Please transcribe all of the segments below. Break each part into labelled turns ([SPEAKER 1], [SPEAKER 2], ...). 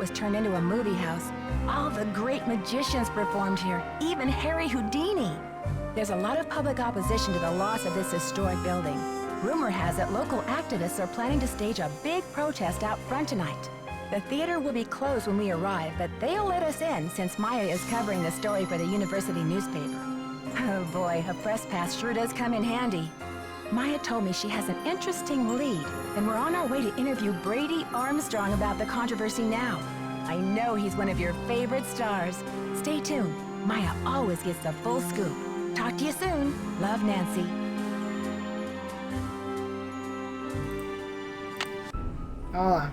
[SPEAKER 1] was turned into a movie house. All the great magicians performed here, even Harry Houdini. There's a lot of public opposition to the loss of this historic building. Rumor has it local activists are planning to stage a big protest out front tonight. The theater will be closed when we arrive, but they'll let us in since Maya is covering the story for the university newspaper. Oh boy, a press pass sure does come in handy. Maya told me she has an interesting lead, and we're on our way to interview Brady Armstrong about the controversy now. I know he's one of your favorite stars. Stay tuned. Maya always gets the full scoop. Talk to you soon. Love, Nancy.
[SPEAKER 2] Hold on.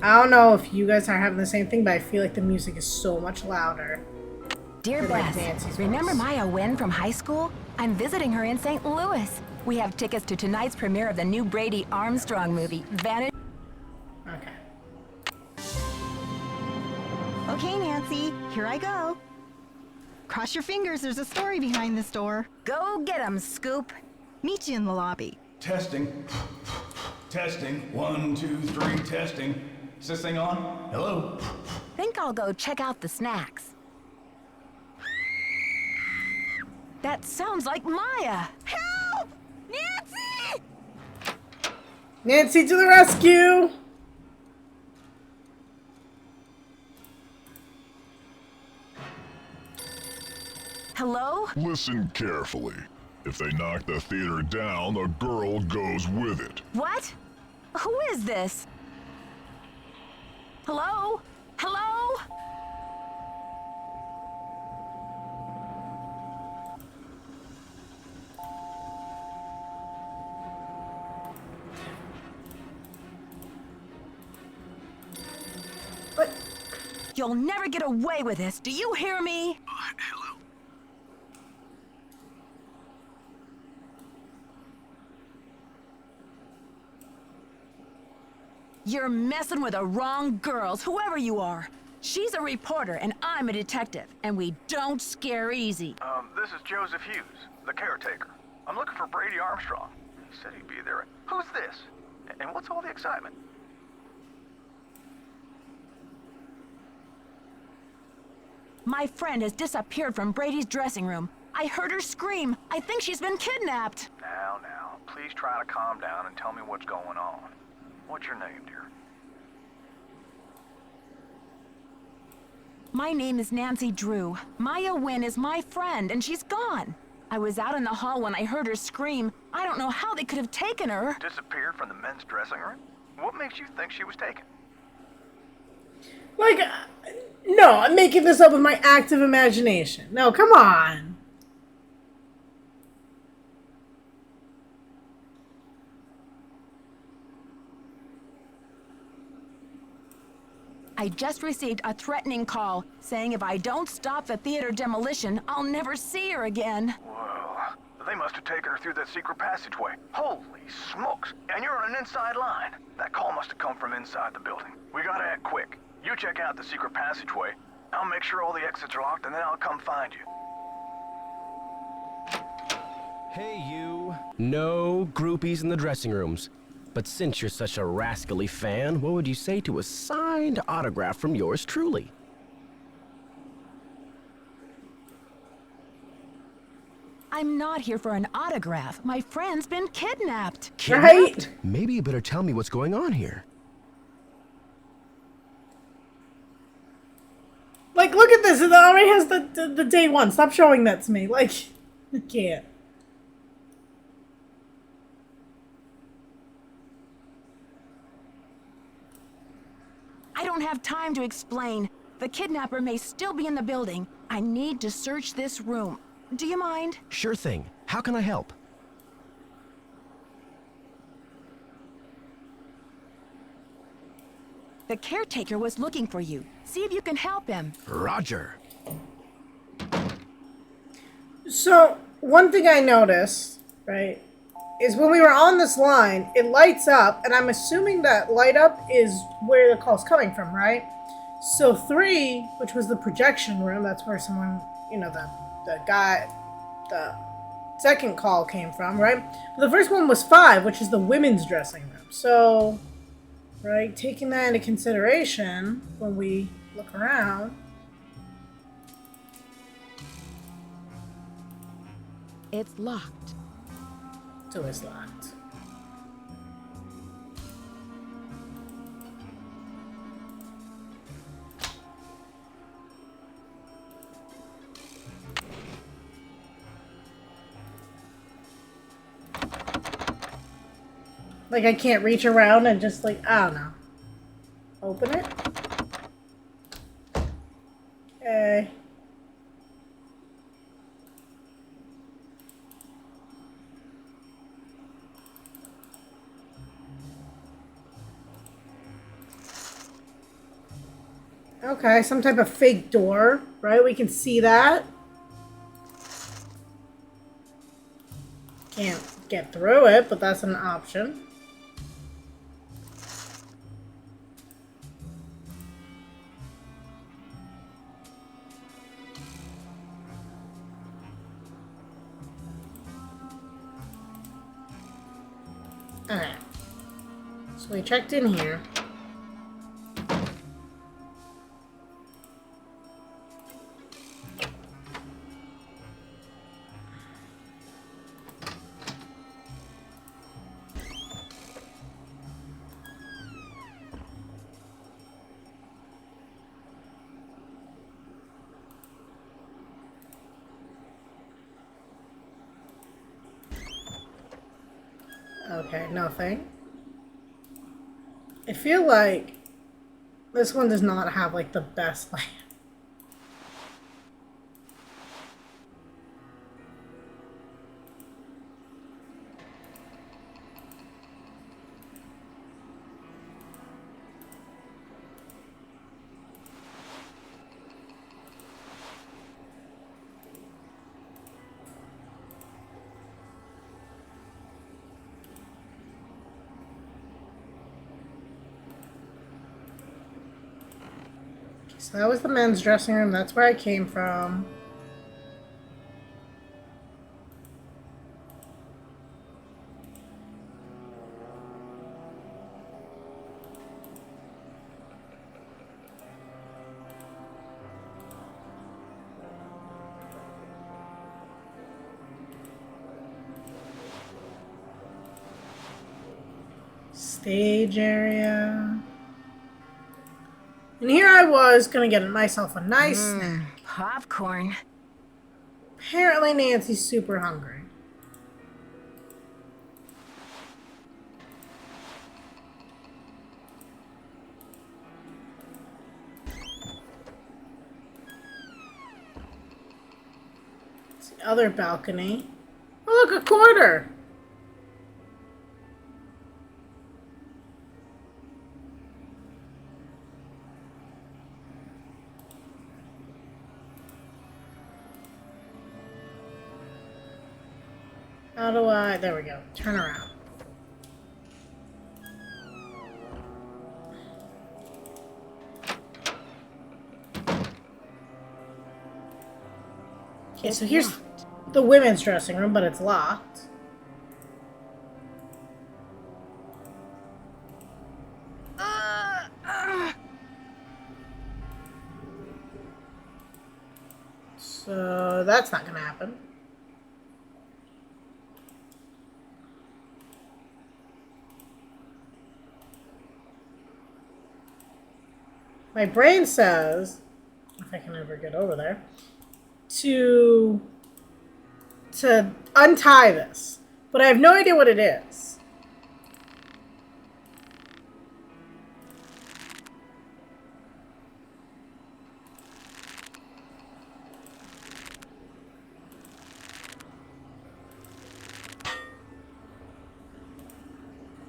[SPEAKER 2] I don't know if you guys are having the same thing, but I feel like the music is so much louder.
[SPEAKER 1] Dear Bess, remember Maya Wynn from high school? I'm visiting her in St. Louis. We have tickets to tonight's premiere of the new Brady Armstrong movie, Vanity.
[SPEAKER 2] Okay.
[SPEAKER 3] Okay, Nancy, here I go. Cross your fingers, there's a story behind this door.
[SPEAKER 1] Go get 'em, Scoop.
[SPEAKER 3] Meet you in the lobby.
[SPEAKER 4] Testing. Testing. 1, 2, 3, testing. Is this thing on? Hello?
[SPEAKER 1] Think I'll go check out the snacks. That sounds like Maya. Help! Nancy!
[SPEAKER 2] Nancy to the rescue!
[SPEAKER 1] Hello?
[SPEAKER 5] Listen carefully. If they knock the theater down, the girl goes with it.
[SPEAKER 1] What? Who is this? Hello? Hello?
[SPEAKER 2] But
[SPEAKER 1] You'll never get away with this. Do you hear me?
[SPEAKER 4] Hello?
[SPEAKER 1] You're messing with the wrong girls, whoever you are. She's a reporter and I'm a detective, and we don't scare easy.
[SPEAKER 6] This is Joseph Hughes, the caretaker. I'm looking for Brady Armstrong. He said he'd be there. Who's this? And what's all the excitement?
[SPEAKER 1] My friend has disappeared from Brady's dressing room. I heard her scream. I think she's been kidnapped.
[SPEAKER 6] Now, please try to calm down and tell me what's going on. What's your name, dear?
[SPEAKER 1] My name is Nancy Drew. Maya Wynn is my friend, and she's gone. I was out in the hall when I heard her scream. I don't know how they could have taken her.
[SPEAKER 6] Disappeared from the men's dressing room? What makes you think she was taken?
[SPEAKER 2] like, no, I'm making this up with my active imagination. No, come on.
[SPEAKER 1] I just received a threatening call saying if I don't stop the theater demolition, I'll never see her again.
[SPEAKER 6] Whoa. They must have taken her through that secret passageway. Holy smokes. And you're on an inside line. That call must have come from inside the building. We gotta act quick. You check out the secret passageway. I'll make sure all the exits are locked and then I'll come find you.
[SPEAKER 7] Hey, you. No groupies in the dressing rooms. But since you're such a rascally fan, what would you say to a signed autograph from yours truly?
[SPEAKER 1] I'm not here for an autograph. My friend's been kidnapped.
[SPEAKER 2] Right?
[SPEAKER 7] Maybe you better tell me what's going on here.
[SPEAKER 2] Like, look at this. It already has the day one. Stop showing that to me. Like, I can't.
[SPEAKER 1] I don't have time to explain. The kidnapper may still be in the building. I need to search this room. Do you mind?
[SPEAKER 7] Sure thing. How can I help?
[SPEAKER 1] The caretaker was looking for you. See if you can help him.
[SPEAKER 7] Roger.
[SPEAKER 2] So, one thing I noticed, right, is when we were on this line, it lights up, and I'm assuming that light up is where the call's coming from, right? So 3, which was the projection room, that's where someone, you know, the guy, the second call came from, right? But the first one was 5, which is the women's dressing room. So, right? Taking that into consideration when we look around.
[SPEAKER 1] It's locked.
[SPEAKER 2] Door is locked. Like I can't reach around and just like, I don't know. Open it? Okay. Okay, some type of fake door, right? We can see that. Can't get through it, but that's an option. Alright. So we checked in here. Okay, nothing. I feel like this one does not have like the best layout. So that was the men's dressing room. That's where I came from. Stage area. And here I was gonna get myself a nice snack.
[SPEAKER 1] Popcorn.
[SPEAKER 2] Apparently Nancy's super hungry. It's the other balcony. Oh look, a quarter! How do I... There we go. Turn around. Okay, so here's the women's dressing room, but it's locked. So that's not gonna happen. My brain says, if I can ever get over there, to untie this, but I have no idea what it is.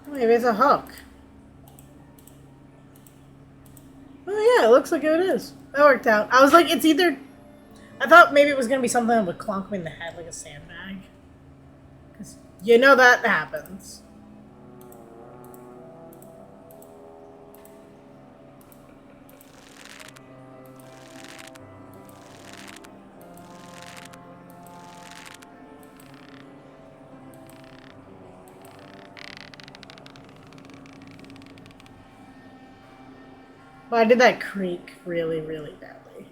[SPEAKER 2] Maybe it's a hook. Oh yeah, it looks like it is. That worked out. I was like, it's either... I thought maybe it was going to be something that would clunk me in the head like a sandbag. Because you know that happens. Why did that creak really, really badly?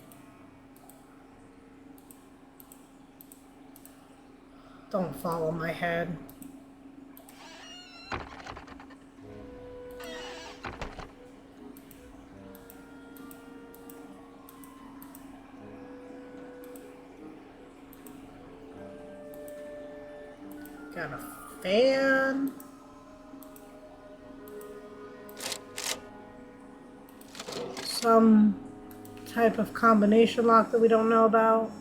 [SPEAKER 2] Don't follow my head. Got a fan. Some type of combination lock that we don't know about.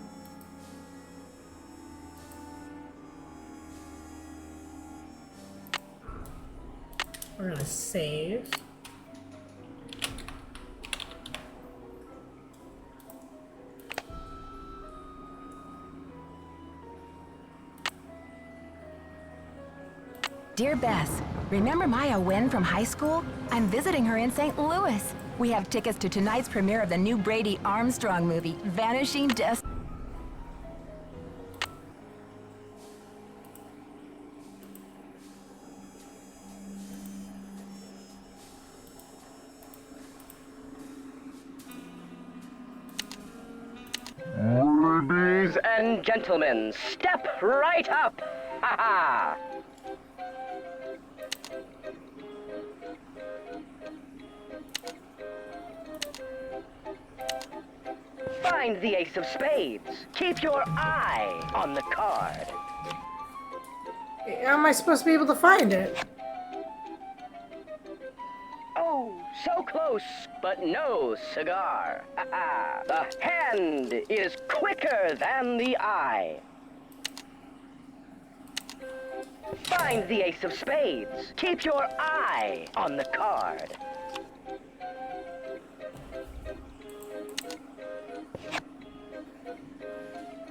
[SPEAKER 2] We're gonna save.
[SPEAKER 1] Dear Bess, remember Maya Wynn from high school? I'm visiting her in St. Louis. We have tickets to tonight's premiere of the new Brady Armstrong movie, Vanishing Destiny.
[SPEAKER 8] Ladies and gentlemen, step right up! Ha ha! Find the ace of spades. Keep your eye on the card.
[SPEAKER 2] How am I supposed to be able to find it?
[SPEAKER 8] Oh, so close, but no cigar. Ha ha! The hand is quicker than the eye. Find the ace of spades. Keep your eye on the card.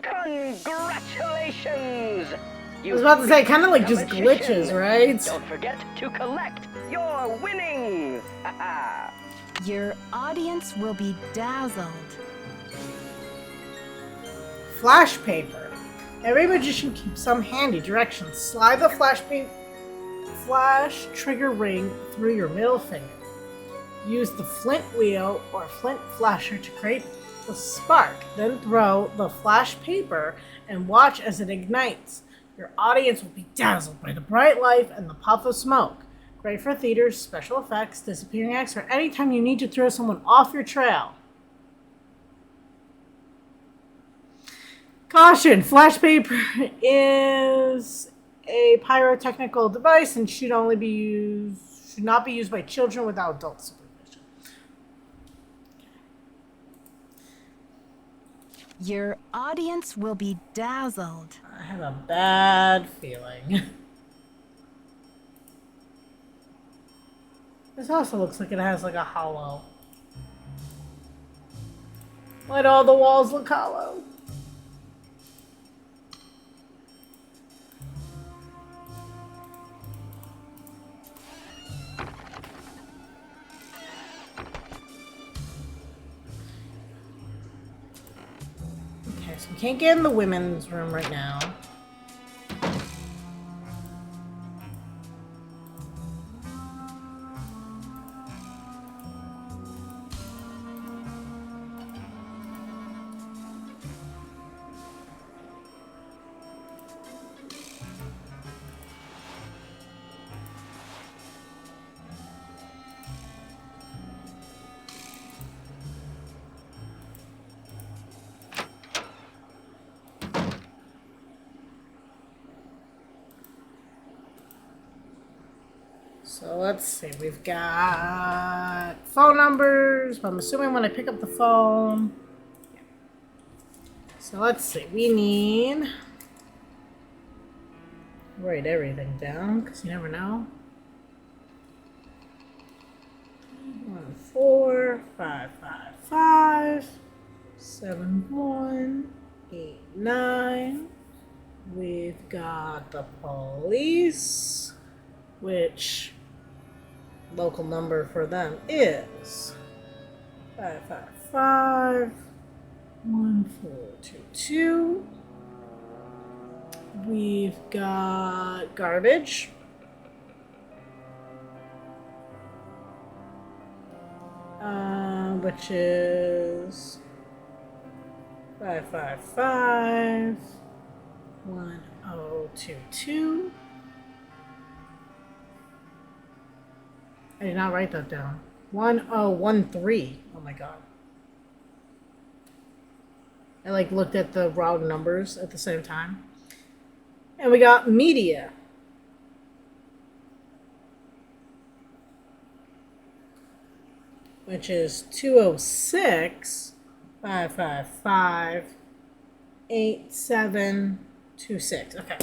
[SPEAKER 8] Congratulations!
[SPEAKER 2] I was about to say, kind of like just glitches, right?
[SPEAKER 8] Don't forget to collect your winnings! Ha ha!
[SPEAKER 1] Your audience will be dazzled.
[SPEAKER 2] Flash paper. Every magician keeps some handy. Directions. Slide the flash trigger ring through your middle finger. Use the flint wheel or flint flasher to create the spark. Then throw the flash paper and watch as it ignites. Your audience will be dazzled by the bright light and the puff of smoke. Great for theaters, special effects, disappearing acts, or anytime you need to throw someone off your trail. Caution! Flash paper is a pyrotechnical device and should not be used by children without adult supervision.
[SPEAKER 1] Your audience will be dazzled.
[SPEAKER 2] I have a bad feeling. This also looks like it has like a hollow. Why do all the walls look hollow? Okay, so we can't get in the women's room right now. So let's see, we've got phone numbers, but I'm assuming when I pick up the phone. Yeah. So let's see, we need, write everything down, because you never know. 145557189. We've got the police, which local number for them is 555-1422. We've got garbage. which is 555 1022. I did not write that down. 1013. Oh my god. I like looked at the wrong numbers at the same time. And we got media. Which is 206 555 8726. Okay.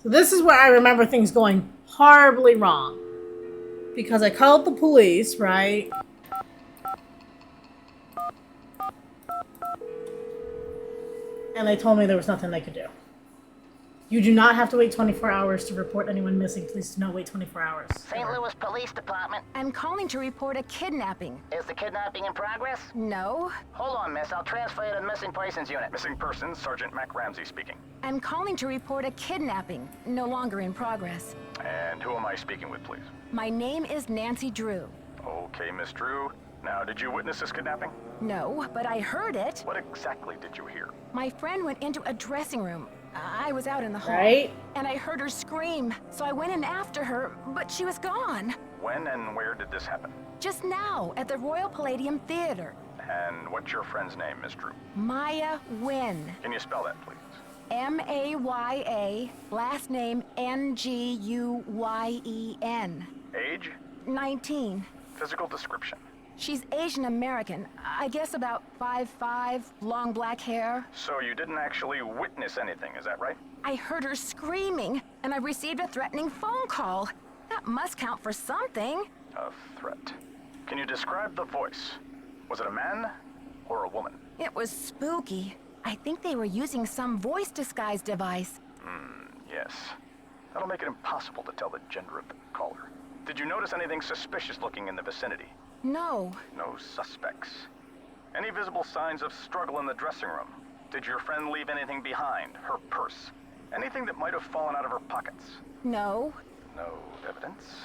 [SPEAKER 2] So this is where I remember things going horribly wrong. Because I called the police, right? And they told me there was nothing they could do. You do not have to wait 24 hours to report anyone missing. Please do not wait 24 hours.
[SPEAKER 9] St. Louis Police Department.
[SPEAKER 1] I'm calling to report a kidnapping.
[SPEAKER 9] Is the kidnapping in progress?
[SPEAKER 1] No.
[SPEAKER 9] Hold on, miss. I'll transfer you to the missing persons unit.
[SPEAKER 6] Missing persons, Sergeant Mac Ramsey speaking.
[SPEAKER 1] I'm calling to report a kidnapping. No longer in progress.
[SPEAKER 6] And who am I speaking with, please?
[SPEAKER 1] My name is Nancy Drew.
[SPEAKER 6] Okay, Miss Drew. Now, did you witness this kidnapping?
[SPEAKER 1] No, but I heard it.
[SPEAKER 6] What exactly did you hear?
[SPEAKER 1] My friend went into a dressing room. I was out in the hall.
[SPEAKER 2] Right?
[SPEAKER 1] And I heard her scream. So I went in after her, but she was gone.
[SPEAKER 6] When and where did this happen?
[SPEAKER 1] Just now, at the Royal Palladium Theater.
[SPEAKER 6] And what's your friend's name, Miss Drew?
[SPEAKER 1] Maya Nguyen.
[SPEAKER 6] Can you spell that, please?
[SPEAKER 1] M-A-Y-A, last name N-G-U-Y-E-N.
[SPEAKER 6] Age?
[SPEAKER 1] 19.
[SPEAKER 6] Physical description?
[SPEAKER 1] She's Asian American. I guess about 5'5", long black hair.
[SPEAKER 6] So you didn't actually witness anything, is that right?
[SPEAKER 1] I heard her screaming, and I received a threatening phone call. That must count for something.
[SPEAKER 6] A threat. Can you describe the voice? Was it a man or a woman?
[SPEAKER 1] It was spooky. I think they were using some voice disguise device.
[SPEAKER 6] Yes. That'll make it impossible to tell the gender of the caller. Did you notice anything suspicious looking in the vicinity?
[SPEAKER 1] No.
[SPEAKER 6] No suspects. Any visible signs of struggle in the dressing room? Did your friend leave anything behind? Her purse? Anything that might have fallen out of her pockets?
[SPEAKER 1] No.
[SPEAKER 6] No evidence.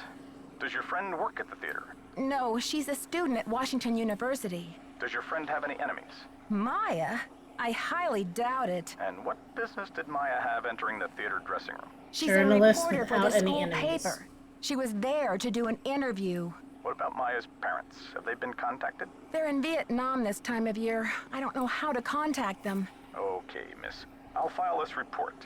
[SPEAKER 6] Does your friend work at the theater?
[SPEAKER 1] No, she's a student at Washington University.
[SPEAKER 6] Does your friend have any enemies?
[SPEAKER 1] Maya? I highly doubt it.
[SPEAKER 6] And what business did Maya have entering the theater dressing room?
[SPEAKER 1] She's
[SPEAKER 2] Journalist
[SPEAKER 1] a reporter for
[SPEAKER 2] without
[SPEAKER 1] the
[SPEAKER 2] any
[SPEAKER 1] school
[SPEAKER 2] enemies.
[SPEAKER 1] paper. She was there to do an interview.
[SPEAKER 6] What about Maya's parents? Have they been contacted?
[SPEAKER 1] They're in Vietnam this time of year. I don't know how to contact them.
[SPEAKER 6] Okay, miss. I'll file this report.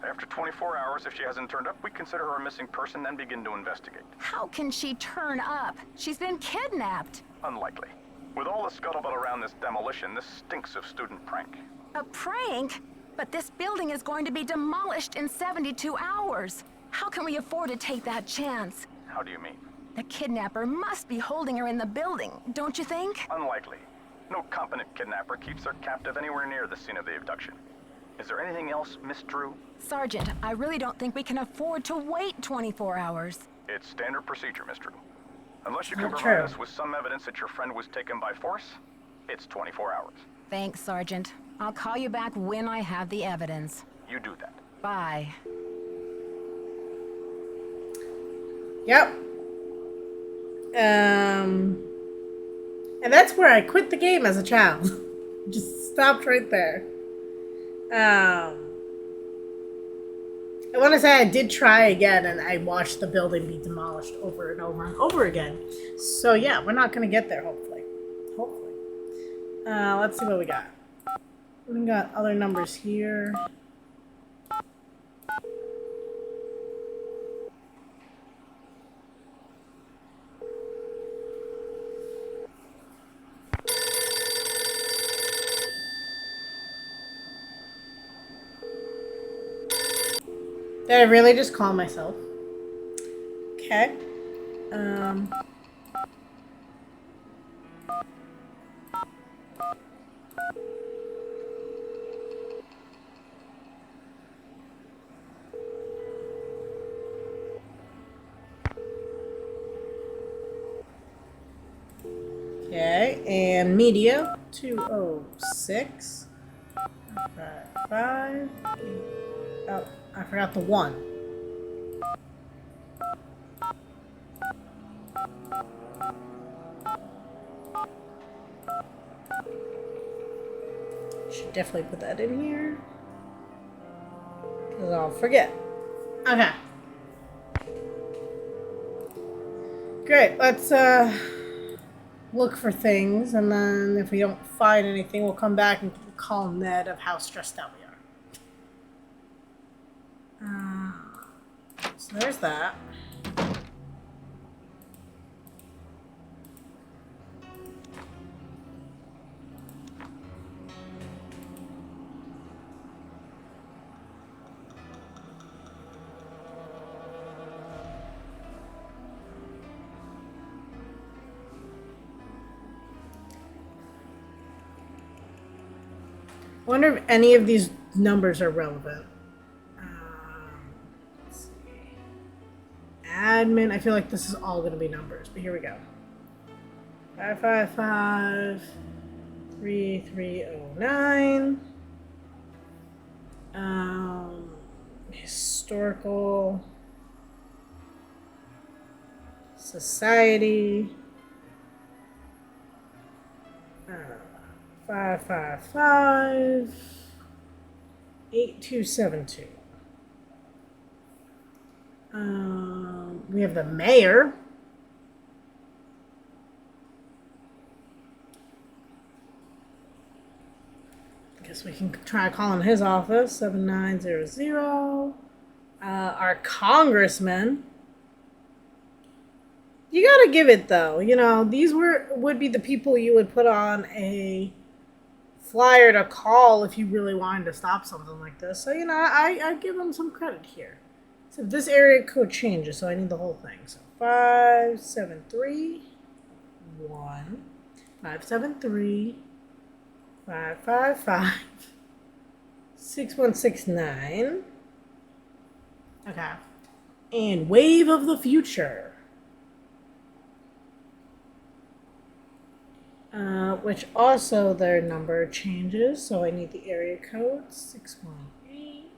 [SPEAKER 6] After 24 hours, if she hasn't turned up, we consider her a missing person and begin to investigate.
[SPEAKER 1] How can she turn up? She's been kidnapped.
[SPEAKER 6] Unlikely. With all the scuttlebutt around this demolition, this stinks of student prank.
[SPEAKER 1] A prank? But this building is going to be demolished in 72 hours. How can we afford to take that chance?
[SPEAKER 6] How do you mean?
[SPEAKER 1] The kidnapper must be holding her in the building, don't you think?
[SPEAKER 6] Unlikely. No competent kidnapper keeps their captive anywhere near the scene of the abduction. Is there anything else, Miss Drew?
[SPEAKER 1] Sergeant, I really don't think we can afford to wait 24 hours.
[SPEAKER 6] It's standard procedure, Miss Drew. Unless you can
[SPEAKER 2] Not
[SPEAKER 6] provide
[SPEAKER 2] true.
[SPEAKER 6] us with some evidence that your friend was taken by force, it's 24 hours.
[SPEAKER 1] Thanks, Sergeant. I'll call you back when I have the evidence.
[SPEAKER 6] You do that.
[SPEAKER 1] Bye.
[SPEAKER 2] Yep. And that's where I quit the game as a child. Just stopped right there. I want to say I did try again, and I watched the building be demolished over and over and over again. So yeah, we're not going to get there, hopefully. Hopefully. Let's see what we got. We got other numbers here. Did I really just call myself? Okay. Okay, and media 206 5. Oh, I forgot the 1. Should definitely put that in here. Because I'll forget. Okay. Great, let's look for things, and then if we don't find anything, we'll come back and call Ned of how stressed out we are. So there's that. I wonder if any of these numbers are relevant. Let's see. Admin. I feel like this is all going to be numbers, but here we go. 555 3309. Historical society. 555 8272. We have the mayor. Guess we can try calling his office. 7900. Our congressman. You gotta give it though. You know, these would be the people you would put on a flyer to call if you really wanted to stop something like this. So, you know, I give them some credit here. So this area code changes, so I need the whole thing. So 5731 573 555 6169. Okay. And Wave of the Future. Which also their number changes, so I need the area code 618.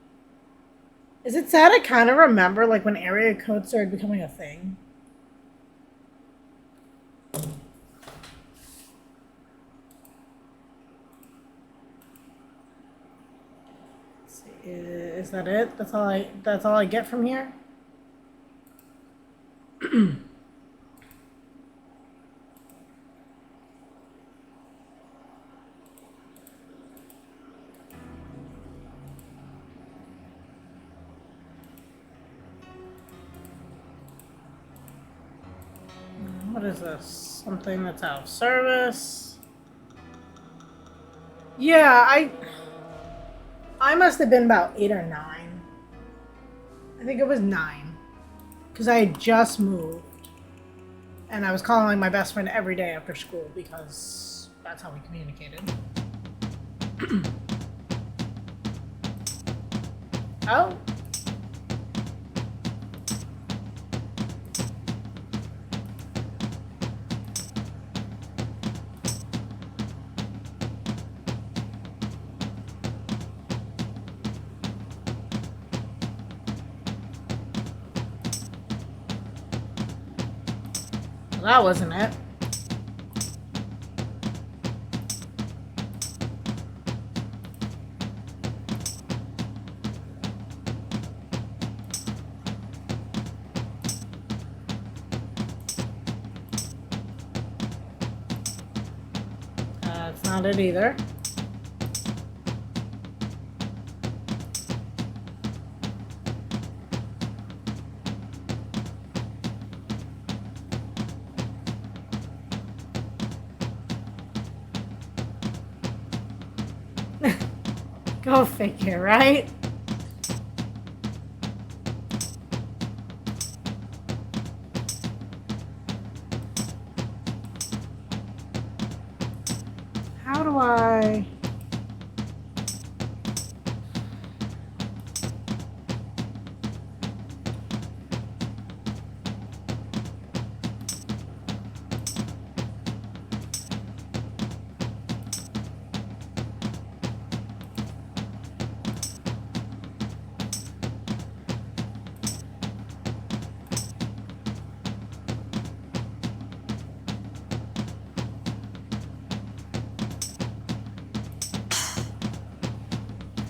[SPEAKER 2] Is it sad I kind of remember like when area codes started becoming a thing? Let's see, is that it? That's all I get from here? What is this? Something that's out of service? Yeah, I must have been about 8 or 9. I think it was 9. Because I had just moved. And I was calling my best friend every day after school because that's how we communicated. Oh. That wasn't it. That's not it either. Go figure, right? How do I...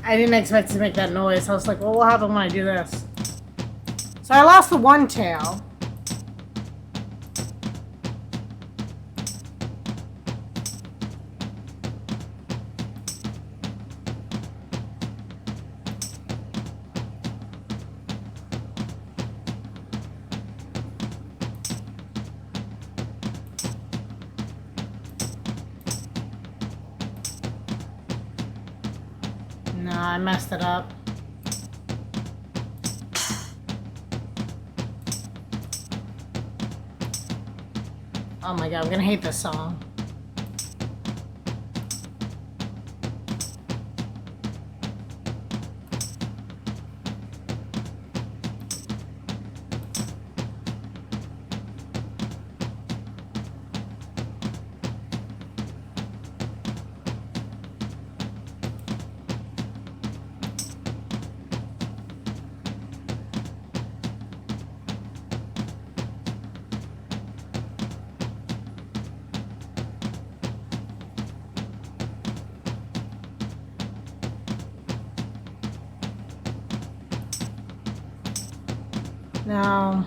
[SPEAKER 2] I didn't expect to make that noise. I was like, well, what will happen when I do this? So I lost the one tail. No, I messed it up. Oh my god, I'm gonna hate this song. No.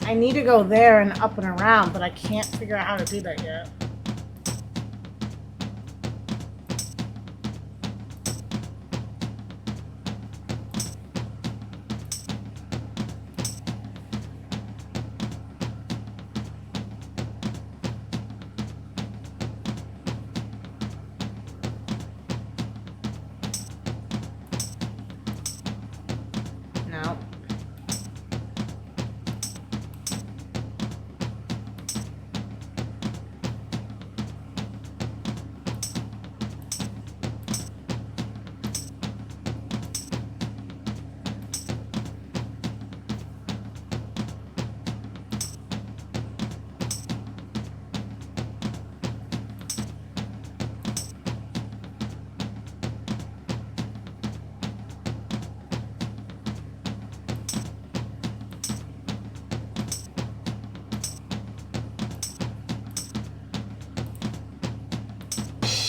[SPEAKER 2] I need to go there and up and around, but I can't figure out how to do that yet. No.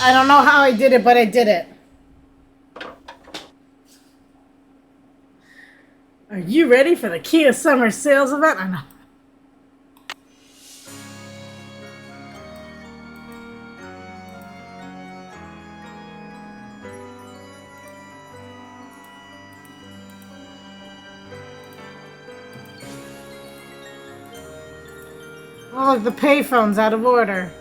[SPEAKER 2] I don't know how I did it, but I did it. Are you ready for the Kia Summer Sales event? I know. Oh, look, the payphone's out of order.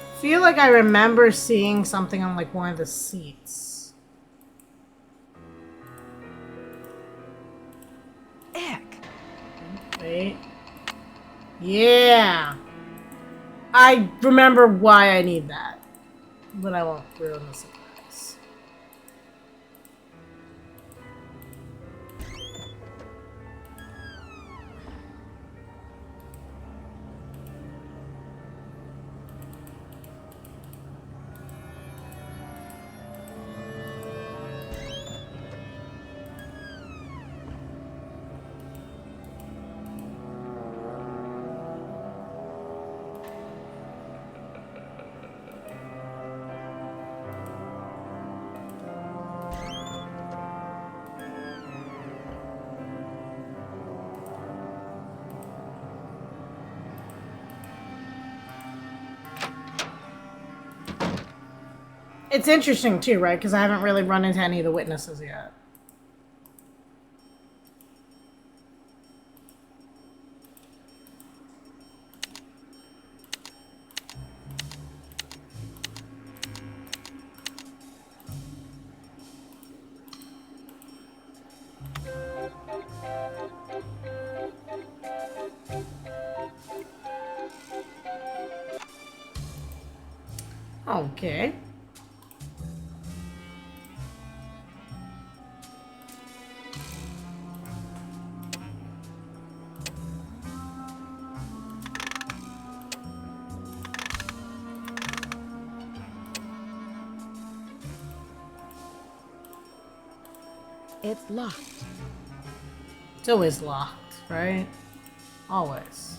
[SPEAKER 2] I feel like I remember seeing something on like one of the seats.
[SPEAKER 1] Ick.
[SPEAKER 2] Wait. Yeah. I remember why I need that. But I won't ruin the surprise. It's interesting too, right? Because I haven't really run into any of the witnesses yet. Okay.
[SPEAKER 1] It's locked.
[SPEAKER 2] It's always locked. right? Always.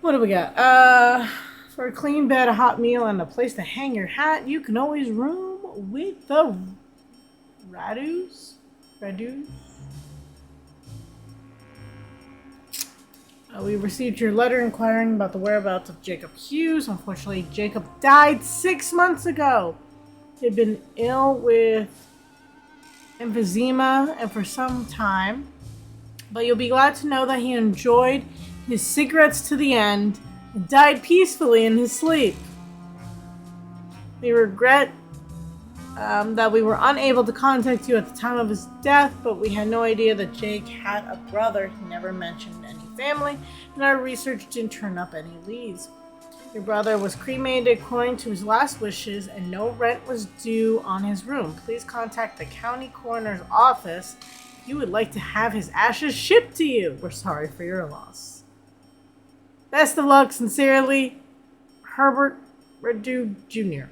[SPEAKER 2] What do we got? For a clean bed, a hot meal, and a place to hang your hat, you can always room with the Radus? Radus? We received your letter inquiring about the whereabouts of Jacob Hughes. Unfortunately, Jacob died 6 months ago. He had been ill with emphysema and for some time, but you'll be glad to know that he enjoyed his cigarettes to the end and died peacefully in his sleep. We regret that we were unable to contact you at the time of his death, but we had no idea that Jake had a brother. He never mentioned any family, and our research didn't turn up any leads. Your brother was cremated according to his last wishes, and no rent was due on his room. Please contact the county coroner's office if you would like to have his ashes shipped to you. We're sorry for your loss. Best of luck, sincerely, Herbert Redu Jr.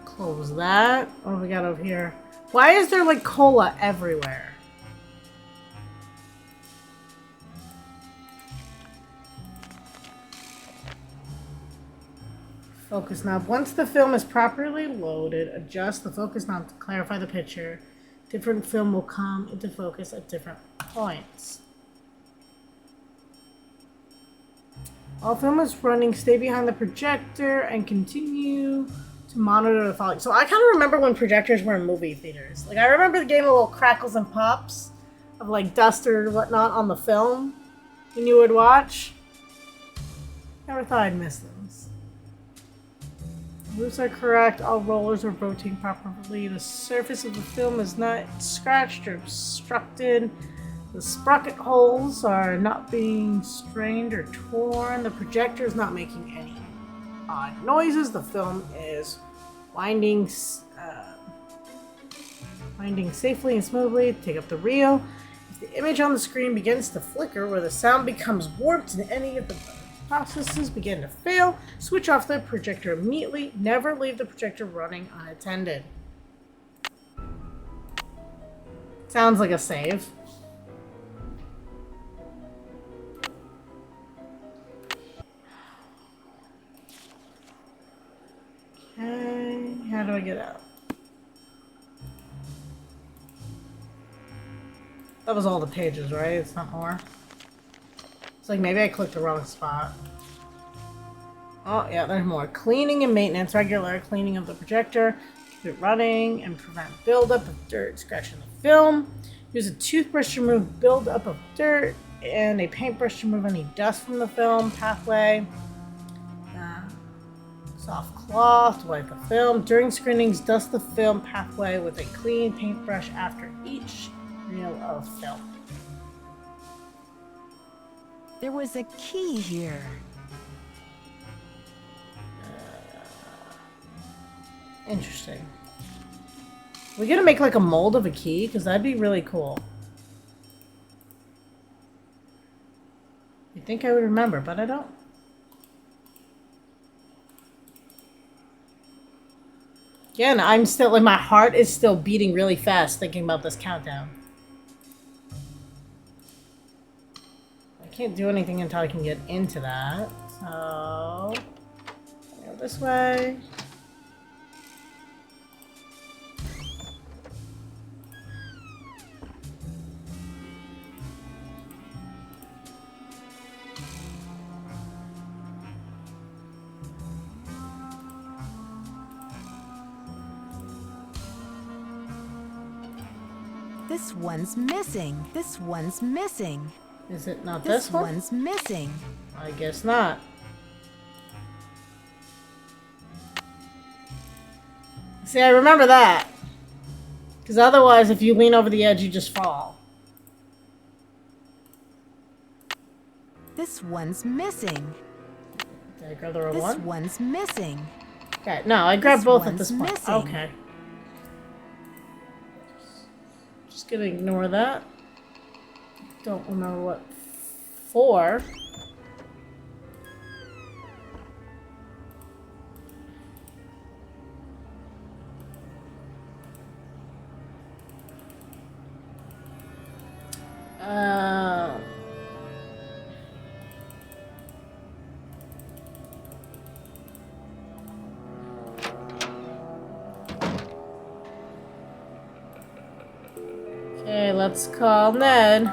[SPEAKER 2] Close that. What do we got over here? Why is there like cola everywhere? Focus knob. Once the film is properly loaded, adjust the focus knob to clarify the picture. Different film will come into focus at different points. While film is running, stay behind the projector and continue to monitor the following. So I kind of remember when projectors were in movie theaters. Like I remember getting little crackles and pops of like dust or whatnot on the film when you would watch. Never thought I'd miss those. Moves are correct. All rollers are rotating properly. The surface of the film is not scratched or obstructed. The sprocket holes are not being strained or torn. The projector is not making any odd noises. The film is winding safely and smoothly. Take up the reel. If the image on the screen begins to flicker or the sound becomes warped and any of the processes begin to fail, switch off the projector immediately. Never leave the projector running unattended. Sounds like a save. Okay, how do I get out? That was all the pages, right? It's not more. It's like maybe I clicked the wrong spot. Oh, yeah, there's more. Cleaning and maintenance. Regular cleaning of the projector. Keep it running and prevent buildup of dirt scratching the film. Use a toothbrush to remove buildup of dirt and a paintbrush to remove any dust from the film pathway. Soft cloth to wipe the film. During screenings, dust the film pathway with a clean paintbrush after each reel of film.
[SPEAKER 1] There was a key here.
[SPEAKER 2] Interesting. We're gonna make like a mold of a key, because that'd be really cool. You'd think I would remember, but I don't. Again, I'm still, like, my heart is still beating really fast thinking about this countdown. I can't do anything until I can get into that, so... go this way.
[SPEAKER 1] This one's missing. This one's missing.
[SPEAKER 2] Is it not
[SPEAKER 1] This
[SPEAKER 2] this one?
[SPEAKER 1] one's missing.
[SPEAKER 2] I guess not. See, I remember that. Because otherwise, if you lean over the edge, you just fall.
[SPEAKER 1] This one's missing.
[SPEAKER 2] Did I grab the wrong
[SPEAKER 1] This
[SPEAKER 2] one?
[SPEAKER 1] one's missing.
[SPEAKER 2] Okay, no, I grabbed
[SPEAKER 1] This
[SPEAKER 2] both at
[SPEAKER 1] one's
[SPEAKER 2] this point.
[SPEAKER 1] missing.
[SPEAKER 2] Okay. Just gonna ignore that. Don't remember what for. Uh, okay, let's call Ned.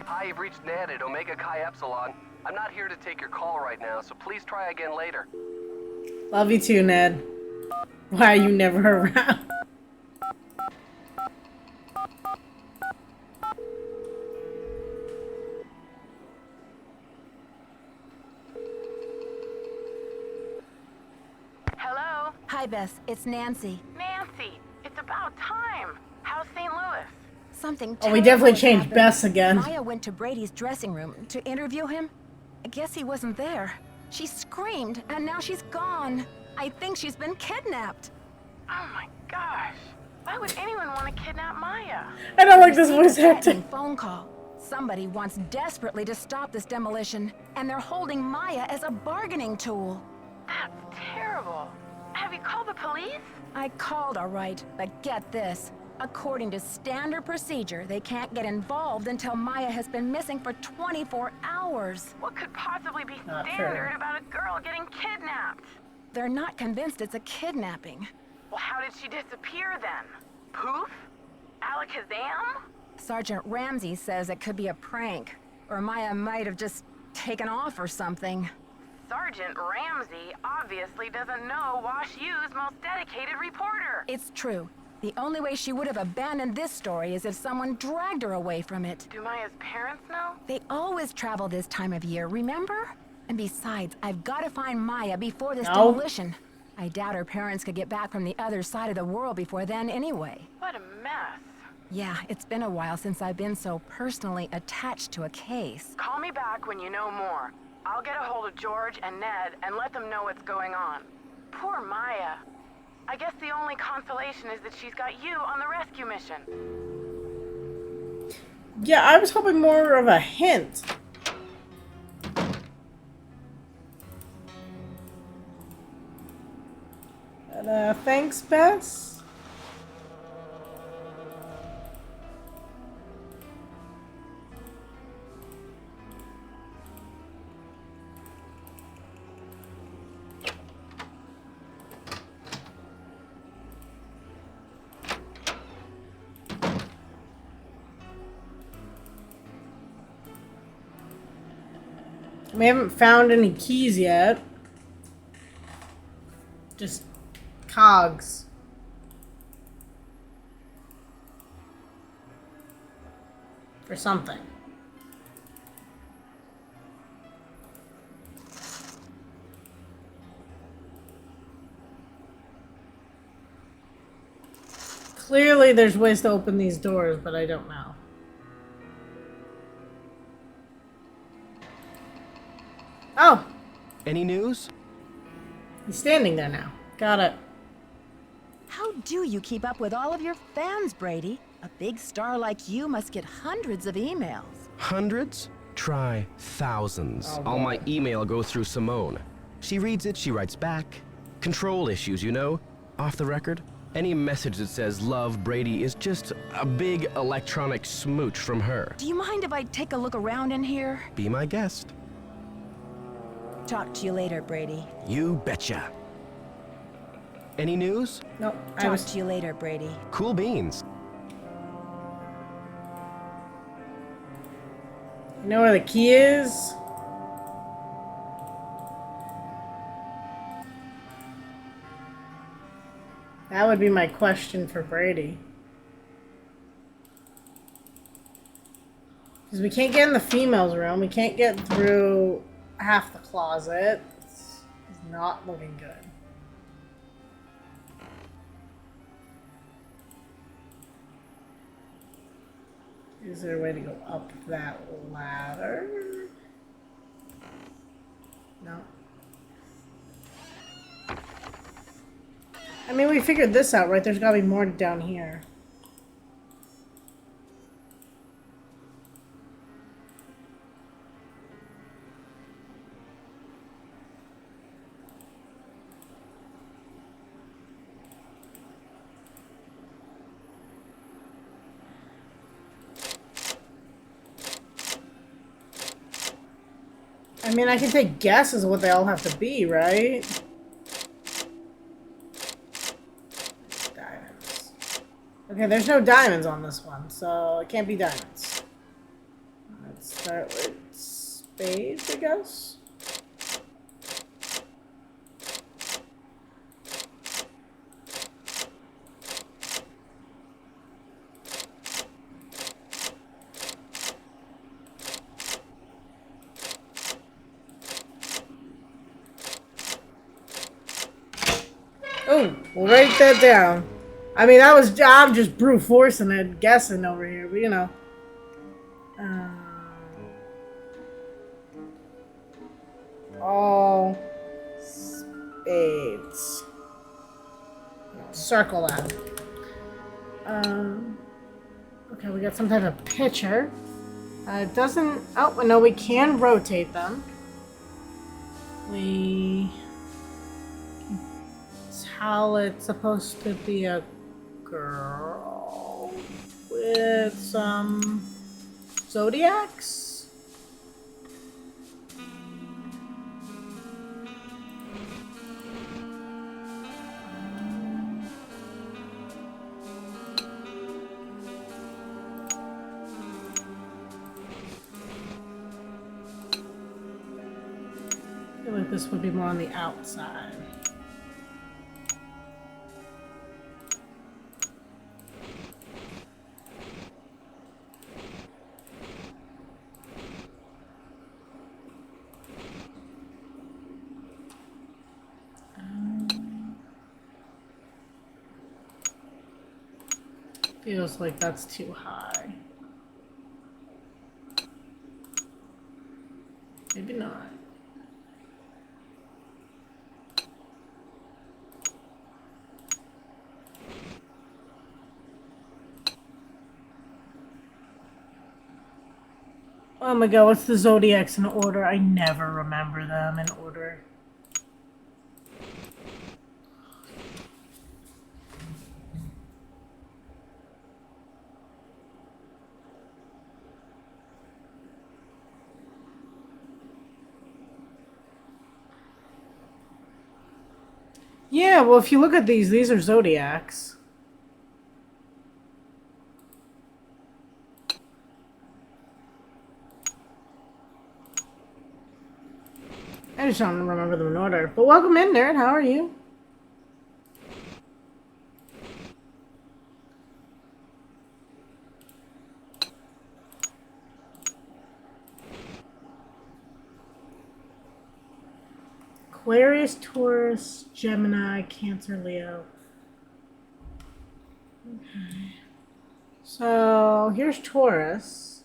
[SPEAKER 10] Hi, you've reached Ned at Omega Chi Epsilon. I'm not here to take your call right now, so please try again later.
[SPEAKER 2] Love you too, Ned. Why are you never around?
[SPEAKER 11] Hello?
[SPEAKER 1] Hi, Bess. It's Nancy.
[SPEAKER 11] Nancy, it's about time. How's St. Louis?
[SPEAKER 1] Something
[SPEAKER 2] Oh, we
[SPEAKER 1] terrible
[SPEAKER 2] definitely
[SPEAKER 1] has
[SPEAKER 2] changed
[SPEAKER 1] happened.
[SPEAKER 2] Bess again.
[SPEAKER 1] Maya went to Brady's dressing room to interview him. I guess he wasn't there. She screamed, and now she's gone. I think she's been kidnapped.
[SPEAKER 11] Oh my gosh. Why would anyone want to kidnap Maya?
[SPEAKER 2] I don't like this
[SPEAKER 1] Received a
[SPEAKER 2] voice
[SPEAKER 1] threatening
[SPEAKER 2] acting.
[SPEAKER 1] phone call. Somebody wants desperately to stop this demolition, and they're holding Maya as a bargaining tool.
[SPEAKER 11] That's terrible. Have you called the police?
[SPEAKER 1] I called, all right, but get this. According to standard procedure, they can't get involved until Maya has been missing for 24 hours.
[SPEAKER 11] What could possibly be
[SPEAKER 2] Not
[SPEAKER 11] standard
[SPEAKER 2] fair.
[SPEAKER 11] about a girl getting kidnapped?
[SPEAKER 1] They're not convinced it's a kidnapping.
[SPEAKER 11] Well, how did she disappear then? Poof? Alakazam?
[SPEAKER 1] Sergeant Ramsey says it could be a prank, or Maya might have just taken off or something.
[SPEAKER 11] Sergeant Ramsey obviously doesn't know Wash U's most dedicated reporter.
[SPEAKER 1] It's true. The only way she would have abandoned this story is if someone dragged her away from it.
[SPEAKER 11] Do Maya's parents know?
[SPEAKER 1] They always travel this time of year, remember? And besides, I've got to find Maya before this
[SPEAKER 2] No.
[SPEAKER 1] demolition. I doubt her parents could get back from the other side of the world before then anyway.
[SPEAKER 11] What a mess.
[SPEAKER 1] Yeah, it's been a while since I've been so personally attached to a case.
[SPEAKER 11] Call me back when you know more. I'll get a hold of George and Ned and let them know what's going on. Poor Maya. I guess the only consolation is that she's got you on the rescue mission.
[SPEAKER 2] Yeah, I was hoping more of a hint. But, thanks, Bess. We haven't found any keys yet. Just cogs. For something. Clearly there's ways to open these doors, but I don't know. Oh,
[SPEAKER 7] Any news?
[SPEAKER 2] he's standing there now. Got it.
[SPEAKER 1] How do you keep up with all of your fans, Brady? A big star like you must get hundreds of emails.
[SPEAKER 7] Hundreds? Try thousands.
[SPEAKER 2] Oh,
[SPEAKER 7] All my
[SPEAKER 2] boy.
[SPEAKER 7] email goes through Simone. She reads it, she writes back. Control issues, you know? Off the record. Any message that says love Brady is just a big electronic smooch from her.
[SPEAKER 1] Do you mind if I take a look around in here?
[SPEAKER 7] Be my guest.
[SPEAKER 1] Talk to you later, Brady.
[SPEAKER 7] You betcha. Any news?
[SPEAKER 2] Nope. I
[SPEAKER 1] Talk
[SPEAKER 2] was.
[SPEAKER 1] to you later, Brady.
[SPEAKER 7] Cool beans.
[SPEAKER 2] You know where the key is? That would be my question for Brady. Because we can't get in the females' room. We can't get through half the closet. It's not looking good. Is there a way to go up that ladder? No. I mean, we figured this out, right? There's gotta be more down here. I mean, I can take guesses of what they all have to be, right? Diamonds. Okay, there's no diamonds on this one, so it can't be diamonds. Let's start with spades, I guess. Oh, we'll write that down. I mean, I'm just brute forcing it, guessing over here, but you know. All spades. Circle that. Okay, we got some type of pitcher. It doesn't. Oh, no, we can rotate them. How it's supposed to be a girl with some zodiacs. I feel like this would be more on the outside. Feels like that's too high. Maybe not. Oh my god, what's the zodiacs in order? I never remember them in order. Yeah, well, if you look at these are zodiacs. I just don't remember them in order. But welcome in, nerd. How are you? Aquarius, Taurus, Gemini, Cancer, Leo. Okay. So here's Taurus.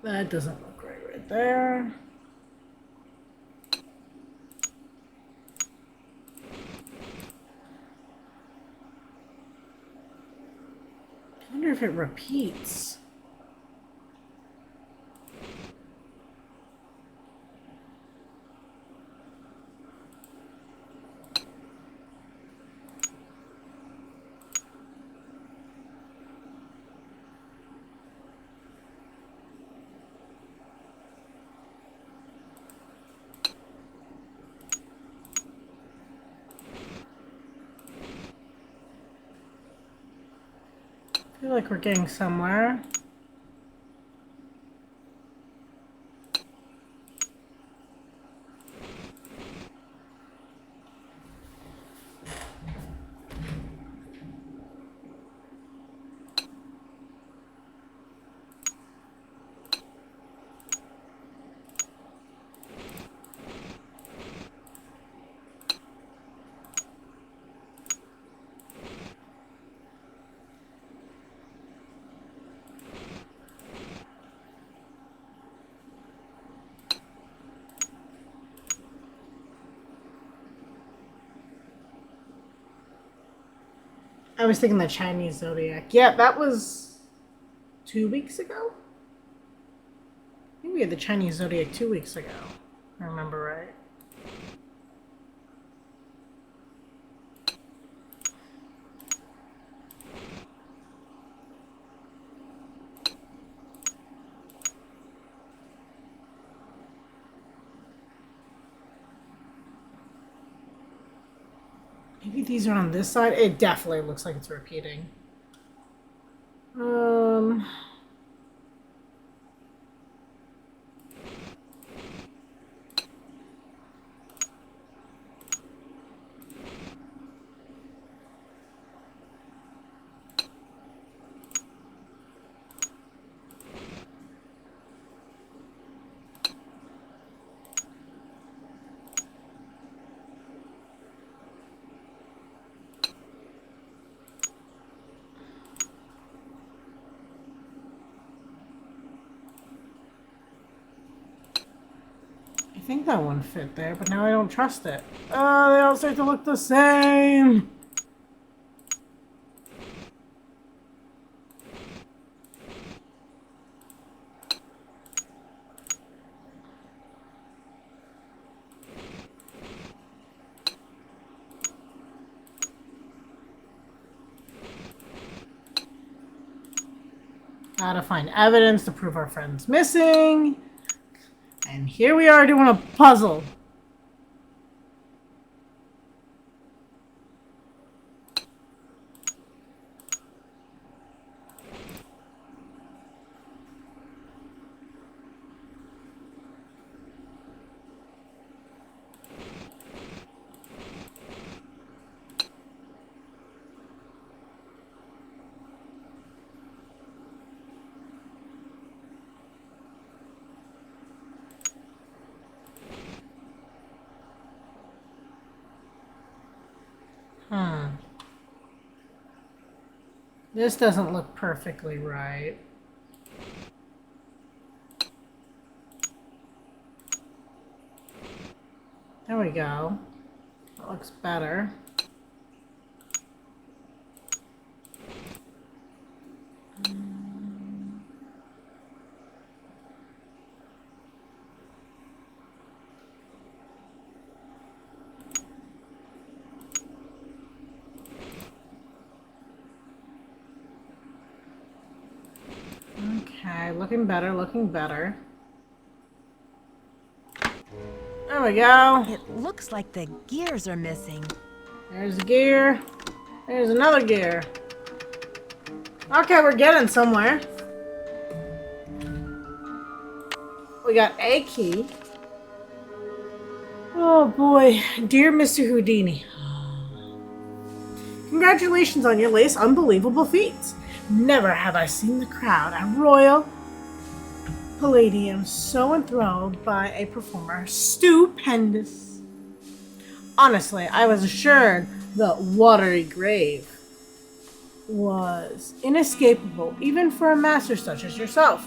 [SPEAKER 2] That doesn't look great right there. I wonder if it repeats. I feel like we're getting somewhere. I was thinking the Chinese zodiac. Yeah, that was 2 weeks ago? I think we had the Chinese zodiac 2 weeks ago. If I remember right. Maybe these are on this side. It definitely looks like it's repeating. I think that one fit there, but now I don't trust it. Oh, they all start to look the same. Gotta find evidence to prove our friend's missing. And here we are doing a puzzle. This doesn't look perfectly right. There we go. That looks better. Okay, looking better, looking better. There we go.
[SPEAKER 1] It looks like the gears are missing.
[SPEAKER 2] There's a gear. There's another gear. Okay, we're getting somewhere. We got a key. Oh boy. Dear Mr. Houdini. Congratulations on your latest unbelievable feats. Never have I seen the crowd at Royal Palladium so enthralled by a performer. Stupendous. Honestly, I was assured the watery grave was inescapable, even for a master such as yourself.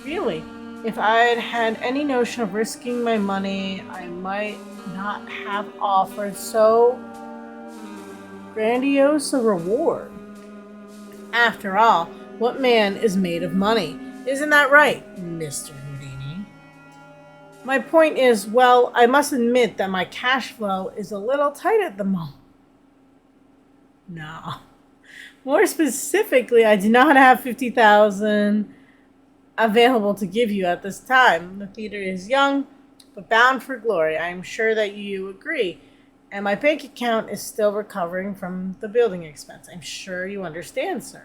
[SPEAKER 2] Really, if I'd had any notion of risking my money, I might not have offered so grandiose a reward. After all, what man is made of money? Isn't that right, Mr. Houdini? My point is, well, I must admit that my cash flow is a little tight at the moment. No. More specifically, I do not have $50,000 available to give you at this time. The theater is young, but bound for glory. I am sure that you agree. And my bank account is still recovering from the building expense. I'm sure you understand, sir.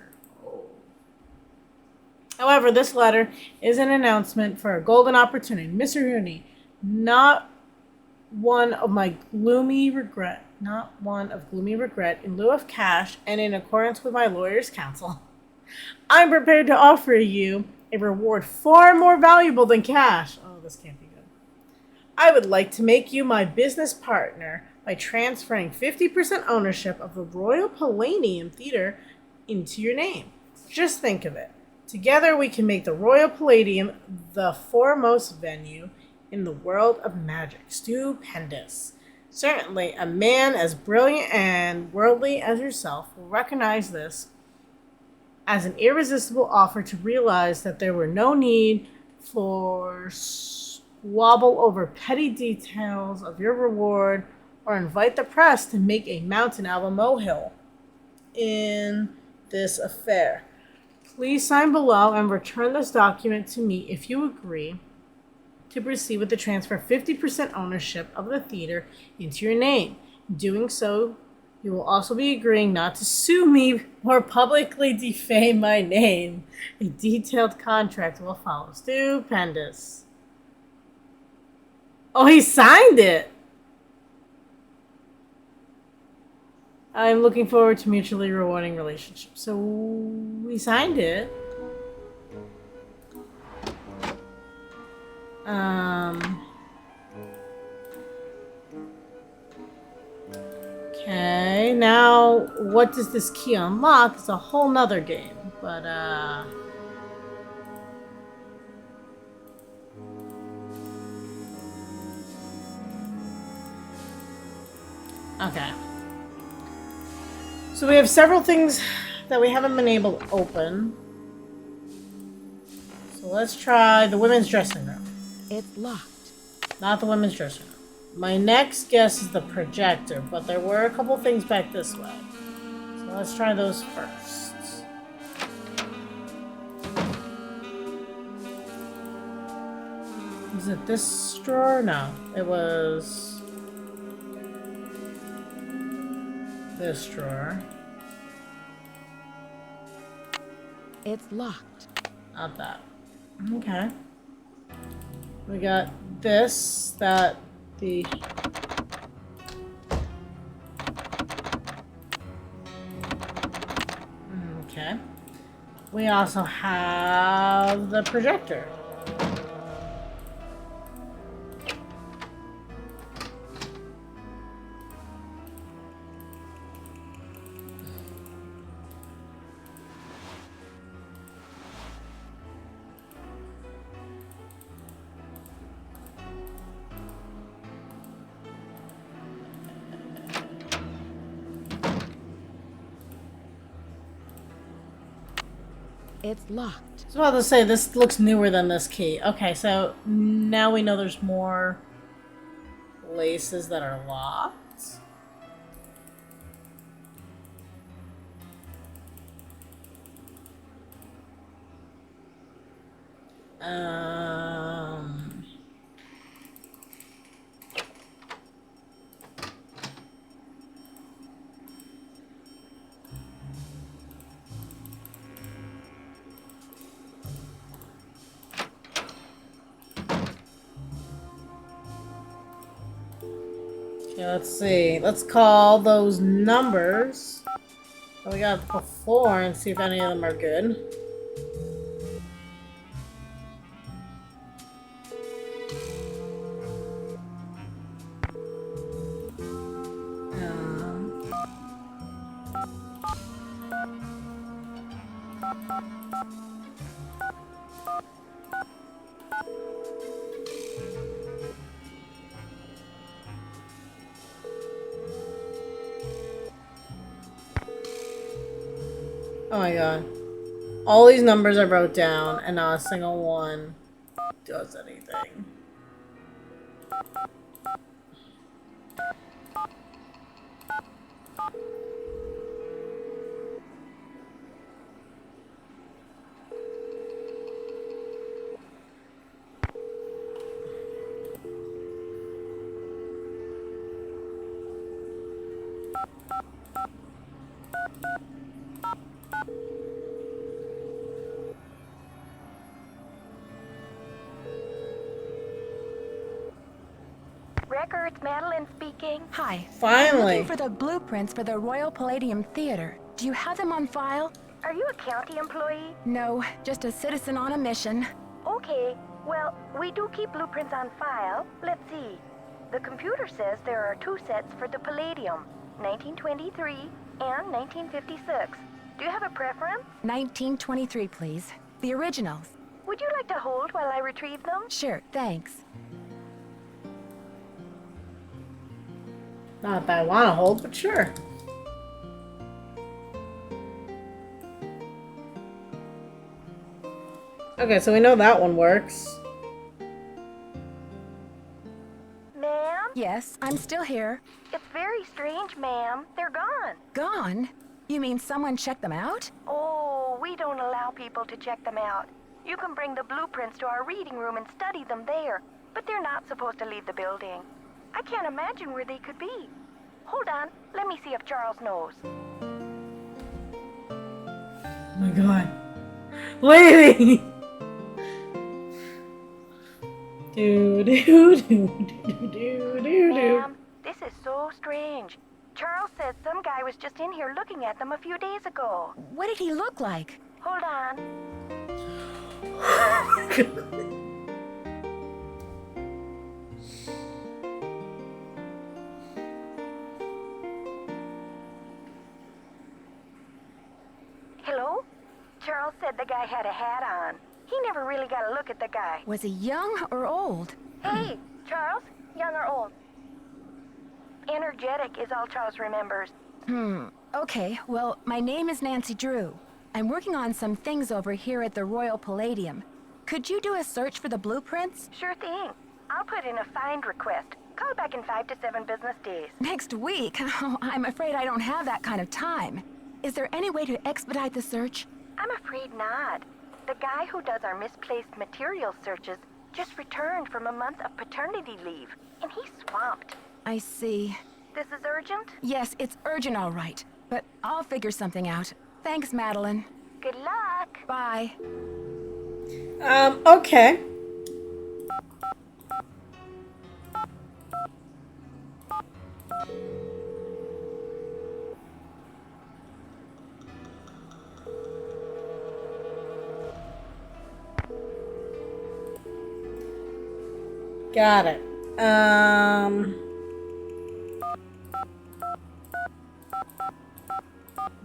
[SPEAKER 2] However, this letter is an announcement for a golden opportunity. Mr. Rooney, not one of gloomy regret, in lieu of cash and in accordance with my lawyer's counsel, I'm prepared to offer you a reward far more valuable than cash. Oh, this can't be good. I would like to make you my business partner by transferring 50% ownership of the Royal Palladium Theater into your name. Just think of it. Together we can make the Royal Palladium the foremost venue in the world of magic. Stupendous. Certainly, a man as brilliant and worldly as yourself will recognize this as an irresistible offer to realize that there were no need for squabble over petty details of your reward or invite the press to make a mountain out of a molehill in this affair. Please sign below and return this document to me if you agree to proceed with the transfer of 50% ownership of the theater into your name. In doing so, you will also be agreeing not to sue me or publicly defame my name. A detailed contract will follow. Stupendous. Oh, he signed it! I'm looking forward to mutually rewarding relationships. So, we signed it. Okay, now what does this key unlock? It's a whole nother game, but okay. So we have several things that we haven't been able to open. So let's try the women's dressing room.
[SPEAKER 1] It's locked.
[SPEAKER 2] Not the women's dressing room. My next guess is the projector, but there were a couple things back this way. So let's try those first. Is it this drawer? No. It was this drawer.
[SPEAKER 1] It's locked.
[SPEAKER 2] Not that. Okay. We got this, that, the... Okay. We also have the projector.
[SPEAKER 1] It's locked.
[SPEAKER 2] I was about to say, this looks newer than this key. Okay, so now we know there's more places that are locked. Okay, let's see. Let's call those numbers that we got before and see if any of them are good. Oh my god. All these numbers I wrote down and not a single one does anything.
[SPEAKER 12] Records, Madeline speaking.
[SPEAKER 1] Hi.
[SPEAKER 2] Finally.
[SPEAKER 1] I'm looking for the blueprints for the Royal Palladium Theater. Do you have them on file?
[SPEAKER 12] Are you a county employee?
[SPEAKER 1] No, just a citizen on a mission.
[SPEAKER 12] Okay, well, we do keep blueprints on file. Let's see. The computer says there are 2 sets for the Palladium, 1923 and 1956. Do you have a preference?
[SPEAKER 1] 1923, please. The originals.
[SPEAKER 12] Would you like to hold while I retrieve them?
[SPEAKER 1] Sure, thanks.
[SPEAKER 2] Not that I want to hold, but sure. Okay, so we know that one works.
[SPEAKER 12] Ma'am?
[SPEAKER 1] Yes, I'm still here.
[SPEAKER 12] It's very strange, ma'am. They're gone.
[SPEAKER 1] Gone? You mean someone checked them out?
[SPEAKER 12] Oh, we don't allow people to check them out. You can bring the blueprints to our reading room and study them there, but they're not supposed to leave the building. I can't imagine where they could be. Hold on, let me see if Charles knows.
[SPEAKER 2] Oh my god. Lady! Do do do do do do do.
[SPEAKER 12] Ma'am, this is so strange. Charles says some guy was just in here looking at them a few days ago.
[SPEAKER 1] What did he look like?
[SPEAKER 12] Hold on. Hello? Charles said the guy had a hat on. He never really got a look at the guy.
[SPEAKER 1] Was he young or old?
[SPEAKER 12] Hey, Charles, young or old? Energetic is all Charles remembers.
[SPEAKER 1] Okay, well, my name is Nancy Drew. I'm working on some things over here at the Royal Palladium. Could you do a search for the blueprints?
[SPEAKER 12] Sure thing. I'll put in a find request. Call back in 5 to 7 business days.
[SPEAKER 1] Next week? Oh, I'm afraid I don't have that kind of time. Is there any way to expedite the search?
[SPEAKER 12] I'm afraid not. The guy who does our misplaced material searches just returned from a month of paternity leave, and he's swamped.
[SPEAKER 1] I see.
[SPEAKER 12] This is urgent?
[SPEAKER 1] Yes, it's urgent, all right. But I'll figure something out. Thanks, Madeline.
[SPEAKER 12] Good luck.
[SPEAKER 1] Bye.
[SPEAKER 2] Okay. Got it.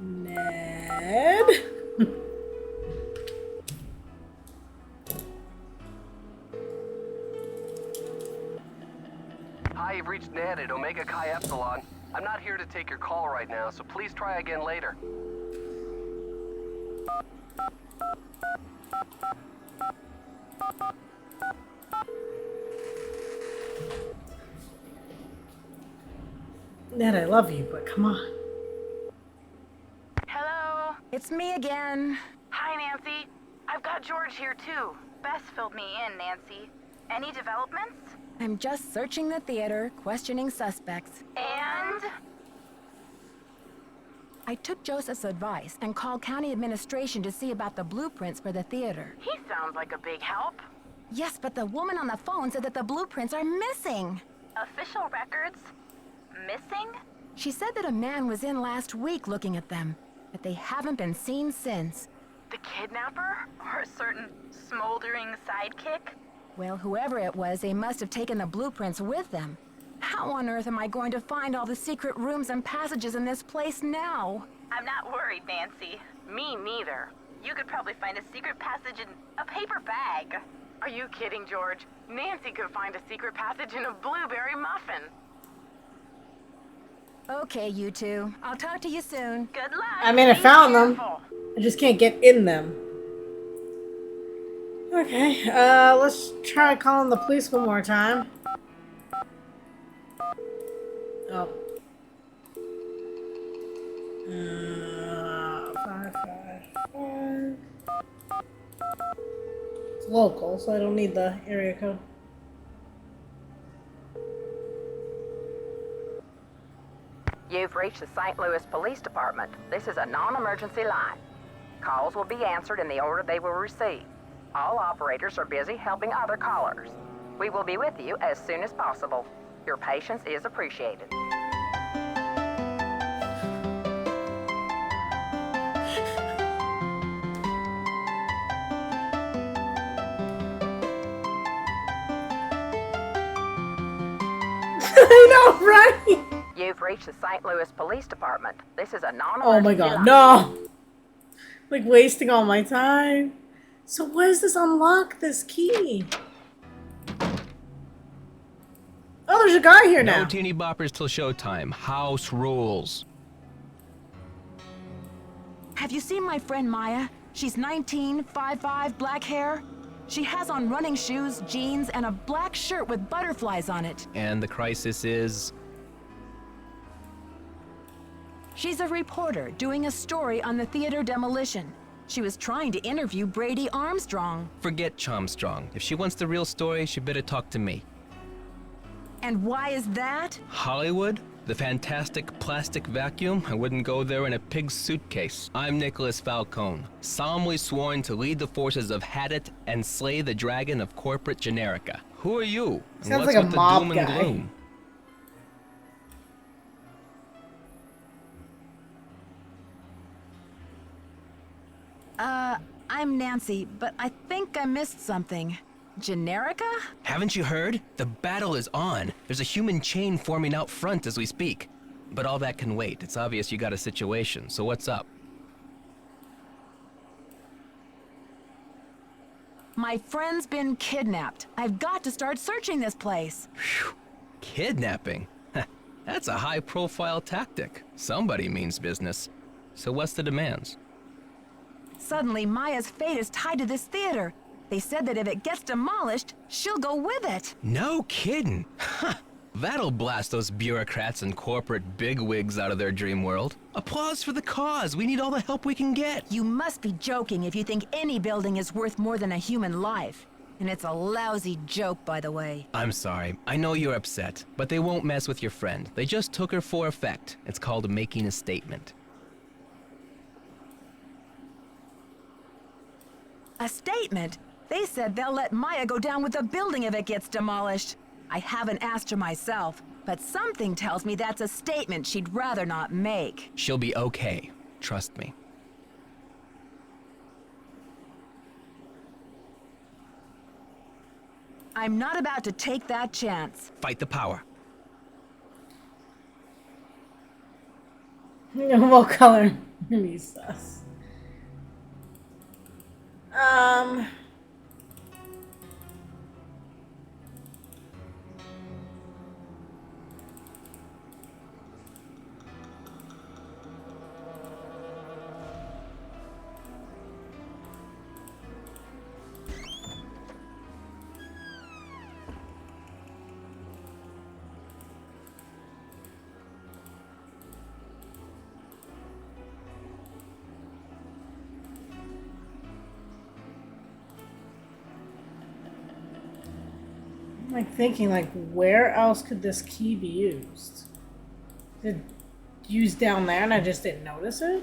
[SPEAKER 2] Ned?
[SPEAKER 10] Hi, you've reached Ned at Omega Chi Epsilon. I'm not here to take your call right now, so please try again later.
[SPEAKER 2] Ned, I love you, but come on.
[SPEAKER 11] Hello?
[SPEAKER 1] It's me again.
[SPEAKER 11] Hi, Nancy. I've got George here, too. Bess filled me in, Nancy. Any developments?
[SPEAKER 1] I'm just searching the theater, questioning suspects.
[SPEAKER 11] And?
[SPEAKER 1] I took Joseph's advice and called county administration to see about the blueprints for the theater.
[SPEAKER 11] He sounds like a big help.
[SPEAKER 1] Yes, but the woman on the phone said that the blueprints are missing.
[SPEAKER 11] Official records? Missing?
[SPEAKER 1] She said that a man was in last week looking at them, but they haven't been seen since.
[SPEAKER 11] The kidnapper? Or a certain smoldering sidekick?
[SPEAKER 1] Well, whoever it was, they must have taken the blueprints with them. How on earth am I going to find all the secret rooms and passages in this place now?
[SPEAKER 11] I'm not worried, Nancy. Me neither. You could probably find a secret passage in a paper bag. Are you kidding, George? Nancy could find a secret passage in a blueberry muffin.
[SPEAKER 1] Okay, you two. I'll talk to you soon.
[SPEAKER 11] Good luck.
[SPEAKER 2] I mean, I
[SPEAKER 11] Be
[SPEAKER 2] found them.
[SPEAKER 11] careful.
[SPEAKER 2] I just can't get in them. Okay, let's try calling the police one more time. Oh. 555. It's local, so I don't need the area code.
[SPEAKER 13] You've reached the St. Louis Police Department. This is a non-emergency line. Calls will be answered in the order they will receive. All operators are busy helping other callers. We will be with you as soon as possible. Your patience is appreciated.
[SPEAKER 2] I know, right?
[SPEAKER 13] You've reached the St. Louis Police Department. This is a non-emergency
[SPEAKER 2] Oh my god,
[SPEAKER 13] line.
[SPEAKER 2] no! Like, wasting all my time. So why does this unlock this key? Oh, there's a guy here now.
[SPEAKER 14] No teeny boppers till showtime. House rules.
[SPEAKER 1] Have you seen my friend Maya? She's 19, 5'5", black hair. She has on running shoes, jeans, and a black shirt with butterflies on it.
[SPEAKER 14] And the crisis is...
[SPEAKER 1] She's a reporter doing a story on the theater demolition. She was trying to interview Brady Armstrong.
[SPEAKER 14] Forget Chomstrong. If she wants the real story, she better talk to me.
[SPEAKER 1] And why is that?
[SPEAKER 14] Hollywood? The fantastic plastic vacuum? I wouldn't go there in a pig's suitcase. I'm Nicholas Falcone, solemnly sworn to lead the forces of Hadit and slay the dragon of corporate generica. Who are you? And
[SPEAKER 2] Sounds
[SPEAKER 14] what's
[SPEAKER 2] like a
[SPEAKER 14] with
[SPEAKER 2] mob
[SPEAKER 14] the doom and
[SPEAKER 2] guy.
[SPEAKER 14] gloom?
[SPEAKER 1] I'm Nancy, but I think I missed something. Generica?
[SPEAKER 14] Haven't you heard? The battle is on. There's a human chain forming out front as we speak. But all that can wait. It's obvious you got a situation, so what's up?
[SPEAKER 1] My friend's been kidnapped. I've got to start searching this place.
[SPEAKER 14] Phew. Kidnapping? That's a high-profile tactic. Somebody means business. So what's the demands?
[SPEAKER 1] Suddenly, Maya's fate is tied to this theater. They said that if it gets demolished, she'll go with it.
[SPEAKER 14] No kidding. That'll blast those bureaucrats and corporate bigwigs out of their dream world. Applause for the cause. We need all the help we can get.
[SPEAKER 1] You must be joking if you think any building is worth more than a human life. And it's a lousy joke, by the way.
[SPEAKER 14] I'm sorry. I know you're upset, but they won't mess with your friend. They just took her for effect. It's called making a statement.
[SPEAKER 1] A statement? They said they'll let Maya go down with the building if it gets demolished. I haven't asked her myself, but something tells me that's a statement she'd rather not make.
[SPEAKER 14] She'll be okay. Trust me.
[SPEAKER 1] I'm not about to take that chance.
[SPEAKER 14] Fight the power.
[SPEAKER 2] What color? Me sus. I'm like thinking, like, where else could this key be used? Is it used down there and I just didn't notice it?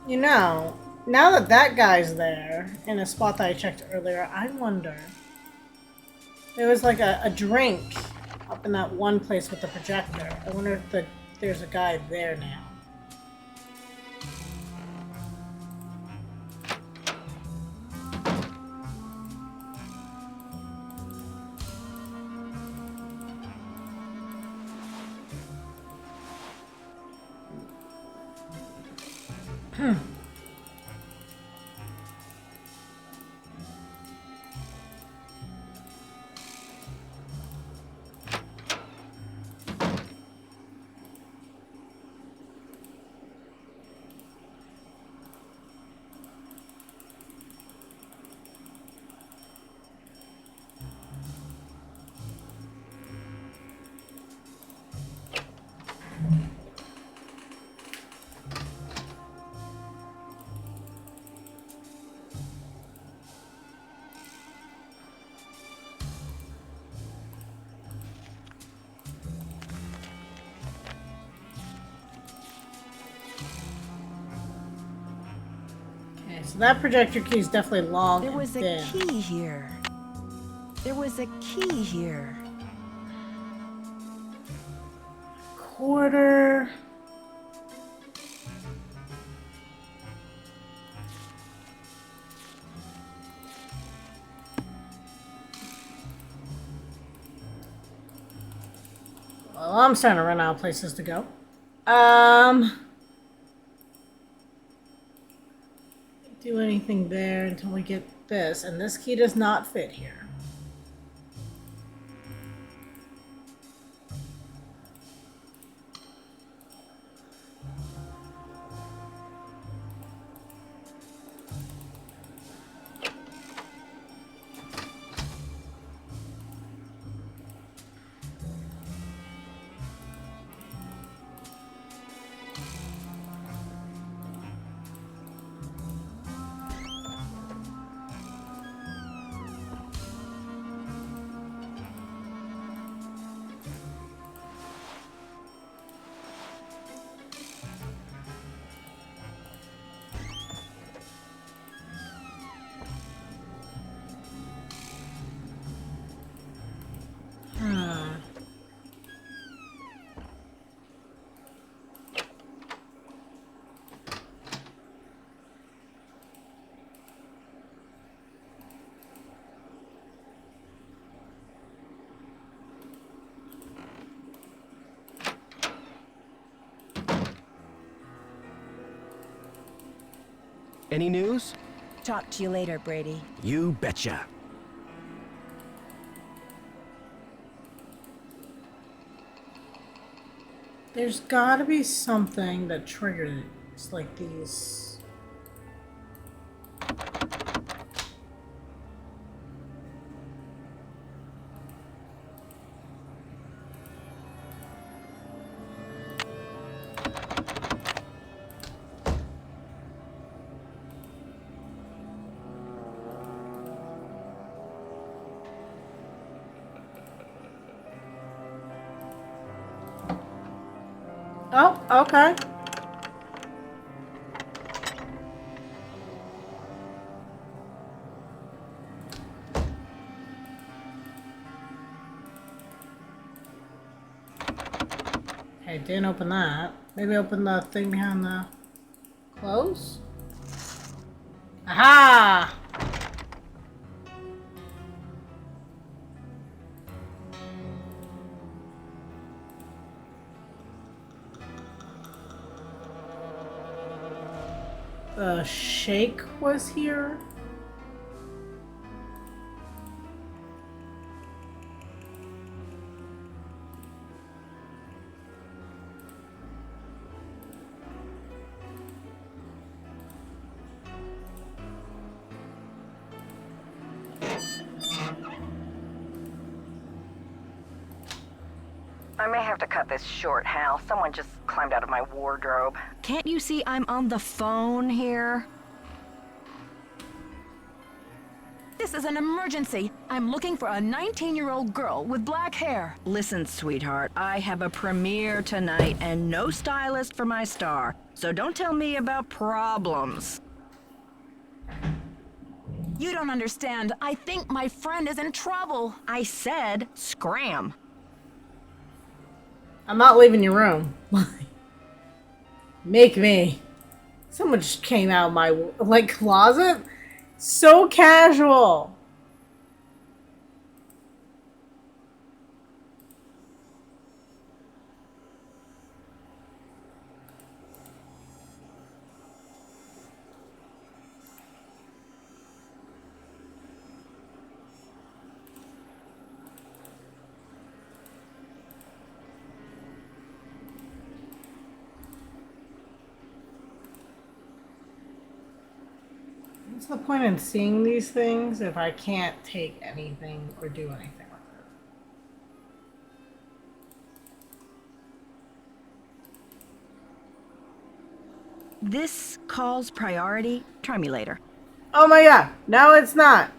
[SPEAKER 2] You know, now that that guy's there, in a spot that I checked earlier, I wonder... There was like a drink up in that one place with the projector. I wonder if there's a guy there now. So that projector key is definitely long.
[SPEAKER 1] There was a
[SPEAKER 2] thin.
[SPEAKER 1] key here. There was a key here.
[SPEAKER 2] Quarter. Well, I'm starting to run out of places to go. Do anything there until we get this, and this key does not fit here.
[SPEAKER 7] Any news?
[SPEAKER 1] Talk to you later, Brady.
[SPEAKER 7] You betcha.
[SPEAKER 2] There's gotta be something that triggers like these. Oh, okay. Okay, didn't open that. Maybe open the thing behind the clothes? Aha! The shake was here.
[SPEAKER 3] I may have to cut this short, Hal. Someone just climbed out of my wardrobe.
[SPEAKER 1] Can't you see I'm on the phone here? This is an emergency. I'm looking for a 19-year-old girl with black hair.
[SPEAKER 3] Listen, sweetheart, I have a premiere tonight and no stylist for my star. So don't tell me about problems.
[SPEAKER 1] You don't understand. I think my friend is in trouble.
[SPEAKER 3] I said scram.
[SPEAKER 2] I'm not leaving your room. Make me. Someone just came out of my, like, closet. So casual. What's the point in seeing these things if I can't take anything or do anything with it?
[SPEAKER 3] This call's priority. Try me later.
[SPEAKER 2] Oh my god. No, it's not.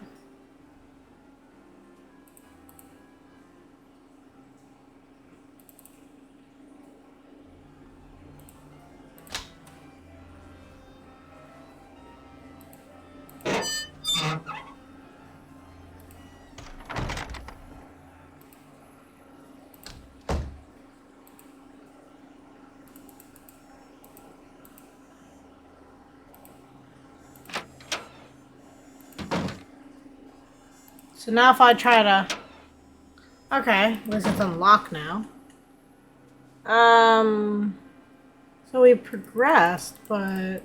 [SPEAKER 2] So now if I try to... Okay, at least it's unlocked now. So we progressed, but...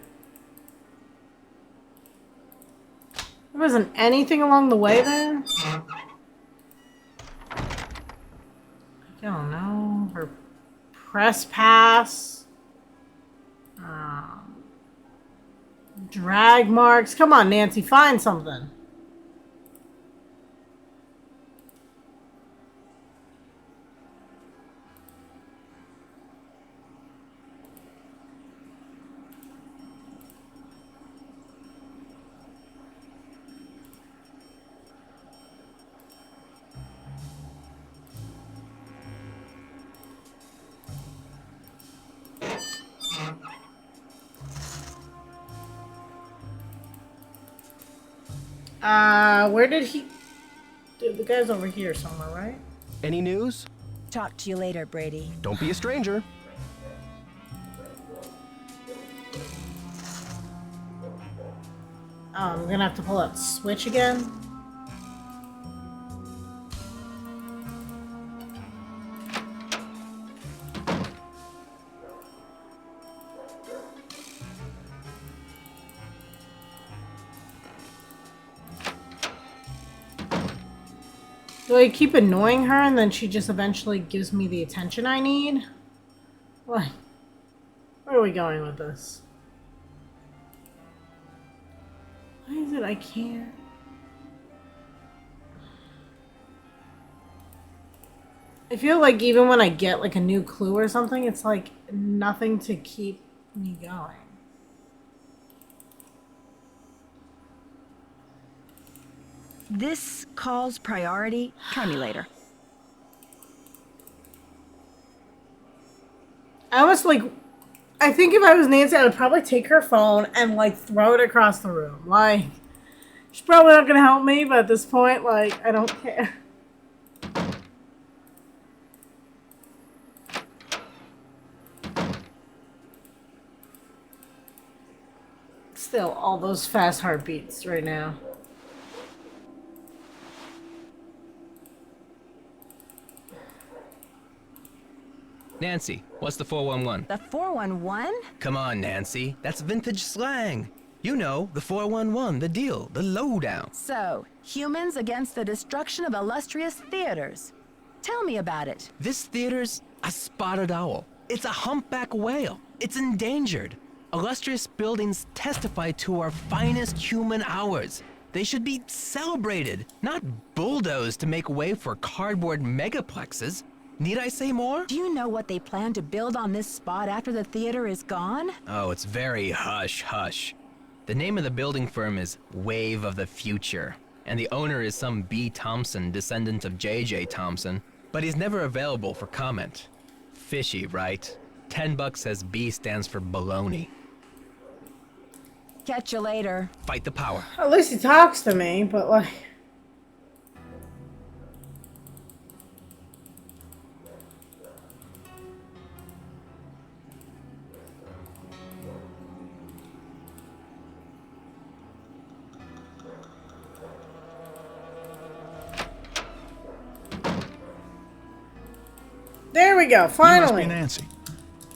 [SPEAKER 2] There wasn't anything along the way there? I don't know. Or press pass. Drag marks. Come on, Nancy, find something. Where did he... Dude, the guy's over here somewhere, right?
[SPEAKER 7] Any news?
[SPEAKER 1] Talk to you later, Brady.
[SPEAKER 7] Don't be a stranger.
[SPEAKER 2] Oh, I'm gonna have to pull out switch again. Do I keep annoying her and then she just eventually gives me the attention I need? What? Where are we going with this? Why is it I can't? I feel like even when I get like a new clue or something, it's like nothing to keep me going.
[SPEAKER 3] This call's priority. Try me later.
[SPEAKER 2] I was like, I think if I was Nancy, I would probably take her phone and like throw it across the room. Like, she's probably not gonna help me, but at this point, like, I don't care. Still, all those fast heartbeats right now.
[SPEAKER 14] Nancy, what's the 411?
[SPEAKER 1] The 411?
[SPEAKER 14] Come on, Nancy. That's vintage slang. You know, the 411, the deal, the lowdown.
[SPEAKER 1] So, humans against the destruction of illustrious theaters. Tell me about it.
[SPEAKER 14] This theater's a spotted owl. It's a humpback whale. It's endangered. Illustrious buildings testify to our finest human hours. They should be celebrated, not bulldozed to make way for cardboard megaplexes. Need I say more?
[SPEAKER 1] Do you know what they plan to build on this spot after the theater is gone?
[SPEAKER 14] Oh, it's very hush-hush. The name of the building firm is Wave of the Future, and the owner is some B. Thompson, descendant of J.J. Thompson, but he's never available for comment. Fishy, right? $10 says B stands for baloney.
[SPEAKER 1] Catch you later.
[SPEAKER 14] Fight the power.
[SPEAKER 2] At least he talks to me, but like... There we go, finally.
[SPEAKER 15] You must be Nancy.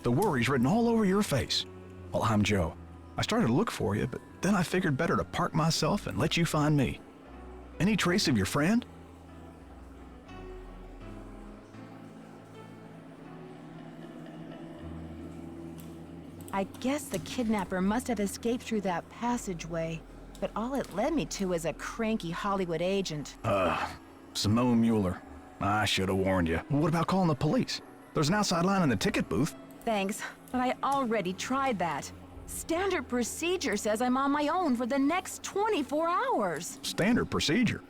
[SPEAKER 15] The worry's written all over your face. Well, I'm Joe. I started to look for you, but then I figured better to park myself and let you find me. Any trace of your friend?
[SPEAKER 1] I guess the kidnapper must have escaped through that passageway, but all it led me to is a cranky Hollywood agent.
[SPEAKER 15] Simone Mueller. I should have warned you. What about calling the police? There's an outside line in the ticket booth.
[SPEAKER 1] Thanks, but I already tried that. Standard procedure says I'm on my own for the next 24 hours.
[SPEAKER 15] Standard procedure?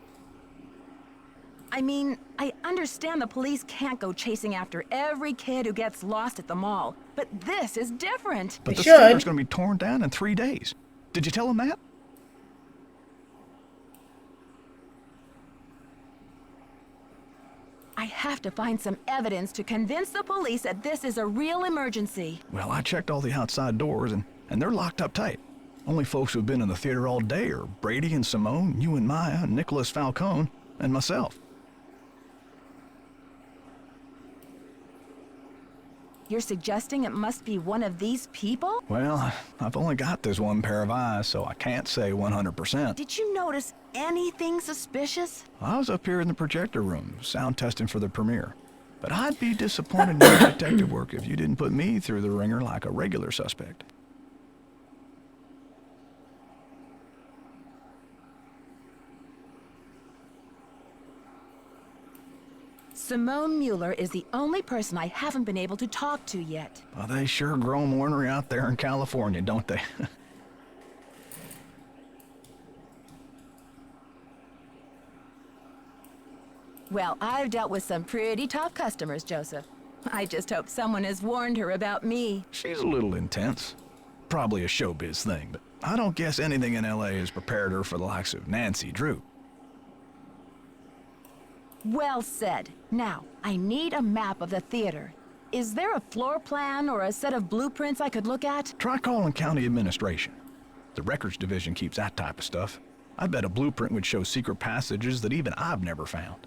[SPEAKER 1] I mean, I understand the police can't go chasing after every kid who gets lost at the mall, but this is different.
[SPEAKER 15] But the theater's going to be torn down in 3 days. Did you tell them that?
[SPEAKER 1] I have to find some evidence to convince the police that this is a real emergency.
[SPEAKER 15] Well, I checked all the outside doors, and they're locked up tight. Only folks who've been in the theater all day are Brady and Simone, you and Maya, and Nicholas Falcone. and myself.
[SPEAKER 1] You're suggesting it must be one of these people?
[SPEAKER 15] Well, I've only got this one pair of eyes, so I can't say 100%.
[SPEAKER 1] Did you notice anything suspicious?
[SPEAKER 15] I was up here in the projector room, sound testing for the premiere. But I'd be disappointed in your detective work if you didn't put me through the ringer like a regular suspect.
[SPEAKER 1] Simone Mueller is the only person I haven't been able to talk to yet.
[SPEAKER 15] Well, they sure grow 'em ornery out there in California, don't they?
[SPEAKER 1] Well, I've dealt with some pretty tough customers, Joseph. I just hope someone has warned her about me.
[SPEAKER 15] She's a little intense. Probably a showbiz thing, but I don't guess anything in LA has prepared her for the likes of Nancy Drew.
[SPEAKER 1] Well said. Now, I need a map of the theater. Is there a floor plan or a set of blueprints I could look at?
[SPEAKER 15] Try calling county administration. The records division keeps that type of stuff. I bet a blueprint would show secret passages that even I've never found.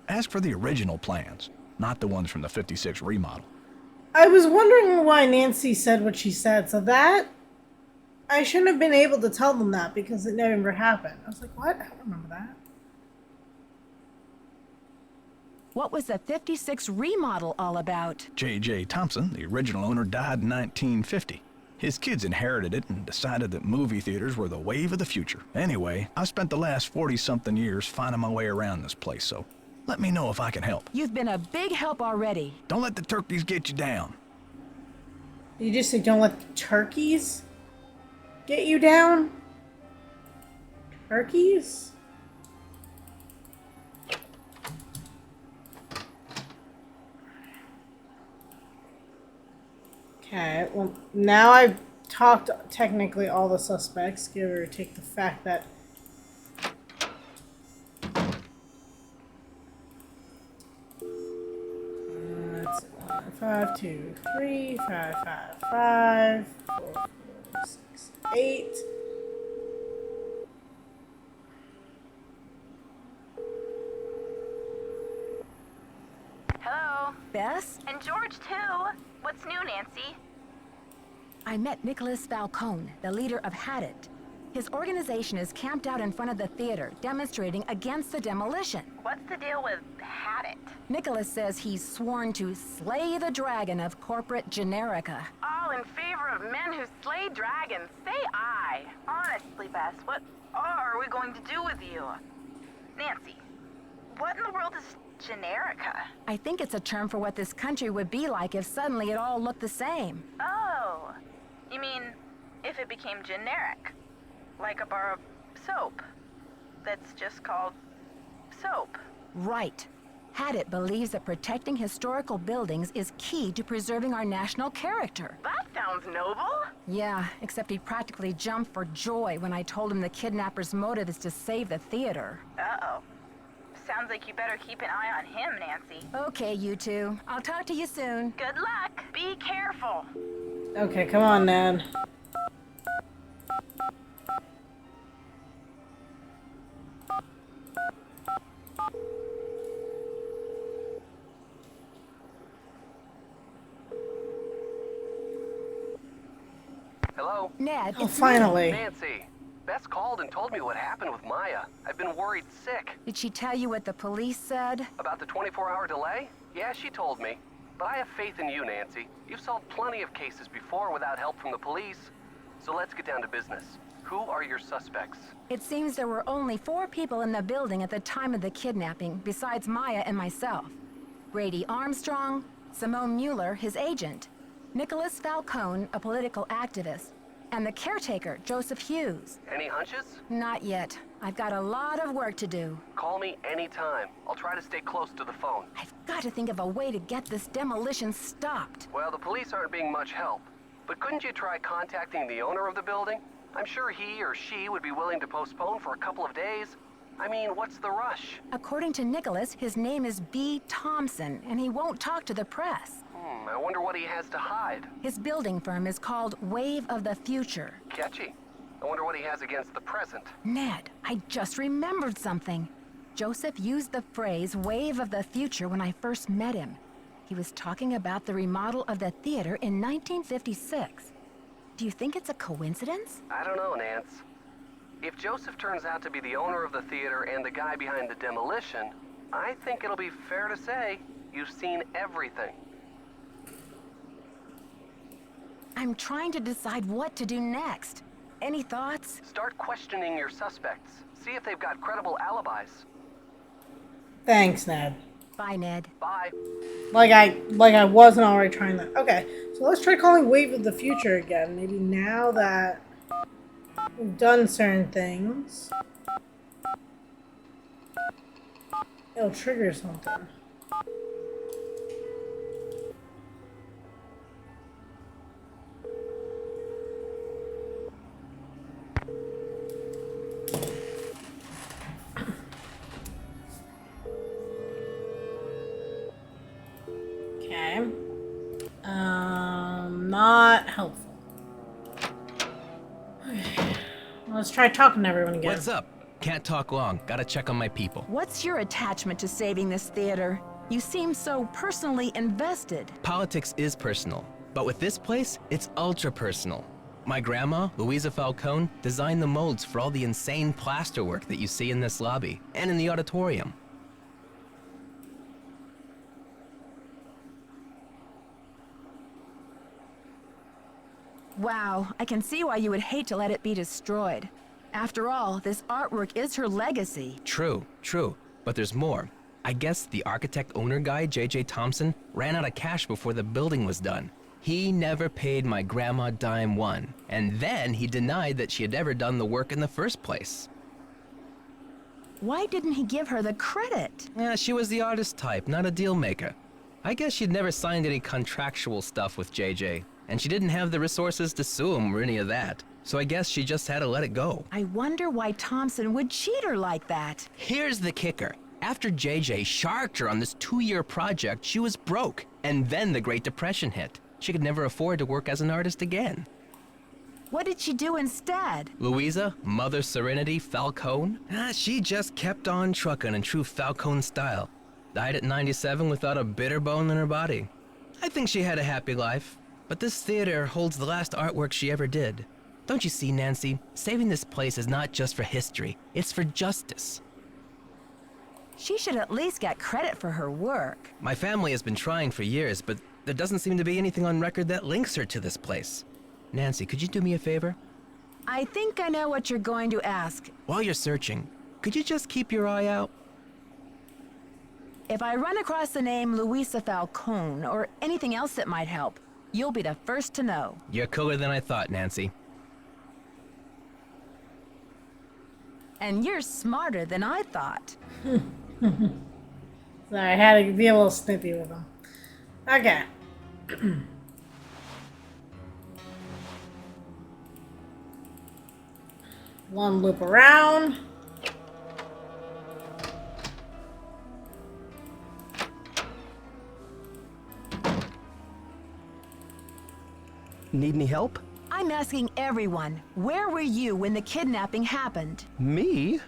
[SPEAKER 15] Ask for the original plans, not the ones from the 56 remodel.
[SPEAKER 2] I was wondering why Nancy said what she said, so that... I shouldn't have been able to tell them that because it never happened. I was like, what? I don't remember that.
[SPEAKER 1] What was the 56 remodel all about?
[SPEAKER 15] J.J. Thompson, the original owner, died in 1950. His kids inherited it and decided that movie theaters were the wave of the future. Anyway, I've spent the last 40-something years finding my way around this place, so let me know if I can help.
[SPEAKER 1] You've been a big help already.
[SPEAKER 15] Don't let the turkeys get you down.
[SPEAKER 2] You just say don't let the turkeys get you down? Turkeys? Okay, well, now I've talked technically all the suspects, give or take the fact that let's see, 5, 2, 3, 5, 5, 5, 4, 4, 6, 8.
[SPEAKER 11] Hello?
[SPEAKER 1] Bess?
[SPEAKER 11] And George, too. What's new, Nancy?
[SPEAKER 1] I met Nicholas Falcone, the leader of Hadit. His organization is camped out in front of the theater, demonstrating against the demolition.
[SPEAKER 11] What's the deal with Hadit?
[SPEAKER 1] Nicholas says he's sworn to slay the dragon of corporate generica.
[SPEAKER 11] All in favor of men who slay dragons. Say aye. Honestly, Bess, what are we going to do with you? Nancy, what in the world is generica?
[SPEAKER 1] I think it's a term for what this country would be like if suddenly it all looked the same.
[SPEAKER 11] Oh, you mean if it became generic? Like a bar of soap that's just called soap?
[SPEAKER 1] Right. Hadit believes that protecting historical buildings is key to preserving our national character.
[SPEAKER 11] That sounds noble.
[SPEAKER 1] Yeah, except he practically jumped for joy when I told him the kidnapper's motive is to save the theater.
[SPEAKER 11] Uh-oh. Sounds like you better keep an eye on him, Nancy.
[SPEAKER 1] Okay, you two. I'll talk to you soon.
[SPEAKER 11] Good luck. Be careful.
[SPEAKER 2] Okay, come on, Ned.
[SPEAKER 10] Hello?
[SPEAKER 1] Ned,
[SPEAKER 2] Oh, finally.
[SPEAKER 10] Nancy, Bess called and told me what happened with Maya. I've been worried sick.
[SPEAKER 1] Did she tell you what the police said?
[SPEAKER 10] About the 24-hour delay? Yeah, she told me. But I have faith in you, Nancy. You've solved plenty of cases before without help from the police. So let's get down to business. Who are your suspects?
[SPEAKER 1] It seems there were only 4 people in the building at the time of the kidnapping, besides Maya and myself. Brady Armstrong, Simone Mueller, his agent, Nicholas Falcone, a political activist, and the caretaker, Joseph Hughes.
[SPEAKER 10] Any hunches?
[SPEAKER 1] Not yet. I've got a lot of work to do.
[SPEAKER 10] Call me anytime. I'll try to stay close to the phone.
[SPEAKER 1] I've got to think of a way to get this demolition stopped.
[SPEAKER 10] Well, the police aren't being much help. But couldn't you try contacting the owner of the building? I'm sure he or she would be willing to postpone for a couple of days. I mean, what's the rush?
[SPEAKER 1] According to Nicholas, his name is B. Thompson, and he won't talk to the press.
[SPEAKER 10] I wonder what he has to hide.
[SPEAKER 1] His building firm is called Wave of the Future.
[SPEAKER 10] Catchy. I wonder what he has against the present.
[SPEAKER 1] Ned, I just remembered something. Joseph used the phrase wave of the future when I first met him. He was talking about the remodel of the theater in 1956. Do you think it's a coincidence?
[SPEAKER 10] I don't know, Nance. If Joseph turns out to be the owner of the theater and the guy behind the demolition, I think it'll be fair to say you've seen everything.
[SPEAKER 1] I'm trying to decide what to do next. Any thoughts?
[SPEAKER 10] Start questioning your suspects. See if they've got credible alibis.
[SPEAKER 2] Thanks, Ned.
[SPEAKER 1] Bye, Ned.
[SPEAKER 10] Bye.
[SPEAKER 2] Like I wasn't already trying that. Okay, so let's try calling Wave of the Future again. Maybe now that we've done certain things, it'll trigger something. Okay. Not helpful. Okay. Let's try talking to everyone again.
[SPEAKER 14] What's up? Can't talk long. Gotta check on my people.
[SPEAKER 1] What's your attachment to saving this theater? You seem so personally invested.
[SPEAKER 14] Politics is personal, but with this place, it's ultra personal. My grandma, Louisa Falcone, designed the molds for all the insane plasterwork that you see in this lobby and in the auditorium.
[SPEAKER 1] Wow, I can see why you would hate to let it be destroyed. After all, this artwork is her legacy.
[SPEAKER 14] True, but there's more. I guess the architect-owner guy, J.J. Thompson, ran out of cash before the building was done. He never paid my grandma dime one, and then he denied that she had ever done the work in the first place.
[SPEAKER 1] Why didn't he give her the credit?
[SPEAKER 14] Yeah, she was the artist type, not a deal maker. I guess she'd never signed any contractual stuff with JJ, and she didn't have the resources to sue him or any of that. So I guess she just had to let it go.
[SPEAKER 1] I wonder why Thompson would cheat her like that.
[SPEAKER 14] Here's the kicker. After JJ sharked her on this 2-year project, she was broke. And then the Great Depression hit. She could never afford to work as an artist again.
[SPEAKER 1] What did she do instead?
[SPEAKER 14] Louisa, Mother Serenity Falcone? She just kept on trucking in true Falcone style. Died at 97 without a bitter bone in her body. I think she had a happy life. But this theater holds the last artwork she ever did. Don't you see, Nancy? Saving this place is not just for history, it's for justice.
[SPEAKER 1] She should at least get credit for her work.
[SPEAKER 14] My family has been trying for years, but there doesn't seem to be anything on record that links her to this place. Nancy, could you do me a favor?
[SPEAKER 1] I think I know what you're going to ask.
[SPEAKER 14] While you're searching, could you just keep your eye out?
[SPEAKER 1] If I run across the name Louisa Falcone or anything else that might help, you'll be the first to know.
[SPEAKER 14] You're cooler than I thought, Nancy.
[SPEAKER 1] And you're smarter than I thought.
[SPEAKER 2] Sorry, I had to be a little snippy with them. Okay. One loop around.
[SPEAKER 7] Need any help?
[SPEAKER 1] I'm asking everyone, where were you when the kidnapping happened?
[SPEAKER 7] Me?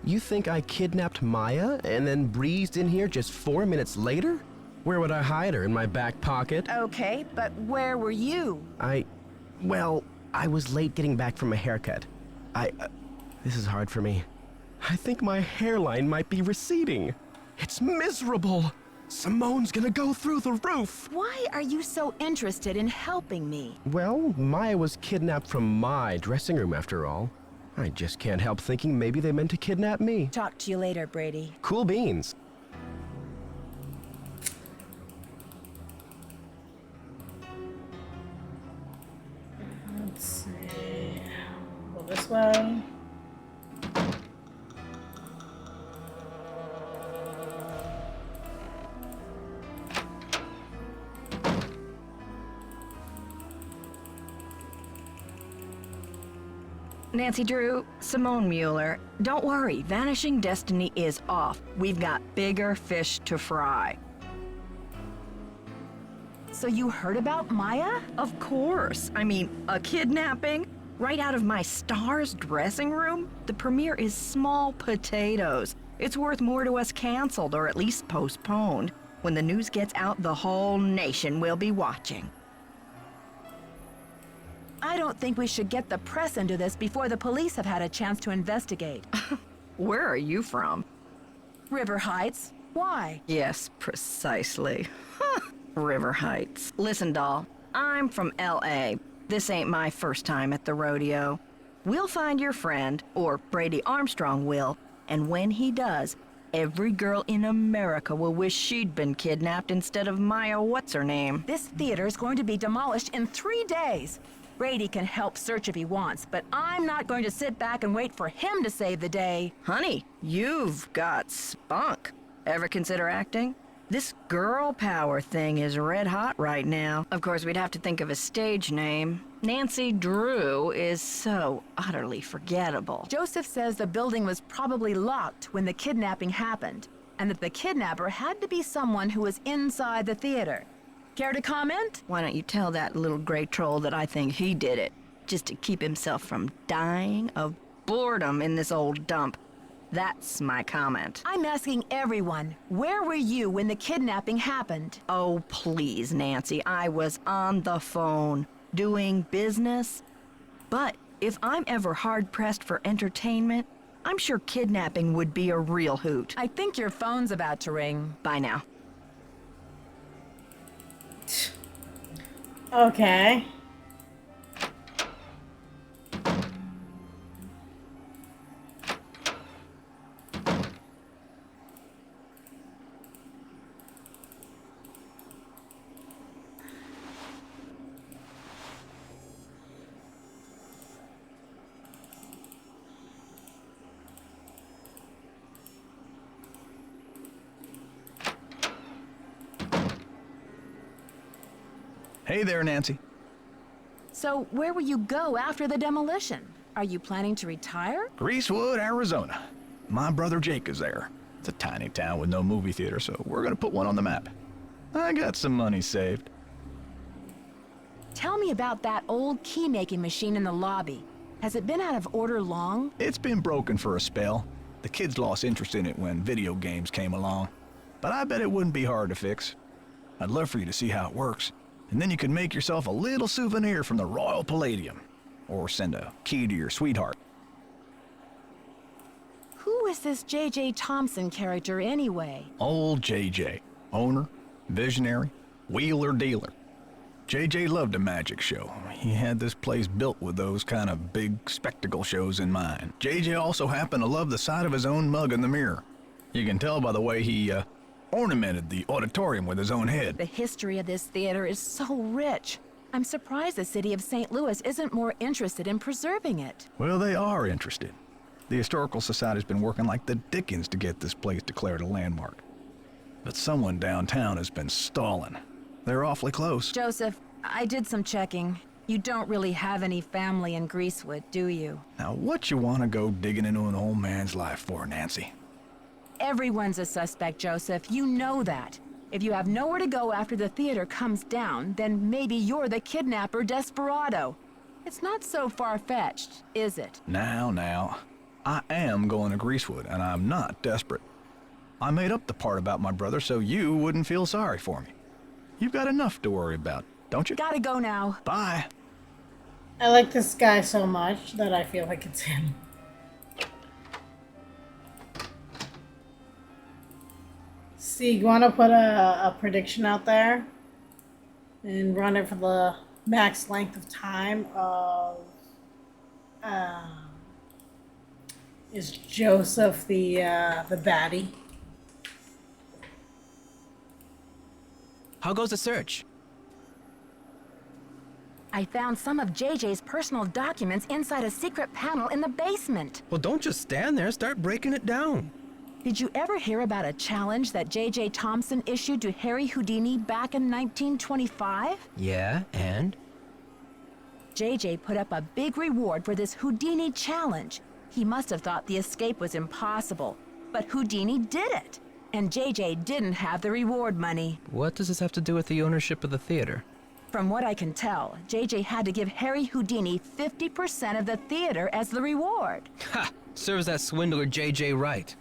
[SPEAKER 7] You think I kidnapped Maya and then breezed in here just 4 minutes later? Where would I hide her? In my back pocket?
[SPEAKER 1] Okay, but where were you?
[SPEAKER 7] Well, I was late getting back from a haircut. This is hard for me. I think my hairline might be receding. It's miserable. Simone's gonna go through the roof.
[SPEAKER 1] Why are you so interested in helping me?
[SPEAKER 7] Well, Maya was kidnapped from my dressing room after all. I just can't help thinking maybe they meant to kidnap me.
[SPEAKER 1] Talk to you later, Brady.
[SPEAKER 7] Cool beans.
[SPEAKER 2] Let's see. Go this way.
[SPEAKER 3] Nancy Drew, Simone Mueller, don't worry, Vanishing Destiny is off. We've got bigger fish to fry.
[SPEAKER 1] So you heard about Maya?
[SPEAKER 3] Of course. I mean, a kidnapping? Right out of my star's dressing room? The premiere is small potatoes. It's worth more to us canceled or at least postponed. When the news gets out, the whole nation will be watching.
[SPEAKER 1] I don't think we should get the press into this before the police have had a chance to investigate.
[SPEAKER 3] Where are you from?
[SPEAKER 1] River Heights. Why?
[SPEAKER 3] Yes, precisely. River Heights. Listen, doll, I'm from L.A. This ain't my first time at the rodeo. We'll find your friend, or Brady Armstrong will, and when he does, every girl in America will wish she'd been kidnapped instead of Maya what's-her-name.
[SPEAKER 1] This theater is going to be demolished in 3 days. Brady can help search if he wants, but I'm not going to sit back and wait for him to save the day.
[SPEAKER 3] Honey, you've got spunk. Ever consider acting? This girl power thing is red hot right now. Of course, we'd have to think of a stage name. Nancy Drew is so utterly forgettable.
[SPEAKER 1] Joseph says the building was probably locked when the kidnapping happened, and that the kidnapper had to be someone who was inside the theater. Care to comment?
[SPEAKER 3] Why don't you tell that little gray troll that I think he did it, just to keep himself from dying of boredom in this old dump. That's my comment.
[SPEAKER 1] I'm asking everyone, where were you when the kidnapping happened?
[SPEAKER 3] Oh, please, Nancy, I was on the phone, doing business. But if I'm ever hard-pressed for entertainment, I'm sure kidnapping would be a real hoot.
[SPEAKER 1] I think your phone's about to ring.
[SPEAKER 3] Bye now.
[SPEAKER 2] Okay.
[SPEAKER 15] Hey there, Nancy.
[SPEAKER 1] So where will you go after the demolition? Are you planning to retire?
[SPEAKER 15] Greasewood, Arizona. My brother Jake is there. It's a tiny town with no movie theater, so we're gonna put one on the map. I got some money saved.
[SPEAKER 1] Tell me about that old key-making machine in the lobby. Has it been out of order long?
[SPEAKER 15] It's been broken for a spell. The kids lost interest in it when video games came along. But I bet it wouldn't be hard to fix. I'd love for you to see how it works. And then you can make yourself a little souvenir from the Royal Palladium. Or send a key to your sweetheart.
[SPEAKER 1] Who is this J.J. Thompson character anyway?
[SPEAKER 15] Old J.J. Owner, visionary, wheeler dealer. J.J. loved a magic show. He had this place built with those kind of big spectacle shows in mind. J.J. also happened to love the sight of his own mug in the mirror. You can tell by the way he, ornamented the auditorium with his own head.
[SPEAKER 1] The history of this theater is so rich. I'm surprised the city of St. Louis isn't more interested in preserving it.
[SPEAKER 15] Well, they are interested. The Historical Society's been working like the dickens to get this place declared a landmark. But someone downtown has been stalling. They're awfully close.
[SPEAKER 1] Joseph, I did some checking. You don't really have any family in Greasewood, do you?
[SPEAKER 15] Now, what you want to go digging into an old man's life for, Nancy?
[SPEAKER 1] Everyone's a suspect, Joseph. You know that. If you have nowhere to go after the theater comes down, then maybe you're the kidnapper desperado. It's not so far-fetched, is it?
[SPEAKER 15] Now. I am going to Greasewood, and I'm not desperate. I made up the part about my brother so you wouldn't feel sorry for me. You've got enough to worry about, don't you?
[SPEAKER 1] Gotta go now.
[SPEAKER 15] Bye.
[SPEAKER 2] I like this guy so much that I feel like it's him. See, you want to put a prediction out there and run it for the max length of time of is Joseph the baddie?
[SPEAKER 14] How goes the search?
[SPEAKER 1] I found some of JJ's personal documents inside a secret panel in the basement.
[SPEAKER 14] Well, don't just stand there, start breaking it down.
[SPEAKER 1] Did you ever hear about a challenge that J.J. Thompson issued to Harry Houdini back in 1925?
[SPEAKER 14] Yeah, and?
[SPEAKER 1] J.J. put up a big reward for this Houdini challenge. He must have thought the escape was impossible, but Houdini did it, and J.J. didn't have the reward money.
[SPEAKER 14] What does this have to do with the ownership of the theater?
[SPEAKER 1] From what I can tell, J.J. had to give Harry Houdini 50% of the theater as the reward.
[SPEAKER 14] Ha! Serves that swindler J.J. right.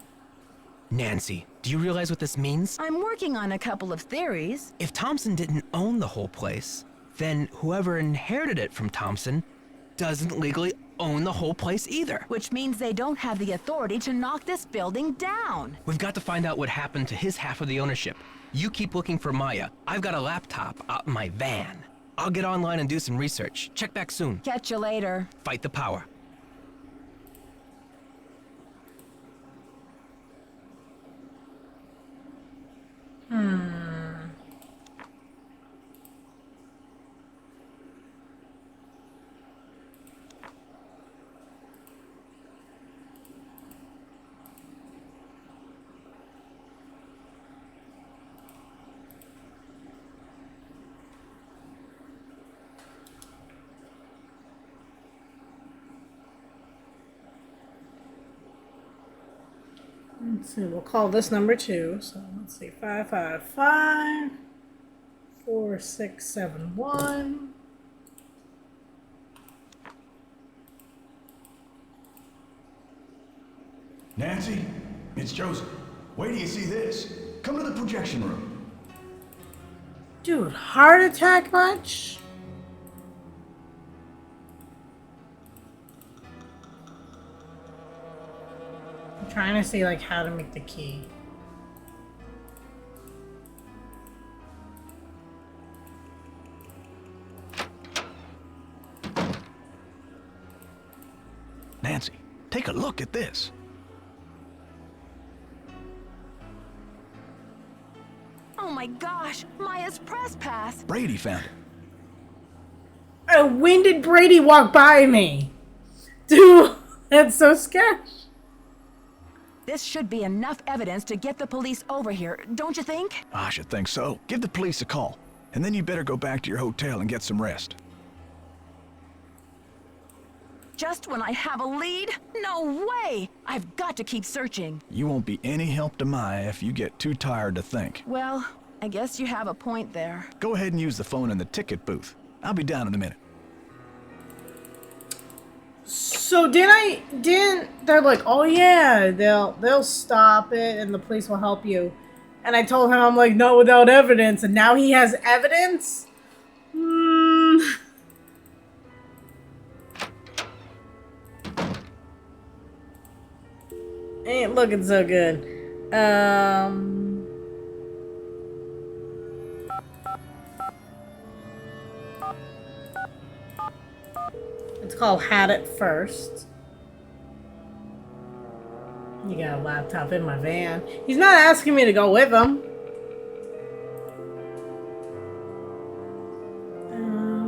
[SPEAKER 14] Nancy, do you realize what this means?
[SPEAKER 3] I'm working on a couple of theories.
[SPEAKER 14] If Thompson didn't own the whole place, then whoever inherited it from Thompson doesn't legally own the whole place either.
[SPEAKER 3] Which means they don't have the authority to knock this building down.
[SPEAKER 14] We've got to find out what happened to his half of the ownership. You keep looking for Maya. I've got a laptop out in my van. I'll get online and do some research. Check back soon.
[SPEAKER 3] Catch you later.
[SPEAKER 14] Fight the power.
[SPEAKER 2] Let's see, we'll call this number 2. So let's see, 555 4671.
[SPEAKER 4] Nancy, it's Joseph. Wait till you see this. Come to the projection room.
[SPEAKER 2] Dude, heart attack much? I'm trying to see like how to make the key.
[SPEAKER 15] Nancy, take a look at this.
[SPEAKER 3] Oh my gosh, Maya's press pass.
[SPEAKER 15] Brady found it.
[SPEAKER 2] When did Brady walk by me? Dude, that's so sketch.
[SPEAKER 3] This should be enough evidence to get the police over here, don't you think?
[SPEAKER 15] I should think so. Give the police a call, and then you better go back to your hotel and get some rest.
[SPEAKER 3] Just when I have a lead? No way! I've got to keep searching.
[SPEAKER 15] You won't be any help to Maya if you get too tired to think.
[SPEAKER 3] Well, I guess you have a point there.
[SPEAKER 15] Go ahead and use the phone in the ticket booth. I'll be down in a minute.
[SPEAKER 2] So they're like, oh yeah, they'll stop it and the police will help you. And I told him, I'm like, not without evidence, and now he has evidence? Ain't looking so good. It's called Had It First. You got a laptop in my van. He's not asking me to go with him.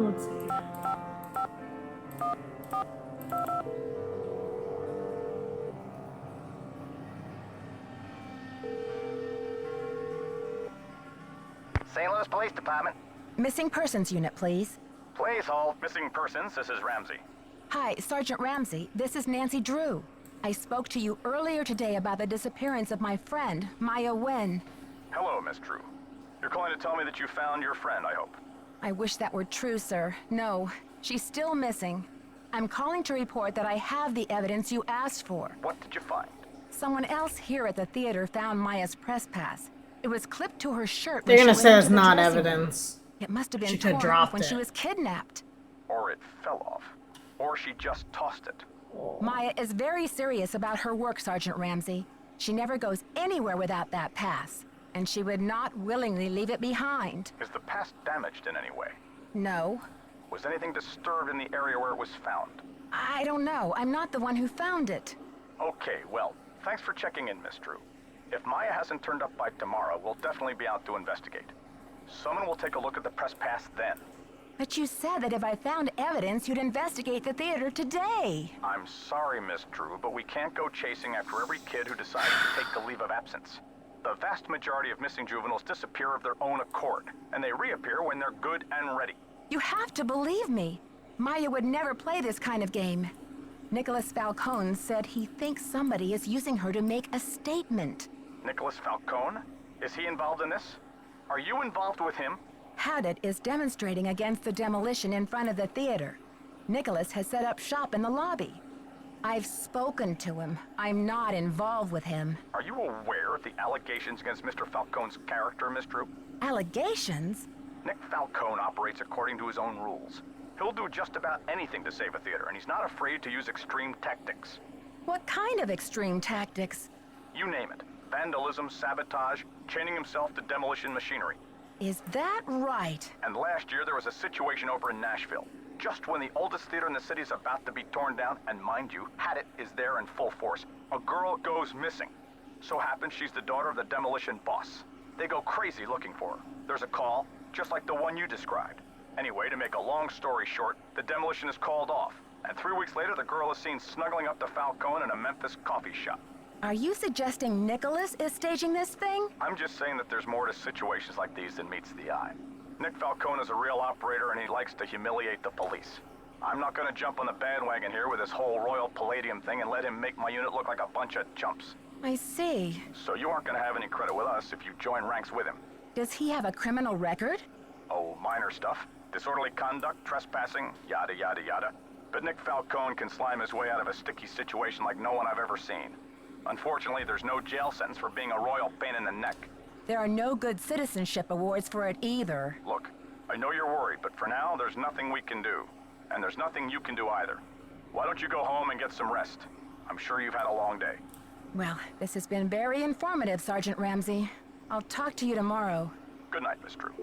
[SPEAKER 2] Let's see.
[SPEAKER 9] St. Louis Police Department.
[SPEAKER 1] Missing persons unit, please.
[SPEAKER 6] Please hold missing persons. This is Ramsey.
[SPEAKER 1] Hi, Sergeant Ramsey. This is Nancy Drew. I spoke to you earlier today about the disappearance of my friend, Maya Wen.
[SPEAKER 6] Hello, Miss Drew. You're calling to tell me that you found your friend, I hope.
[SPEAKER 1] I wish that were true, sir. No, she's still missing. I'm calling to report that I have the evidence you asked for.
[SPEAKER 6] What did you find?
[SPEAKER 1] Someone else here at the theater found Maya's press pass. It was clipped to her shirt.
[SPEAKER 2] They're
[SPEAKER 1] when
[SPEAKER 2] gonna
[SPEAKER 1] she
[SPEAKER 2] say
[SPEAKER 1] went
[SPEAKER 2] it's
[SPEAKER 1] into the
[SPEAKER 2] not
[SPEAKER 1] dressing room.
[SPEAKER 2] evidence.
[SPEAKER 1] It must have been
[SPEAKER 2] She could've
[SPEAKER 1] torn off
[SPEAKER 2] dropped
[SPEAKER 1] when
[SPEAKER 2] it.
[SPEAKER 1] she was kidnapped.
[SPEAKER 6] Or it fell off. Or she just tossed it.
[SPEAKER 1] Maya is very serious about her work, Sergeant Ramsey. She never goes anywhere without that pass, and she would not willingly leave it behind.
[SPEAKER 6] Is the pass damaged in any way?
[SPEAKER 1] No.
[SPEAKER 6] Was anything disturbed in the area where it was found?
[SPEAKER 1] I don't know. I'm not the one who found it.
[SPEAKER 6] Okay, well, thanks for checking in, Miss Drew. If Maya hasn't turned up by tomorrow, we'll definitely be out to investigate. Someone will take a look at the press pass then.
[SPEAKER 1] But you said that if I found evidence, you'd investigate the theater today.
[SPEAKER 6] I'm sorry, Miss Drew, but we can't go chasing after every kid who decides to take the leave of absence. The vast majority of missing juveniles disappear of their own accord, and they reappear when they're good and ready.
[SPEAKER 1] You have to believe me. Maya would never play this kind of game. Nicholas Falcone said he thinks somebody is using her to make a statement.
[SPEAKER 6] Nicholas Falcone? Is he involved in this? Are you involved with him?
[SPEAKER 1] Hadit is demonstrating against the demolition in front of the theater. Nicholas has set up shop in the lobby. I've spoken to him. I'm not involved with him.
[SPEAKER 6] Are you aware of the allegations against Mr. Falcone's character, Miss Drew?
[SPEAKER 1] Allegations?
[SPEAKER 6] Nick Falcone operates according to his own rules. He'll do just about anything to save a theater, and he's not afraid to use extreme tactics.
[SPEAKER 1] What kind of extreme tactics?
[SPEAKER 6] You name it. Vandalism, sabotage, chaining himself to demolition machinery.
[SPEAKER 1] Is that right?
[SPEAKER 6] And last year there was a situation over in Nashville. Just when the oldest theater in the city is about to be torn down, and mind you, Haddett is there in full force, a girl goes missing. So happens she's the daughter of the demolition boss. They go crazy looking for her. There's a call, just like the one you described. Anyway, to make a long story short, the demolition is called off. And 3 weeks later, the girl is seen snuggling up to Falcone in a Memphis coffee shop.
[SPEAKER 1] Are you suggesting Nicholas is staging this thing?
[SPEAKER 6] I'm just saying that there's more to situations like these than meets the eye. Nick Falcone is a real operator and he likes to humiliate the police. I'm not gonna jump on the bandwagon here with this whole Royal Palladium thing and let him make my unit look like a bunch of chumps.
[SPEAKER 1] I see.
[SPEAKER 6] So you aren't gonna have any credit with us if you join ranks with him.
[SPEAKER 1] Does he have a criminal record?
[SPEAKER 6] Oh, minor stuff. Disorderly conduct, trespassing, yada yada yada. But Nick Falcone can slime his way out of a sticky situation like no one I've ever seen. Unfortunately, there's no jail sentence for being a royal pain in the neck.
[SPEAKER 1] There are no good citizenship awards for it either.
[SPEAKER 6] Look, I know you're worried, but for now, there's nothing we can do. And there's nothing you can do either. Why don't you go home and get some rest? I'm sure you've had a long day.
[SPEAKER 1] Well, this has been very informative, Sergeant Ramsey. I'll talk to you tomorrow.
[SPEAKER 6] Good night, Miss Drew.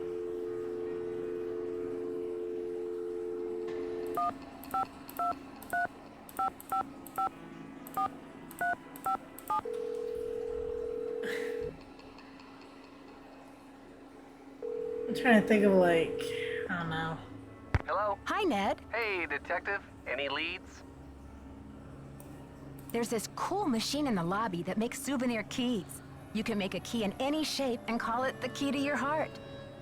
[SPEAKER 2] I'm trying to think of, like, I don't know.
[SPEAKER 10] Hello?
[SPEAKER 1] Hi, Ned.
[SPEAKER 10] Hey, detective. Any leads?
[SPEAKER 1] There's this cool machine in the lobby that makes souvenir keys. You can make a key in any shape and call it the key to your heart.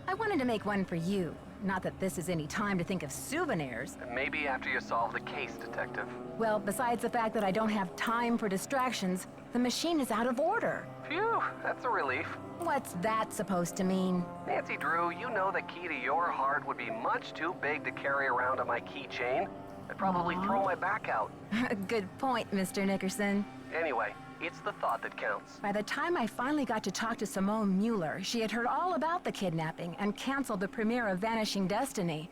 [SPEAKER 1] I wanted to make one for you. Not that this is any time to think of souvenirs.
[SPEAKER 10] Maybe after you solve the case, detective.
[SPEAKER 1] Well, besides the fact that I don't have time for distractions, the machine is out of order.
[SPEAKER 10] Phew, that's a relief.
[SPEAKER 1] What's that supposed to mean?
[SPEAKER 10] Nancy Drew, you know the key to your heart would be much too big to carry around on my keychain. I'd probably throw my back out.
[SPEAKER 1] Good point, Mr. Nickerson.
[SPEAKER 10] Anyway, it's the thought that counts.
[SPEAKER 1] By the time I finally got to talk to Simone Mueller, she had heard all about the kidnapping and canceled the premiere of Vanishing Destiny.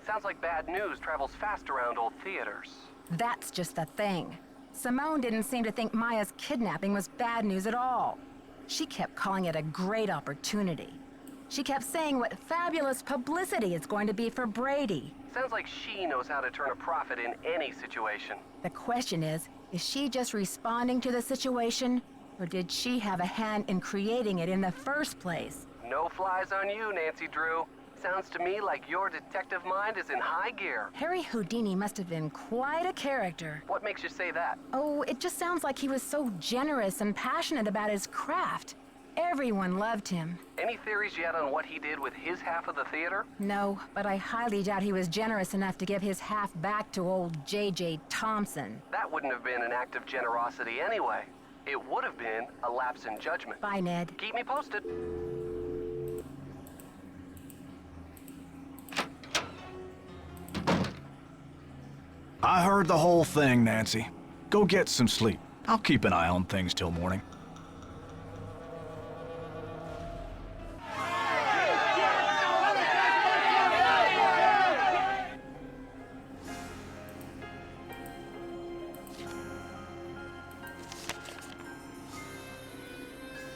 [SPEAKER 10] Sounds like bad news travels fast around old theaters.
[SPEAKER 1] That's just the thing. Simone didn't seem to think Maya's kidnapping was bad news at all. She kept calling it a great opportunity. She kept saying what fabulous publicity it's going to be for Brady.
[SPEAKER 10] Sounds like she knows how to turn a profit in any situation.
[SPEAKER 1] The question is she just responding to the situation, or did she have a hand in creating it in the first place?
[SPEAKER 10] No flies on you, Nancy Drew. Sounds to me like your detective mind is in high gear.
[SPEAKER 1] Harry Houdini must have been quite a character.
[SPEAKER 10] What makes you say that?
[SPEAKER 1] Oh, it just sounds like he was so generous and passionate about his craft. Everyone loved him.
[SPEAKER 10] Any theories yet on what he did with his half of the theater?
[SPEAKER 1] No, but I highly doubt he was generous enough to give his half back to old J.J. Thompson.
[SPEAKER 10] That wouldn't have been an act of generosity anyway. It would have been a lapse in judgment.
[SPEAKER 1] Bye, Ned.
[SPEAKER 10] Keep me posted.
[SPEAKER 15] I heard the whole thing, Nancy. Go get some sleep. I'll keep an eye on things till morning.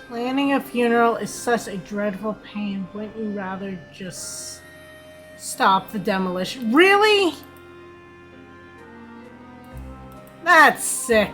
[SPEAKER 2] Planning a funeral is such a dreadful pain. Wouldn't you rather just stop the demolition? Really? That's sick.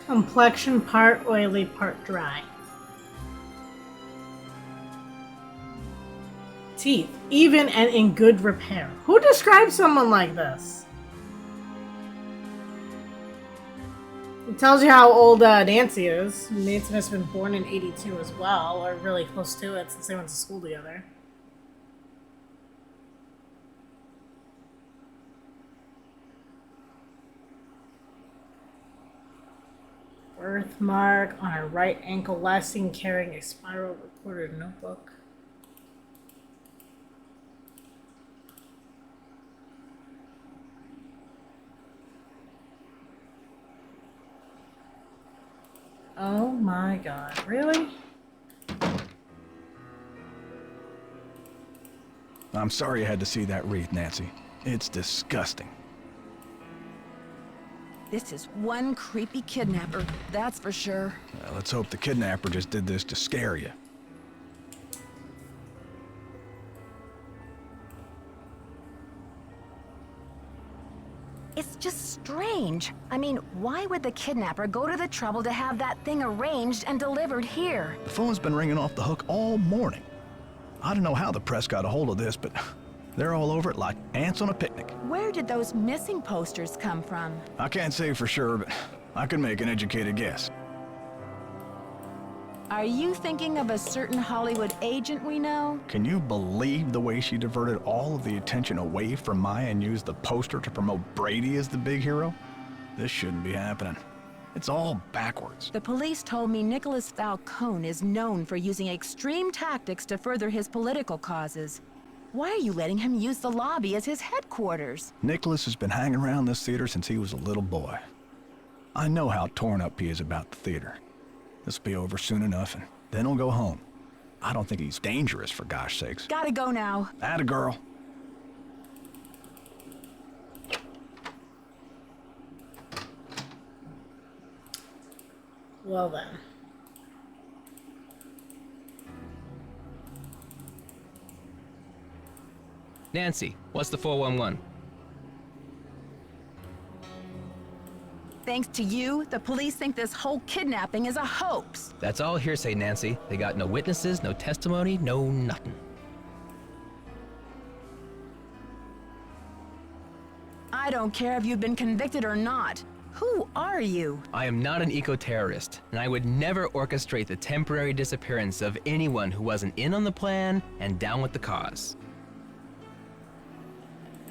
[SPEAKER 2] Complexion part oily, part dry. Teeth, even and in good repair. Who describes someone like this? It tells you how old Nancy is. Nancy must have been born in '82 as well, or really close to it since they went to school together. birthmark on her right ankle, last seen carrying a spiral recorder notebook. Oh my god, really?
[SPEAKER 15] I'm sorry you had to see that wreath, Nancy. It's disgusting.
[SPEAKER 1] This is one creepy kidnapper, that's for sure.
[SPEAKER 15] Well, let's hope the kidnapper just did this to scare you.
[SPEAKER 1] It's just strange. I mean, why would the kidnapper go to the trouble to have that thing arranged and delivered here?
[SPEAKER 15] The phone's been ringing off the hook all morning. I don't know how the press got a hold of this, but they're all over it like ants on a picnic.
[SPEAKER 1] Where did those missing posters come from?
[SPEAKER 15] I can't say for sure, but I can make an educated guess.
[SPEAKER 1] Are you thinking of a certain Hollywood agent we know?
[SPEAKER 15] Can you believe the way she diverted all of the attention away from Maya and used the poster to promote Brady as the big hero? This shouldn't be happening. It's all backwards.
[SPEAKER 1] The police told me Nicholas Falcone is known for using extreme tactics to further his political causes. Why are you letting him use the lobby as his headquarters?
[SPEAKER 15] Nicholas has been hanging around this theater since he was a little boy. I know how torn up he is about the theater. This will be over soon enough, and then he'll go home. I don't think he's dangerous, for gosh sakes.
[SPEAKER 1] Gotta go now.
[SPEAKER 15] Atta girl.
[SPEAKER 2] Well then.
[SPEAKER 14] Nancy, what's the 411?
[SPEAKER 1] Thanks to you, the police think this whole kidnapping is a hoax.
[SPEAKER 14] That's all hearsay, Nancy. They got no witnesses, no testimony, no nothing.
[SPEAKER 1] I don't care if you've been convicted or not. Who are you?
[SPEAKER 14] I am not an eco-terrorist, and I would never orchestrate the temporary disappearance of anyone who wasn't in on the plan and down with the cause.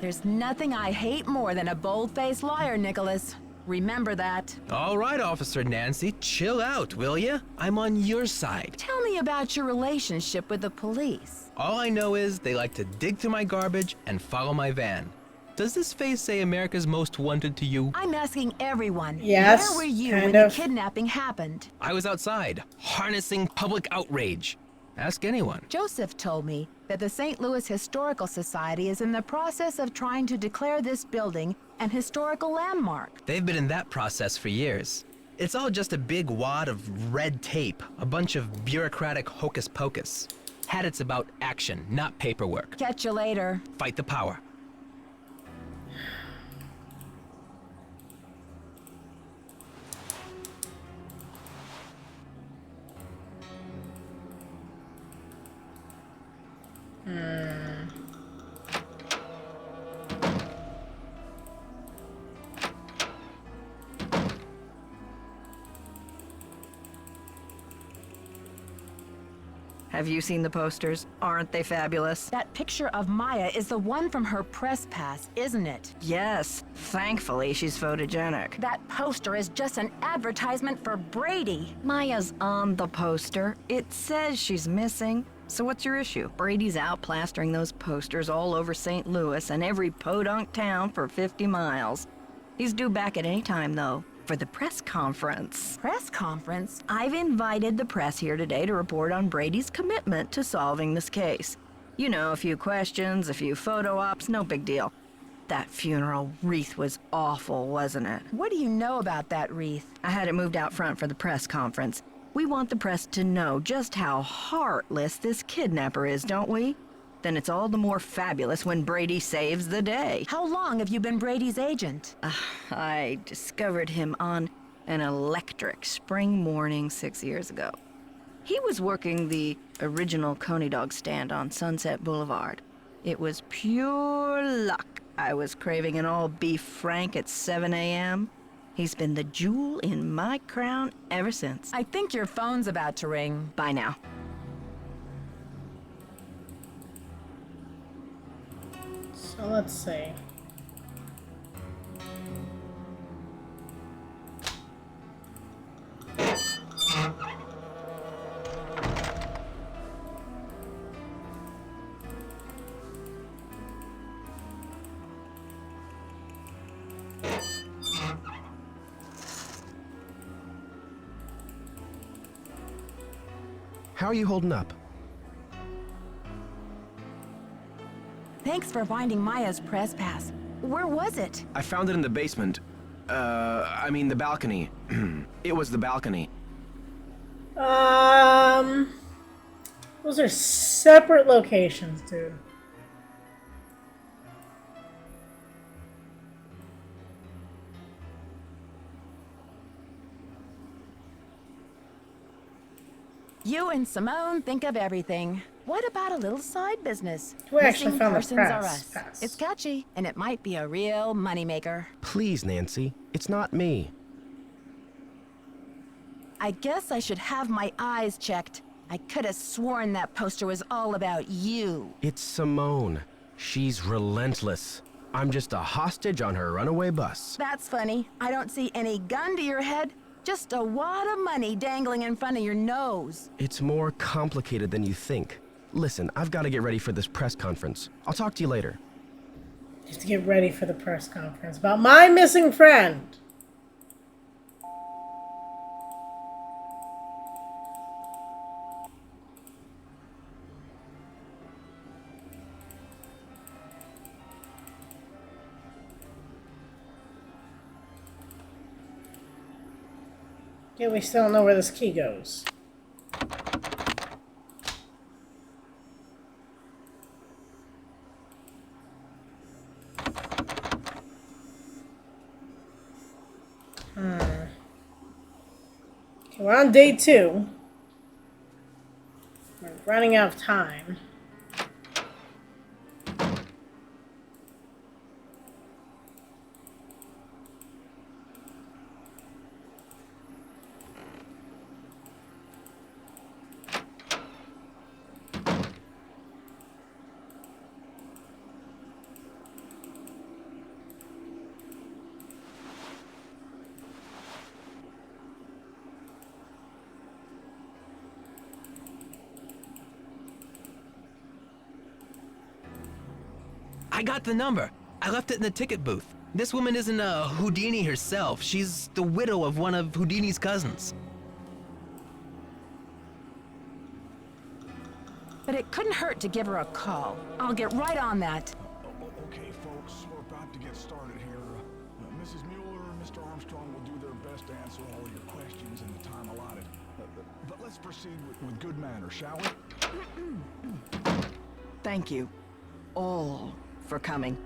[SPEAKER 1] There's nothing I hate more than a bold-faced liar, Nicholas. Remember that.
[SPEAKER 14] All right, Officer Nancy, chill out, will ya? I'm on your side.
[SPEAKER 1] Tell me about your relationship with the police.
[SPEAKER 14] All I know is they like to dig through my garbage and follow my van. Does this face say America's Most Wanted to you?
[SPEAKER 1] I'm asking everyone.
[SPEAKER 2] Yes,
[SPEAKER 1] where were you
[SPEAKER 2] kind
[SPEAKER 1] when
[SPEAKER 2] of.
[SPEAKER 1] the kidnapping happened?
[SPEAKER 14] I was outside, harnessing public outrage. Ask anyone.
[SPEAKER 1] Joseph told me that the St. Louis Historical Society is in the process of trying to declare this building an historical landmark.
[SPEAKER 14] They've been in that process for years. It's all just a big wad of red tape, a bunch of bureaucratic hocus pocus. Had it's about action, not paperwork.
[SPEAKER 1] Catch you later.
[SPEAKER 14] Fight the power.
[SPEAKER 3] Have you seen the posters? Aren't they fabulous?
[SPEAKER 1] That picture of Maya is the one from her press pass, isn't it?
[SPEAKER 3] Yes. Thankfully, she's photogenic.
[SPEAKER 1] That poster is just an advertisement for Brady.
[SPEAKER 3] Maya's on the poster. It says she's missing. So what's your issue? Brady's out plastering those posters all over St. Louis and every podunk town for 50 miles. He's due back at any time, though, for the press conference.
[SPEAKER 1] Press conference?
[SPEAKER 3] I've invited the press here today to report on Brady's commitment to solving this case. You know, a few questions, a few photo ops, no big deal. That funeral wreath was awful, wasn't it?
[SPEAKER 1] What do you know about that wreath?
[SPEAKER 3] I had it moved out front for the press conference. We want the press to know just how heartless this kidnapper is, don't we? Then it's all the more fabulous when Brady saves the day.
[SPEAKER 1] How long have you been Brady's agent?
[SPEAKER 3] I discovered him on an electric spring morning 6 years ago. He was working the original Coney Dog stand on Sunset Boulevard. It was pure luck. I was craving an all-beef frank at 7 a.m. He's been the jewel in my crown ever since.
[SPEAKER 1] I think your phone's about to ring.
[SPEAKER 3] Bye now.
[SPEAKER 2] So let's see.
[SPEAKER 7] How are you holding up?
[SPEAKER 1] Thanks for finding Maya's press pass. Where was it?
[SPEAKER 7] I found it in the basement. I mean the balcony. It was the balcony.
[SPEAKER 2] Those are separate locations, dude.
[SPEAKER 1] You and Simone think of everything. What about a little side business?
[SPEAKER 2] We actually
[SPEAKER 1] Missing
[SPEAKER 2] found the
[SPEAKER 1] persons are
[SPEAKER 2] press
[SPEAKER 1] us.
[SPEAKER 2] pass.
[SPEAKER 1] It's catchy, and it might be a real moneymaker.
[SPEAKER 7] Please, Nancy. It's not me.
[SPEAKER 1] I guess I should have my eyes checked. I could have sworn that poster was all about you.
[SPEAKER 7] It's Simone. She's relentless. I'm just a hostage on her runaway bus.
[SPEAKER 1] That's funny. I don't see any gun to your head. Just a wad of money dangling in front of your nose.
[SPEAKER 7] It's more complicated than you think. Listen, I've got to get ready for this press conference. I'll talk to you later.
[SPEAKER 2] You have to get ready for the press conference about my missing friend. Yeah, we still don't know where this key goes. Okay, we're on day 2. We're running out of time.
[SPEAKER 14] I got the number. I left it in the ticket booth. This woman isn't Houdini herself. She's the widow of one of Houdini's cousins.
[SPEAKER 1] But it couldn't hurt to give her a call. I'll get right on that.
[SPEAKER 15] Okay, folks, we're about to get started here. Mrs. Mueller and Mr. Armstrong will do their best to answer all of your questions in the time allotted. But let's proceed with good manners, shall we?
[SPEAKER 3] Thank you, all, for coming.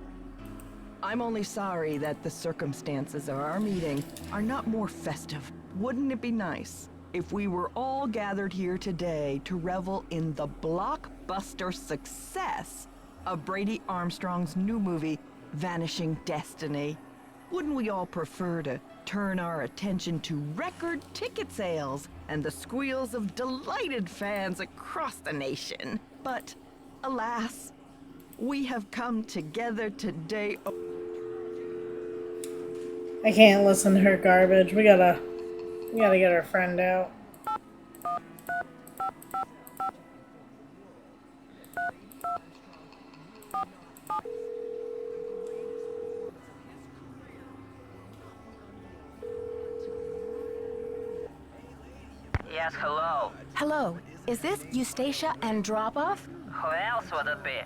[SPEAKER 3] I'm only sorry that the circumstances of our meeting are not more festive. Wouldn't it be nice if we were all gathered here today to revel in the blockbuster success of Brady Armstrong's new movie, Vanishing Destiny? Wouldn't we all prefer to turn our attention to record ticket sales and the squeals of delighted fans across the nation? But, alas, we have come together today.
[SPEAKER 2] I can't listen to her garbage. We gotta get our friend out.
[SPEAKER 16] Yes, hello.
[SPEAKER 1] Hello, is this Eustacia Andropov?
[SPEAKER 16] Who else would it be?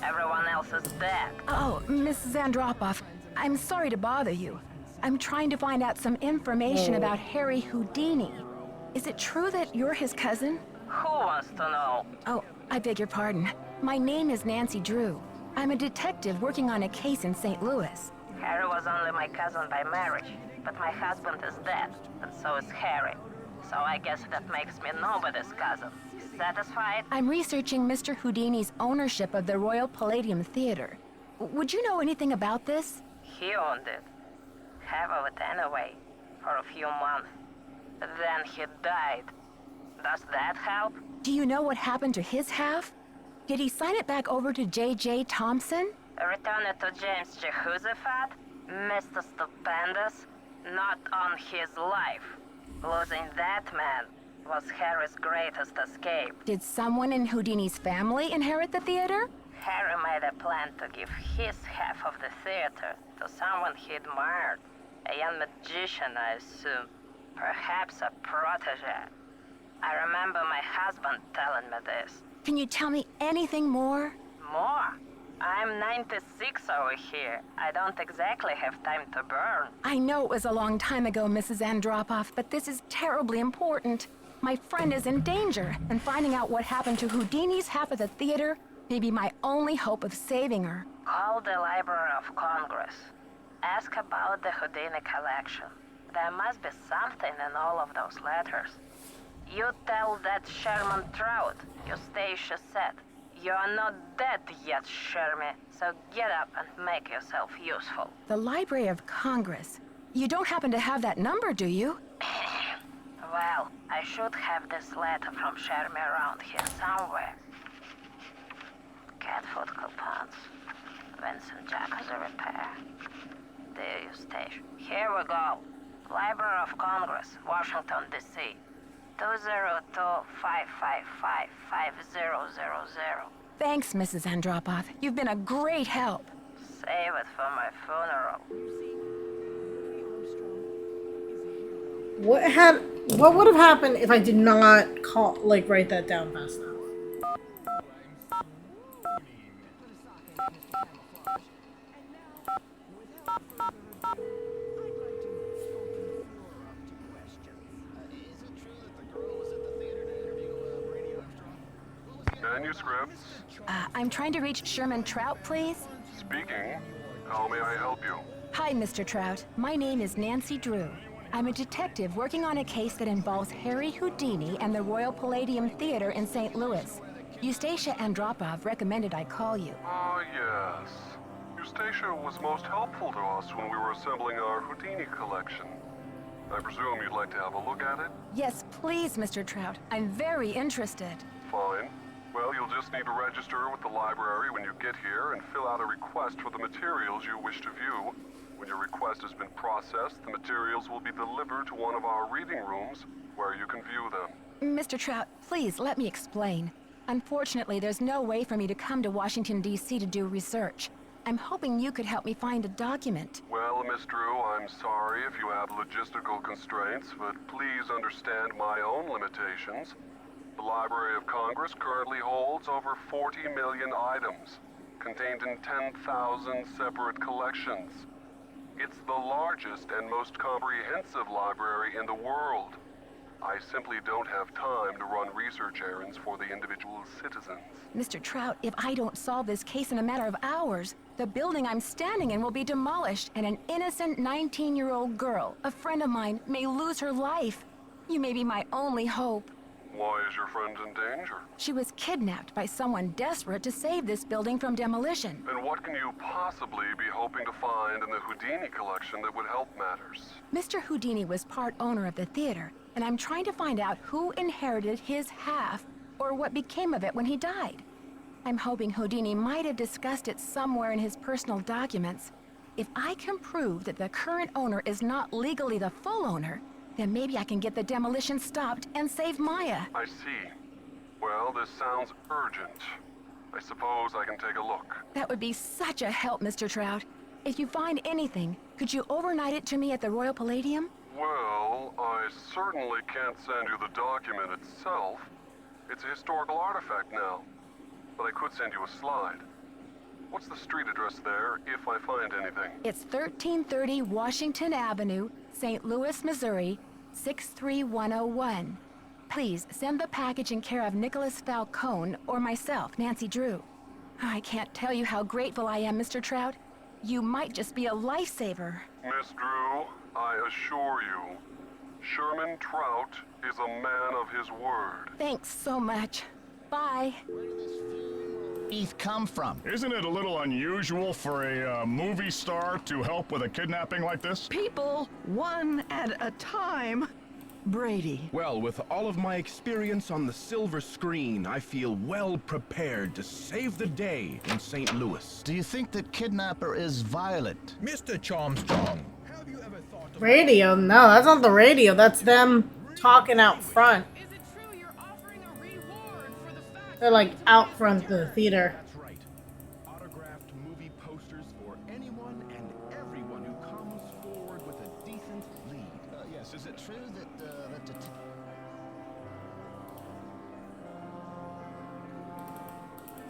[SPEAKER 16] Everyone else is dead.
[SPEAKER 1] Oh, Mrs. Andropov, I'm sorry to bother you. I'm trying to find out some information about Harry Houdini. Is it true that you're his cousin?
[SPEAKER 16] Who wants to know?
[SPEAKER 1] Oh, I beg your pardon. My name is Nancy Drew. I'm a detective working on a case in St. Louis.
[SPEAKER 16] Harry was only my cousin by marriage, but my husband is dead, and so is Harry. So I guess that makes me nobody's cousin. Satisfied?
[SPEAKER 1] I'm researching Mr. Houdini's ownership of the Royal Palladium Theater. Would you know anything about this?
[SPEAKER 16] He owned it. Half of it anyway, for a few months. Then he died. Does that help?
[SPEAKER 1] Do you know what happened to his half? Did he sign it back over to J.J. Thompson?
[SPEAKER 16] Return it to James Jehoshaphat? Mr. Stupendous? Not on his life. Losing that man was Harry's greatest escape.
[SPEAKER 1] Did someone in Houdini's family inherit the theater?
[SPEAKER 16] Harry made a plan to give his half of the theater to someone he admired. A young magician, I assume. Perhaps a protege. I remember my husband telling me this.
[SPEAKER 1] Can you tell me anything more?
[SPEAKER 16] More? I'm 96 over here. I don't exactly have time to burn.
[SPEAKER 1] I know it was a long time ago, Mrs. Andropoff, but this is terribly important. My friend is in danger, and finding out what happened to Houdini's half of the theater may be my only hope of saving her.
[SPEAKER 16] Call the Library of Congress. Ask about the Houdini collection. There must be something in all of those letters. You tell that Sherman Trout, Eustacia said. You're not dead yet, Shermy, so get up and make yourself useful.
[SPEAKER 1] The Library of Congress. You don't happen to have that number, do you?
[SPEAKER 16] Well, I should have this letter from Shermy around here somewhere. Cat food coupons. Vincent Jacuzzi repair. Dear Eustacia. Here we go. Library of Congress, Washington, D.C. 202-555-5000.
[SPEAKER 1] Thanks, Mrs. Andropoff. You've been a great help.
[SPEAKER 16] Save it for my funeral.
[SPEAKER 2] What would have happened if I did not write that down fast enough?
[SPEAKER 6] Manuscripts.
[SPEAKER 1] I'm trying to reach Sherman Trout, please.
[SPEAKER 6] Speaking. How may I help you?
[SPEAKER 1] Hi, Mr. Trout. My name is Nancy Drew. I'm a detective working on a case that involves Harry Houdini and the Royal Palladium Theater in St. Louis. Eustacia Andropov recommended I call you.
[SPEAKER 6] Ah, yes. Eustacia was most helpful to us when we were assembling our Houdini collection. I presume you'd like to have a look at it?
[SPEAKER 1] Yes, please, Mr. Trout. I'm very interested.
[SPEAKER 6] Fine. Well, you'll just need to register with the library when you get here and fill out a request for the materials you wish to view. When your request has been processed, the materials will be delivered to one of our reading rooms where you can view them.
[SPEAKER 1] Mr. Trout, please let me explain. Unfortunately, there's no way for me to come to Washington, D.C. to do research. I'm hoping you could help me find a document.
[SPEAKER 6] Well, Miss Drew, I'm sorry if you have logistical constraints, but please understand my own limitations. The Library of Congress currently holds over 40 million items, contained in 10,000 separate collections. It's the largest and most comprehensive library in the world. I simply don't have time to run research errands for the individual citizens.
[SPEAKER 1] Mr. Trout, if I don't solve this case in a matter of hours, the building I'm standing in will be demolished and an innocent 19-year-old girl, a friend of mine, may lose her life. You may be my only hope.
[SPEAKER 6] Why is your friend in danger?
[SPEAKER 1] She was kidnapped by someone desperate to save this building from demolition.
[SPEAKER 6] And what can you possibly be hoping to find in the Houdini collection that would help matters?
[SPEAKER 1] Mr. Houdini was part owner of the theater, and I'm trying to find out who inherited his half, or what became of it when he died. I'm hoping Houdini might have discussed it somewhere in his personal documents. If I can prove that the current owner is not legally the full owner, then maybe I can get the demolition stopped and save Maya.
[SPEAKER 6] I see. Well, this sounds urgent. I suppose I can take a look.
[SPEAKER 1] That would be such a help, Mr. Trout. If you find anything, could you overnight it to me at the Royal Palladium?
[SPEAKER 6] Well, I certainly can't send you the document itself. It's a historical artifact now. But I could send you a slide. What's the street address there, if I find anything?
[SPEAKER 1] It's 1330 Washington Avenue, St. Louis, Missouri, 63101. Please send the package in care of Nicholas Falcone or myself, Nancy Drew. I can't tell you how grateful I am, Mr. Trout. You might just be a lifesaver.
[SPEAKER 6] Miss Drew, I assure you, Sherman Trout is a man of his word.
[SPEAKER 1] Thanks so much. Bye.
[SPEAKER 17] Thief come from?
[SPEAKER 18] Isn't it a little unusual for a movie star to help with a kidnapping like this?
[SPEAKER 3] People, one at a time. Brady.
[SPEAKER 7] Well, with all of my experience on the silver screen, I feel well prepared to save the day in St. Louis.
[SPEAKER 17] Do you think that kidnapper is violent?
[SPEAKER 19] Mr. Charmstrong, have you ever thought of...
[SPEAKER 2] Radio? No, that's not the radio. That's them talking out front. They're like out front of the theater.
[SPEAKER 7] That's right. Autographed movie posters for anyone and everyone who comes forward with a decent lead.
[SPEAKER 17] Yes, is it true that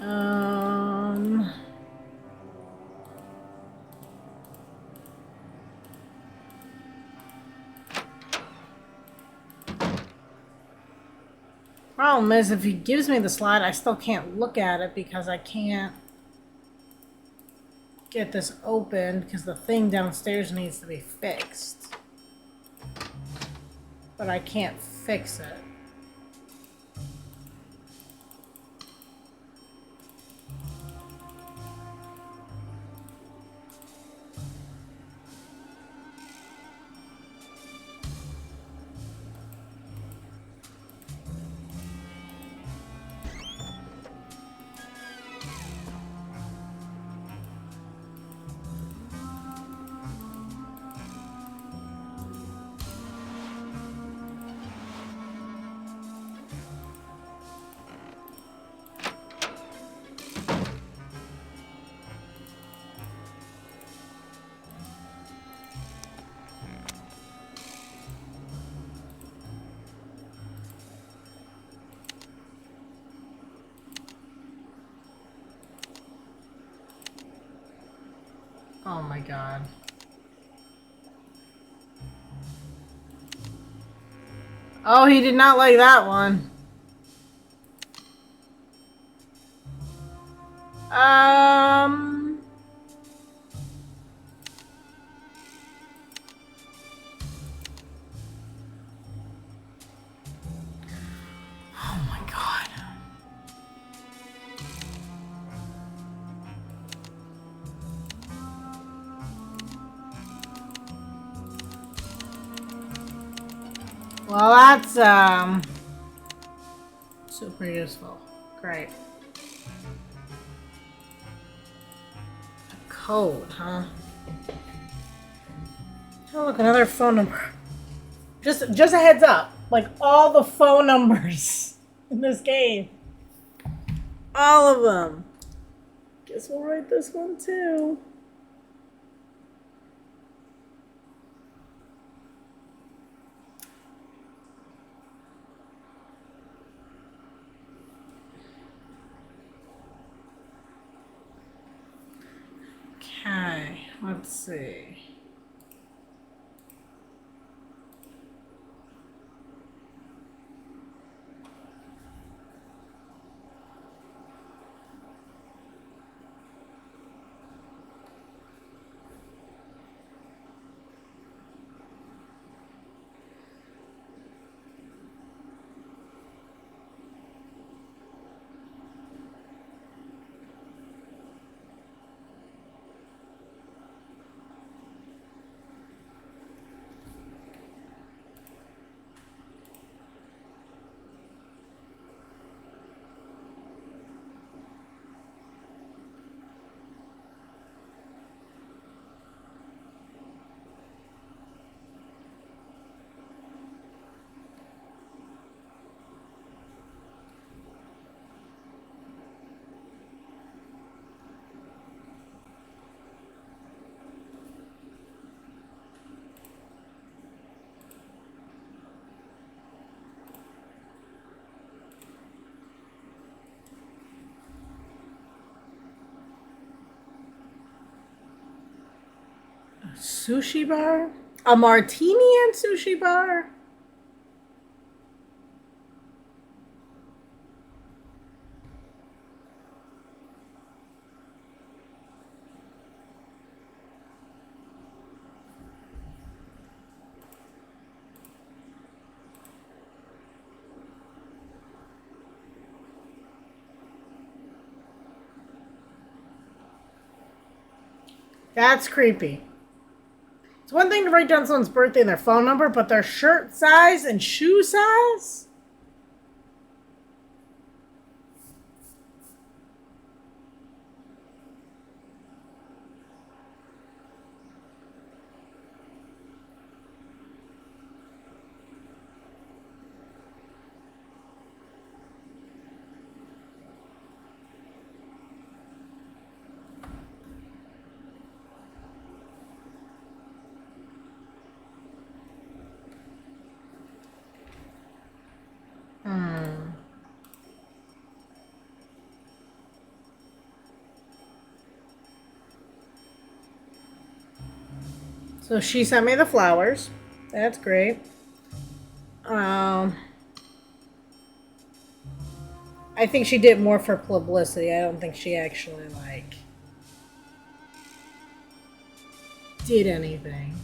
[SPEAKER 2] Um... Problem is, if he gives me the slide, I still can't look at it because I can't get this open because the thing downstairs needs to be fixed. But I can't fix it. Oh my god. Oh, he did not like that one. Um... Oh my god. Well, that's, super useful. Great. Code, huh? Oh, look, another phone number. Just a heads up. Like, all the phone numbers in this game. All of them. Guess we'll write this one, too. Okay, let's see. Sushi bar? A martini and sushi bar? That's creepy. It's one thing to write down someone's birthday and their phone number, but their shirt size and shoe size? So she sent me the flowers. That's great. I think she did more for publicity. I don't think she actually, like, did anything.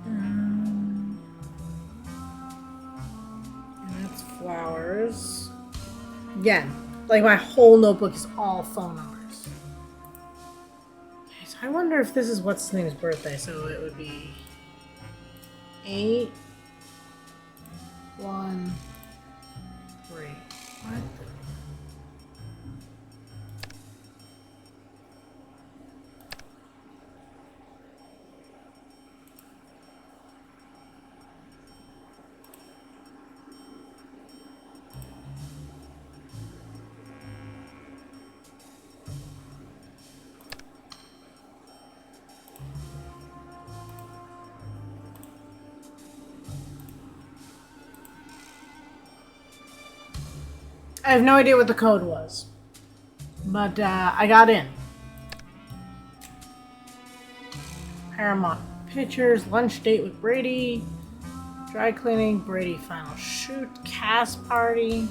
[SPEAKER 2] And that's flowers. Again, like my whole notebook is all phone numbers. Okay, so I wonder if this is what's his name's birthday. So it would be 8, 1, 3. What? I have no idea what the code was, but I got in. Paramount Pictures, lunch date with Brady, dry cleaning, Brady final shoot, cast party.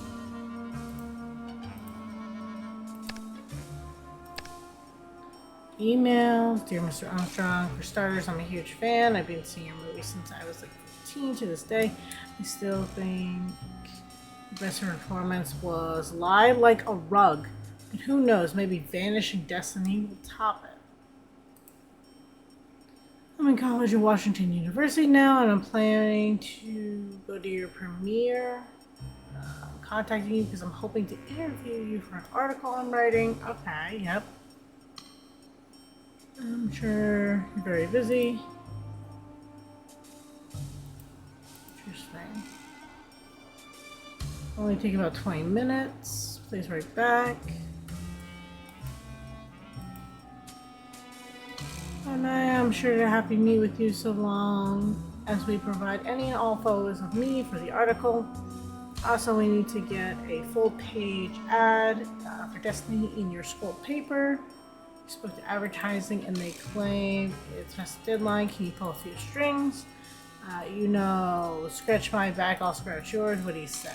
[SPEAKER 2] Emails, dear Mr. Armstrong. For starters, I'm a huge fan. I've been seeing your movie since I was like 15 to this day. I still think the best performance was Lie Like a Rug. But who knows, maybe Vanishing Destiny will top it. I'm in college at Washington University now, and I'm planning to go to your premiere. I'm contacting you because I'm hoping to interview you for an article I'm writing. Okay, yep. I'm sure you're very busy. Interesting. Only take about 20 minutes. Please write back. And I am sure to happy to meet with you so long as we provide any and all photos of me for the article. Also, we need to get a full page ad for Destiny in your school paper. We spoke to advertising and they claim it's past the deadline. Can you pull a few strings? Scratch my back, I'll scratch yours. What do you say?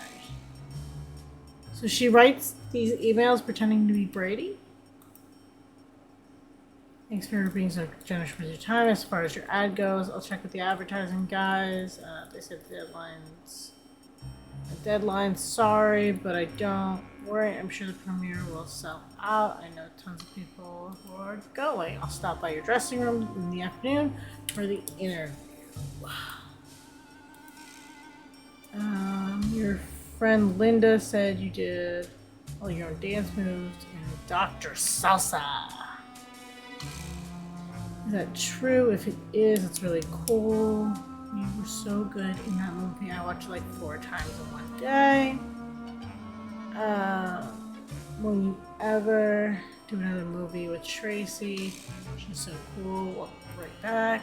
[SPEAKER 2] So she writes these emails pretending to be Brady. Thanks for being so generous with your time. As far as your ad goes, I'll check with the advertising guys. They said deadline. Sorry, but I don't worry. I'm sure the premiere will sell out. I know tons of people who are going. I'll stop by your dressing room in the afternoon for the interview. Your friend Linda said you did all your own dance moves in Dr. Salsa. Is that true? If it is, it's really cool. You were so good in that movie. I watched it like 4 times in one day. Will you ever do another movie with Tracy? She's so cool. Well, right back.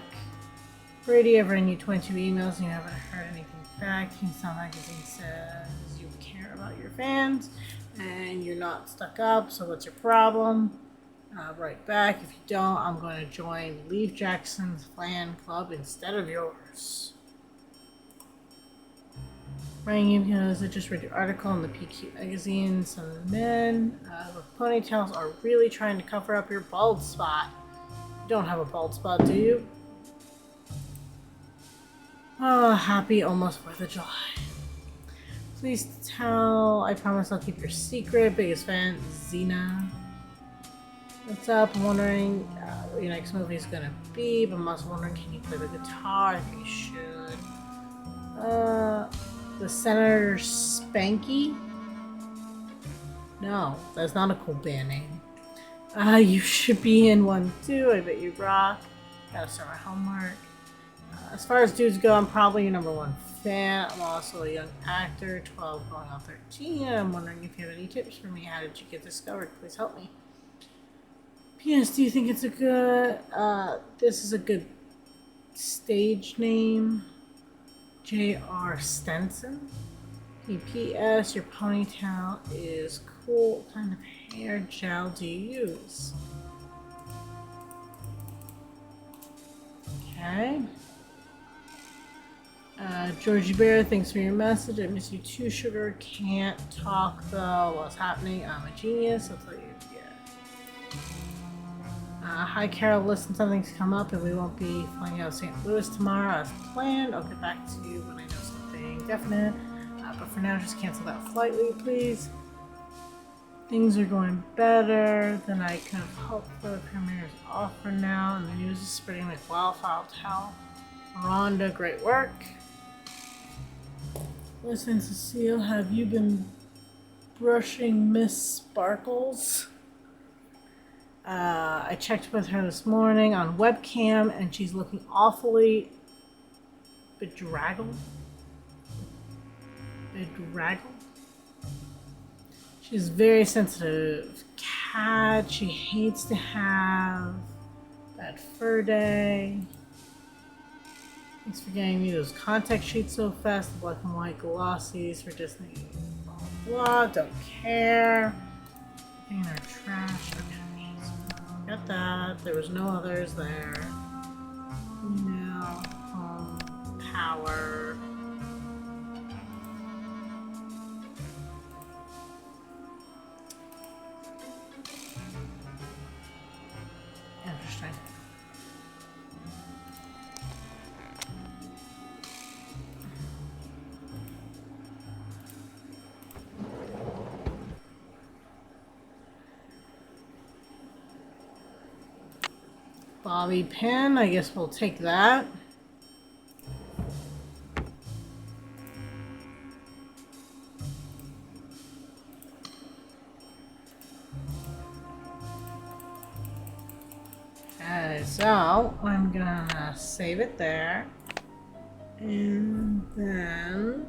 [SPEAKER 2] Brady, I've written you 22 emails and you haven't heard anything back. Teen Sound Magazine says you care about your fans and you're not stuck up, so what's your problem? Right back. If you don't, I'm going to join Leave Jackson's fan club instead of yours. Writing you because I just read your article in the PQ magazine. Some men with ponytails are really trying to cover up your bald spot. You don't have a bald spot, do you? Oh, happy almost 4th of July. Please tell. I promise I'll keep your secret. Biggest fan, Xena. What's up? I'm wondering what your next movie is gonna be, but I'm also wondering, can you play the guitar? I think you should. The Senator Spanky? No, that's not a cool band name. You should be in one too. I bet you rock. Gotta start my homework. As far as dudes go, I'm probably your #1 fan. I'm also a young actor, 12 going on 13. I'm wondering if you have any tips for me. How did you get discovered? Please help me. P.S. Do you think it's a good, this is a good stage name? J.R. Stenson? P.S. Your ponytail is cool. What kind of hair gel do you use? Okay. Georgie Bear, thanks for your message. I miss you too, Sugar. Can't talk though. What's happening? I'm a genius. I'll tell you. Hi, Carol. Listen, something's come up and we won't be flying out of St. Louis tomorrow as planned. I'll get back to you when I know something definite. But for now, just cancel that flight, will you please? Things are going better than I could have hoped for. The premiere is off for now, and the news is spreading like wildfire. Tell Rhonda, great work. Listen, Cecile, have you been brushing Miss Sparkles? I checked with her this morning on webcam, and she's looking awfully bedraggled. She's very sensitive cat. She hates to have bad fur day. Thanks for getting me those contact sheets so fast. The black and white glossies for Disney. Blah, blah. Don't care. Everything in our trash. Okay. Got that. There was no others there. Email. Home. Power. Interesting. Bobby pin, I guess we'll take that. Okay, so I'm gonna save it there. And then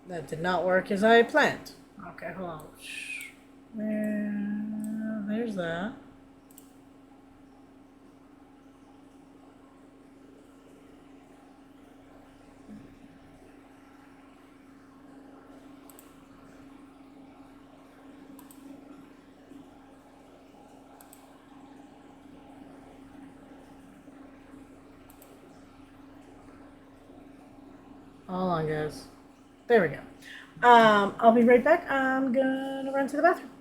[SPEAKER 2] that did not work as I planned. Okay, hold on. There's that. Hold on, guys. There we go. I'll be right back. I'm gonna run to the bathroom.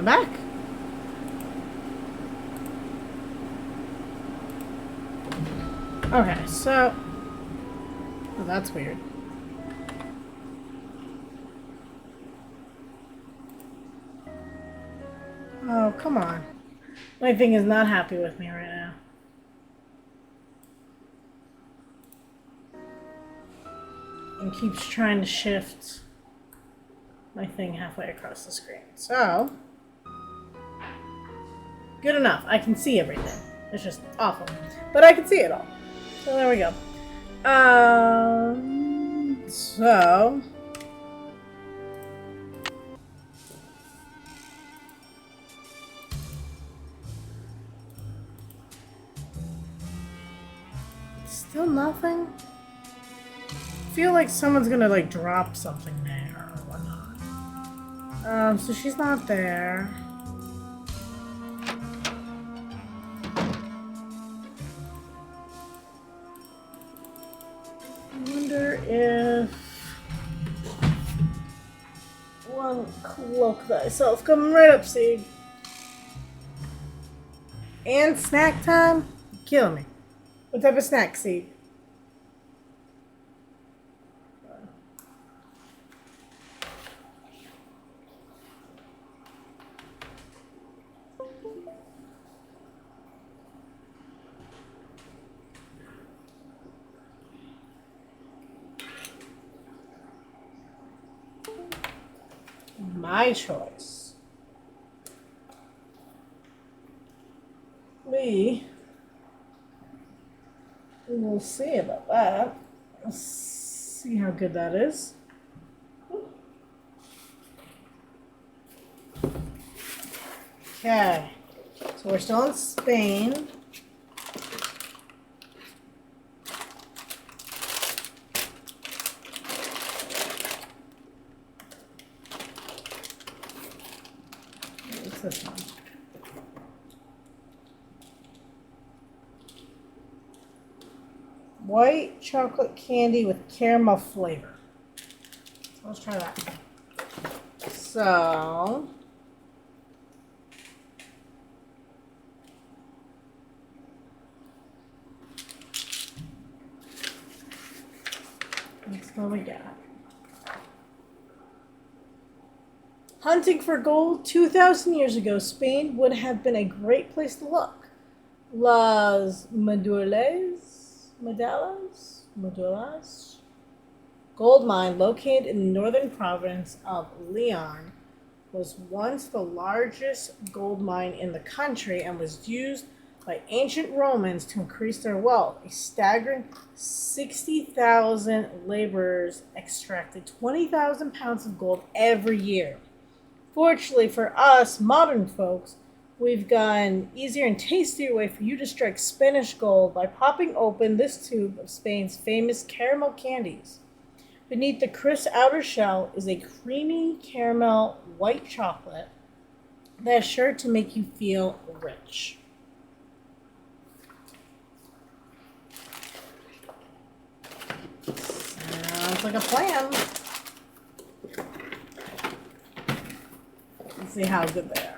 [SPEAKER 2] back. Okay, so... Oh, that's weird. Oh, come on. My thing is not happy with me right now. And keeps trying to shift my thing halfway across the screen. So... Good enough. I can see everything. It's just awful. But I can see it all. So there we go. So... Still nothing? I feel like someone's gonna like drop something there or whatnot. So she's not there. I wonder if one cloak thyself coming right up, Seed. And snack time? You're killing me. What type of snack, Seed? My choice. We will see about that. Let's see how good that is. Okay, so we're still in Spain. What's this one? White chocolate candy with caramel flavor. So let's try that. So... That's what we got. Hunting for gold 2,000 years ago, Spain would have been a great place to look. Las Medulas gold mine located in the northern province of Leon was once the largest gold mine in the country and was used by ancient Romans to increase their wealth. A staggering 60,000 laborers extracted 20,000 pounds of gold every year. Fortunately for us modern folks, we've got an easier and tastier way for you to strike Spanish gold by popping open this tube of Spain's famous caramel candies. Beneath the crisp outer shell is a creamy caramel white chocolate that is sure to make you feel rich. Sounds like a plan. Let's see how good they are.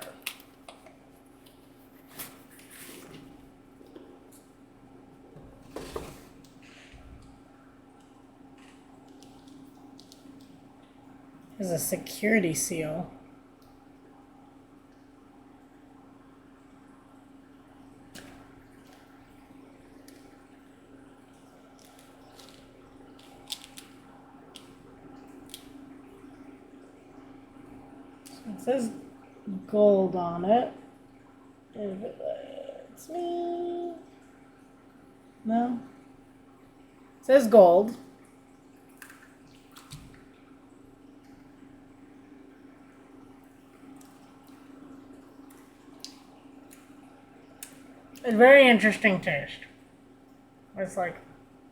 [SPEAKER 2] There's a security seal. It says gold on it. If it lets me. No. It says gold. A very interesting taste. It's like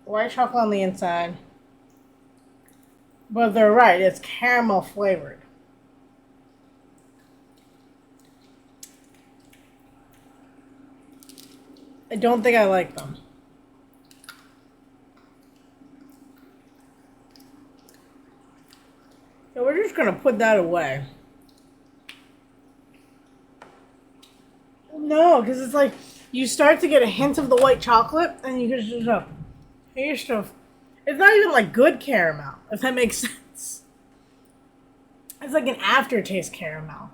[SPEAKER 2] white chocolate on the inside. But they're right, it's caramel flavored. I don't think I like them. So we're just gonna put that away. No, because it's like you start to get a hint of the white chocolate, and you just go, taste of. It's not even like good caramel, if that makes sense. It's like an aftertaste caramel.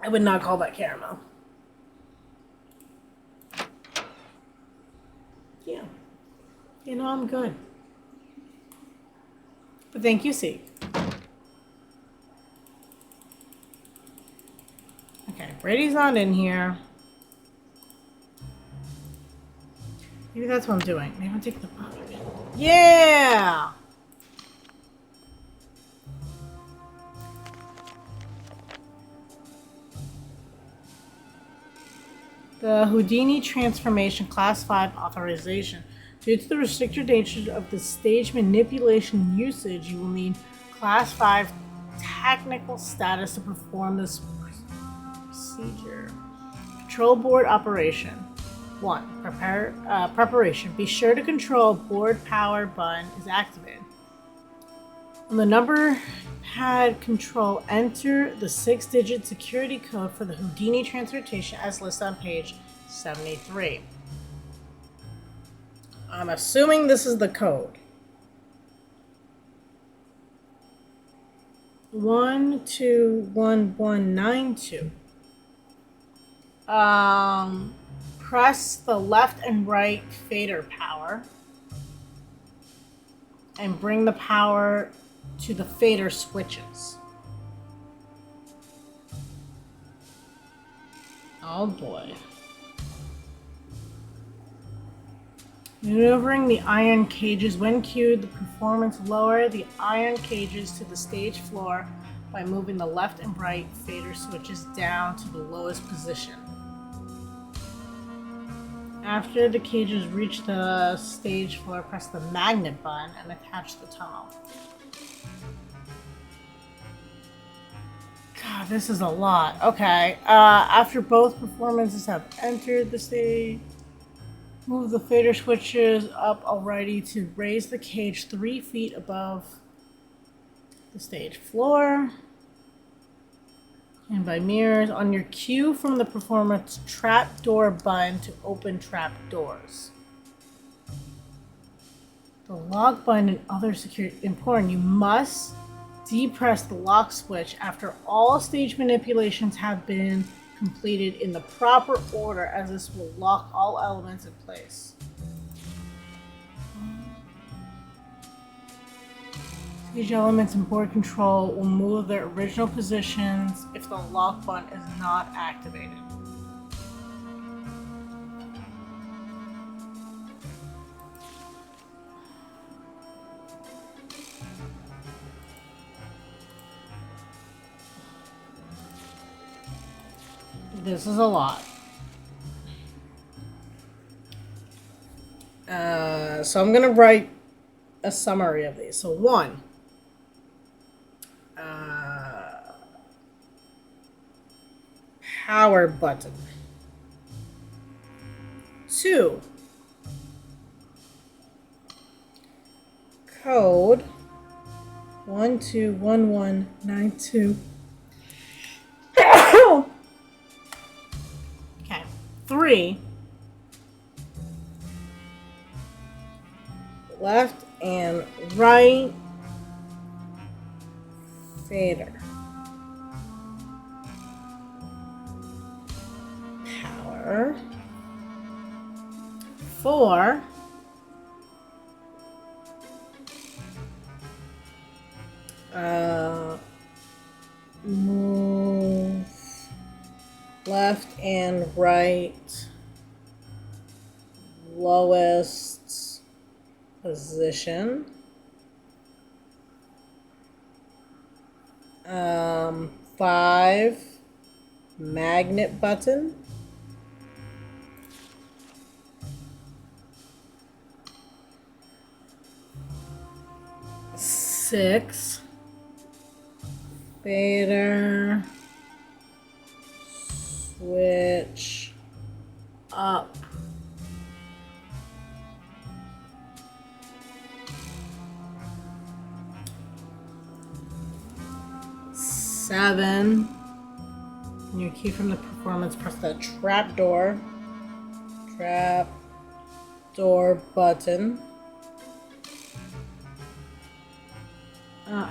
[SPEAKER 2] I would not call that caramel. Yeah. You know, I'm good. But thank you, C. Okay, Brady's not in here. Maybe that's what I'm doing. Maybe I'm taking the pot. Yeah! The Houdini Transformation Class 5 Authorization. Due to the restricted nature of the stage manipulation usage, you will need Class 5 technical status to perform this procedure. Control board operation. 1. Preparation. Be sure to control board power button is activated. On the number pad control, enter the 6-digit security code for the Houdini transportation as listed on page 73. I'm assuming this is the code. 121192. Press the left and right fader power and bring the power to the fader switches. Oh boy. Maneuvering the iron cages. When cued, the performance lower the iron cages to the stage floor by moving the left and right fader switches down to the lowest position. After the cages reach the stage floor, press the magnet button and attach the tunnel. God, this is a lot. Okay. After both performances have entered the stage, move the fader switches up already to raise the cage 3 feet above the stage floor. And by mirrors, on your cue from the performance, trapdoor button to open trap doors. The lock button and other security important. You must depress the lock switch after all stage manipulations have been completed in the proper order, as this will lock all elements in place. Stage elements and board control will move their original positions if the lock button is not activated. This is a lot. So I'm gonna write a summary of these. So 1. Power button. 2. Code 121192. Okay. 3. Left and right fader. Power. 4. Move left and right lowest position. 5. Magnet button. 6. Fader switch up. 7. Your key from the performance, press the trap door button.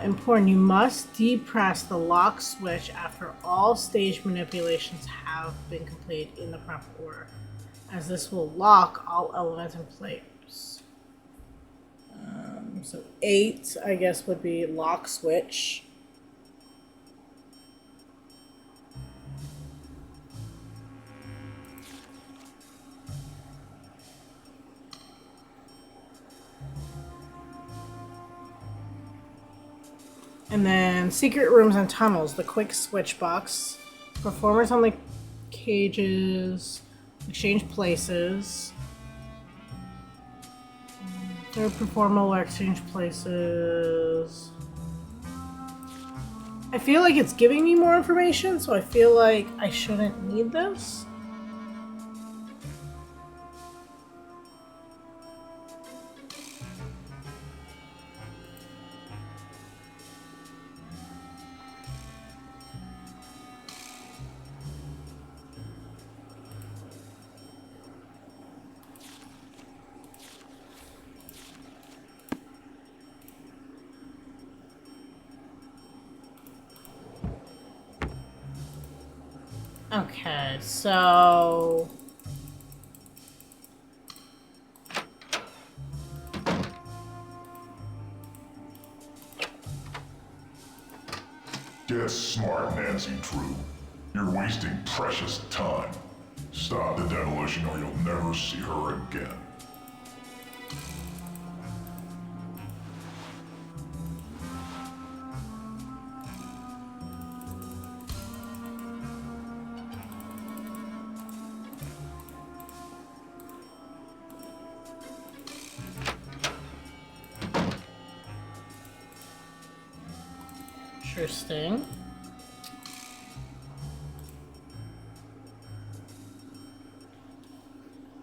[SPEAKER 2] Important, you must depress the lock switch after all stage manipulations have been completed in the proper order, as this will lock all elements and players. So 8, I guess, would be lock switch. And then secret rooms and tunnels, the quick switch box. Performers on the cages, exchange places. Third performer will exchange places. I feel like it's giving me more information, so I feel like I shouldn't need this. Okay, so...
[SPEAKER 5] Get smart, Nancy Drew. You're wasting precious time. Stop the demolition or you'll never see her again.
[SPEAKER 2] Interesting.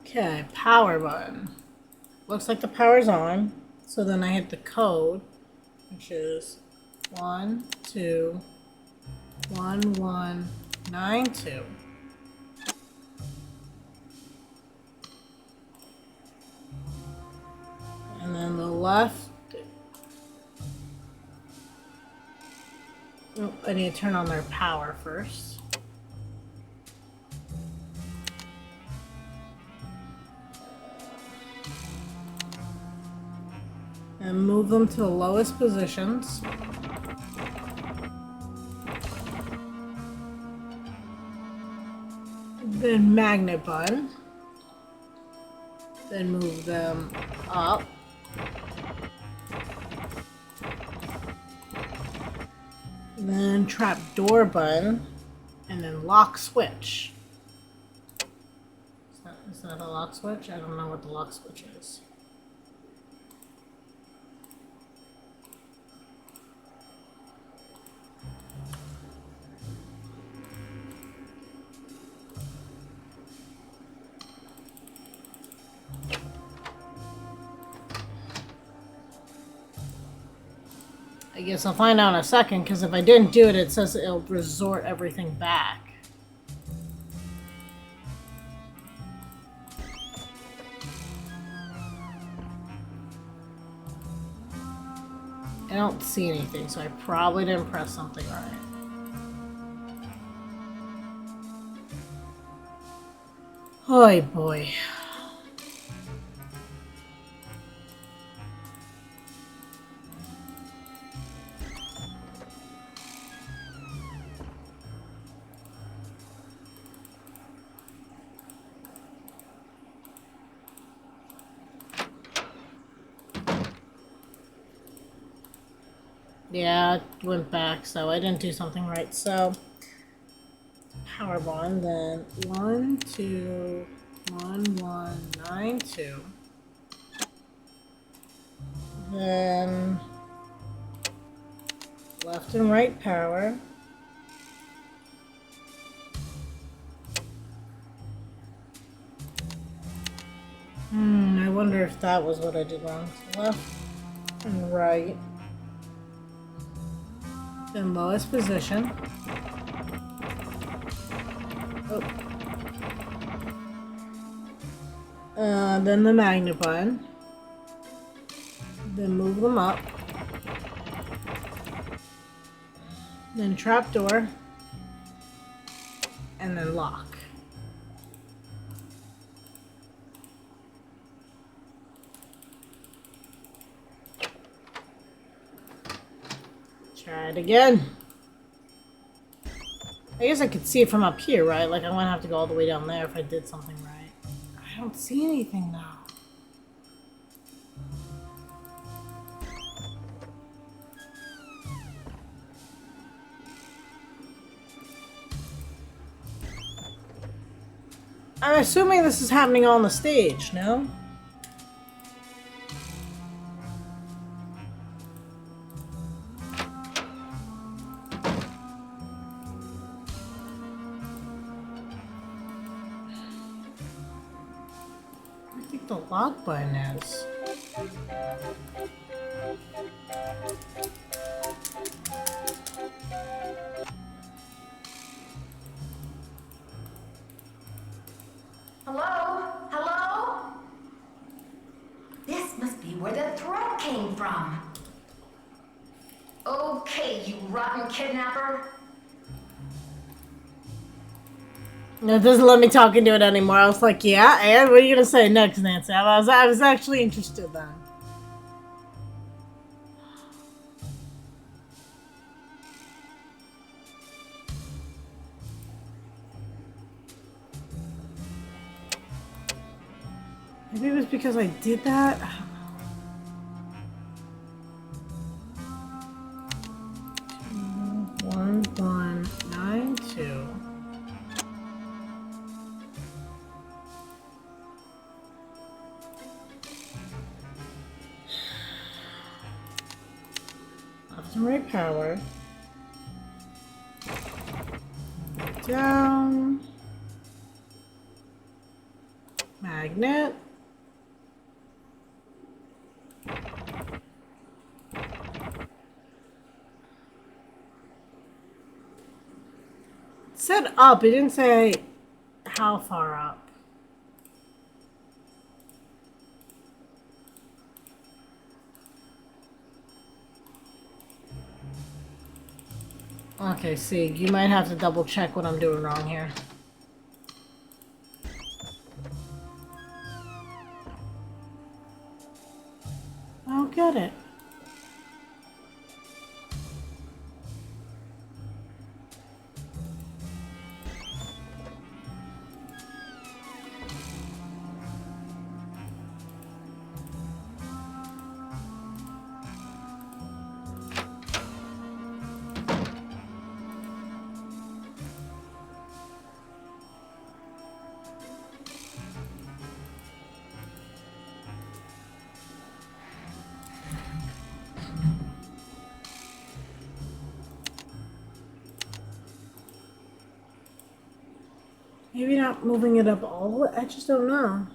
[SPEAKER 2] Okay, power button. Looks like the power's on. So then I hit the code, which is 121192. And then the left. Oh, I need to turn on their power first. And move them to the lowest positions. Then magnet button. Then move them up. Then trap door button, and then lock switch. Is that a lock switch? I don't know what the lock switch is. I guess I'll find out in a second, because if I didn't do it, it says it'll resort everything back. I don't see anything, so I probably didn't press something right. Oh boy. Yeah, it went back, so I didn't do something right. So, power bond, then 121192. Then left and right power. I wonder if that was what I did wrong. So left and right. Then lowest position. Then the magnifying. Then move them up. Then trapdoor. And then lock. Try it again. I guess I could see it from up here, right? Like, I wouldn't have to go all the way down there if I did something right. I don't see anything now. I'm assuming this is happening on the stage, no? I think the lock button is.
[SPEAKER 1] Hello? Hello? This must be where the threat came from. Okay, you rotten kidnapper.
[SPEAKER 2] No, it doesn't let me talk into it anymore. I was like, yeah, and what are you gonna say next, Nancy? I was actually interested then. Maybe it was because I did that. I don't know. 1192. Left and right power. Down. Magnet. It said up, it didn't say how far up. Okay, see, you might have to double check what I'm doing wrong here. I don't get it. Maybe not moving it up all the way. I just don't know.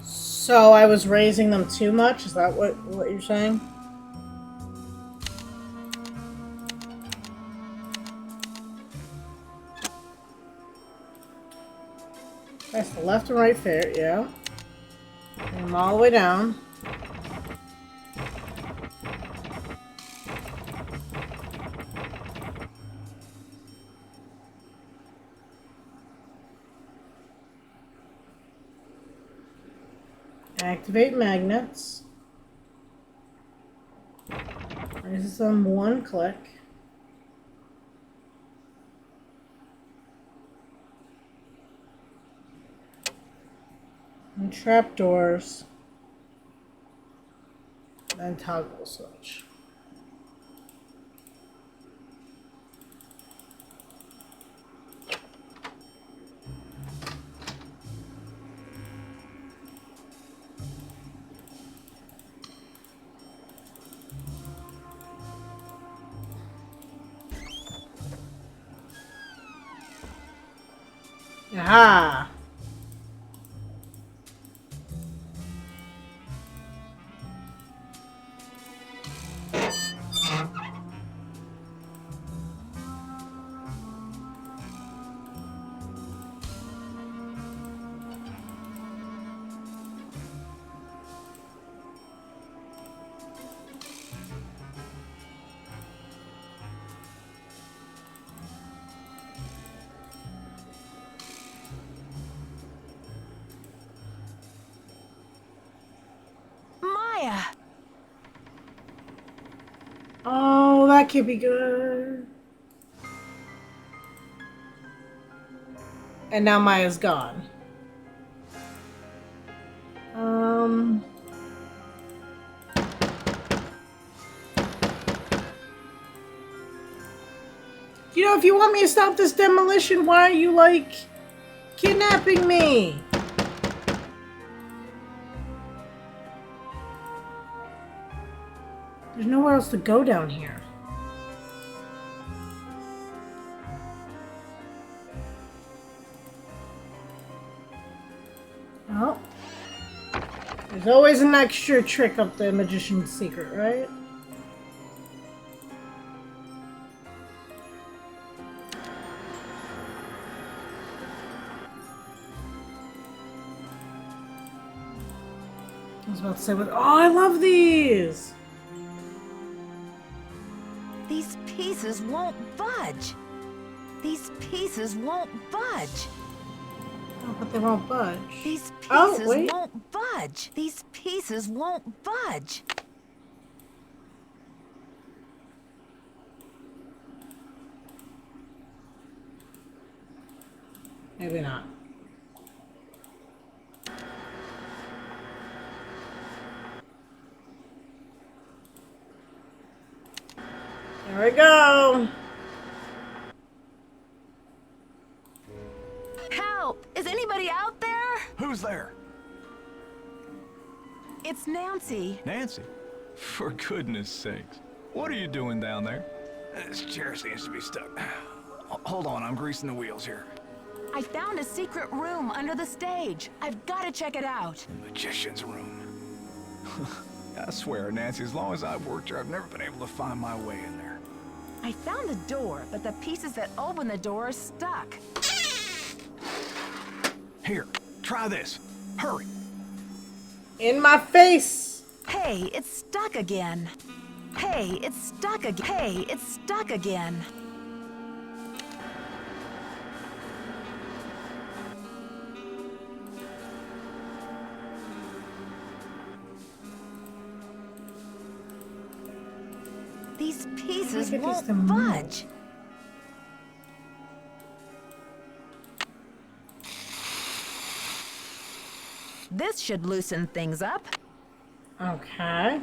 [SPEAKER 2] So I was raising them too much? Is that what you're saying? That's the left and right fair, yeah. Bring them all the way down. Activate magnets. This is on one click. And trapdoors. Then toggle switch. Aha!
[SPEAKER 1] Maya!
[SPEAKER 2] Oh, that could be good. And now Maya's gone. You know, if you want me to stop this demolition, why are you, like, kidnapping me? There's nowhere else to go down here. Oh. There's always an extra trick up the magician's secret, right? I was about to say, oh, I love these!
[SPEAKER 1] These pieces won't budge. These pieces won't budge.
[SPEAKER 2] Oh, but they won't budge.
[SPEAKER 1] These
[SPEAKER 2] Oh,
[SPEAKER 1] pieces
[SPEAKER 2] wait.
[SPEAKER 1] won't budge. These pieces won't budge.
[SPEAKER 2] Maybe not. There we go.
[SPEAKER 1] Help! Is anybody out there?
[SPEAKER 15] Who's there?
[SPEAKER 1] It's Nancy.
[SPEAKER 15] Nancy? For goodness sakes. What are you doing down there? This chair seems to be stuck. Hold on, I'm greasing the wheels here.
[SPEAKER 1] I found a secret room under the stage. I've got to check it out.
[SPEAKER 15] Magician's room. I swear, Nancy, as long as I've worked here, I've never been able to find my way in there.
[SPEAKER 1] I found the door, but the pieces that open the door are stuck.
[SPEAKER 15] Here, try this. Hurry.
[SPEAKER 2] In my face.
[SPEAKER 1] Hey, it's stuck again. Hey, it's stuck again. Hey, it's stuck again. These pieces won't budge. This should loosen things up.
[SPEAKER 2] Okay.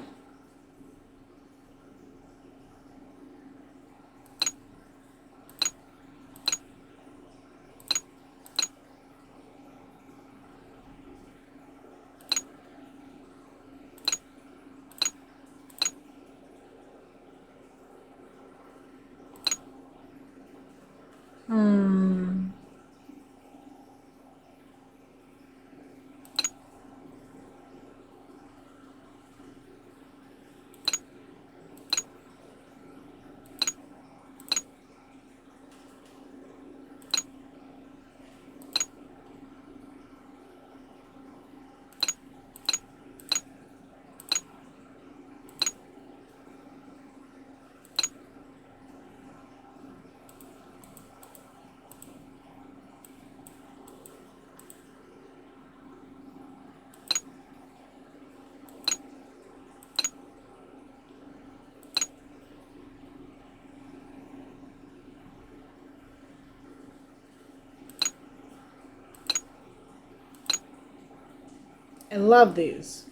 [SPEAKER 2] I love these.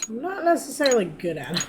[SPEAKER 2] I'm not necessarily good at them.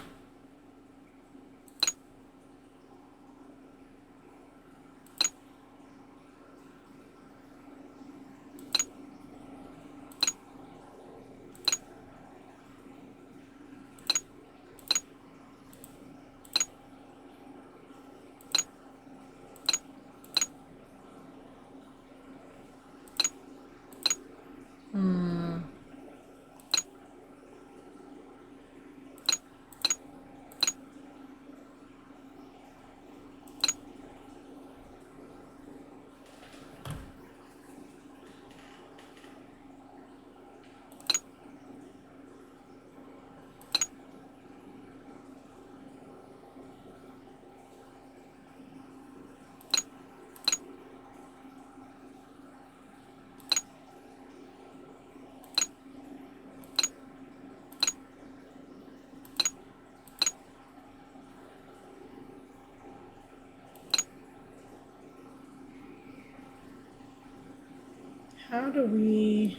[SPEAKER 2] How do we...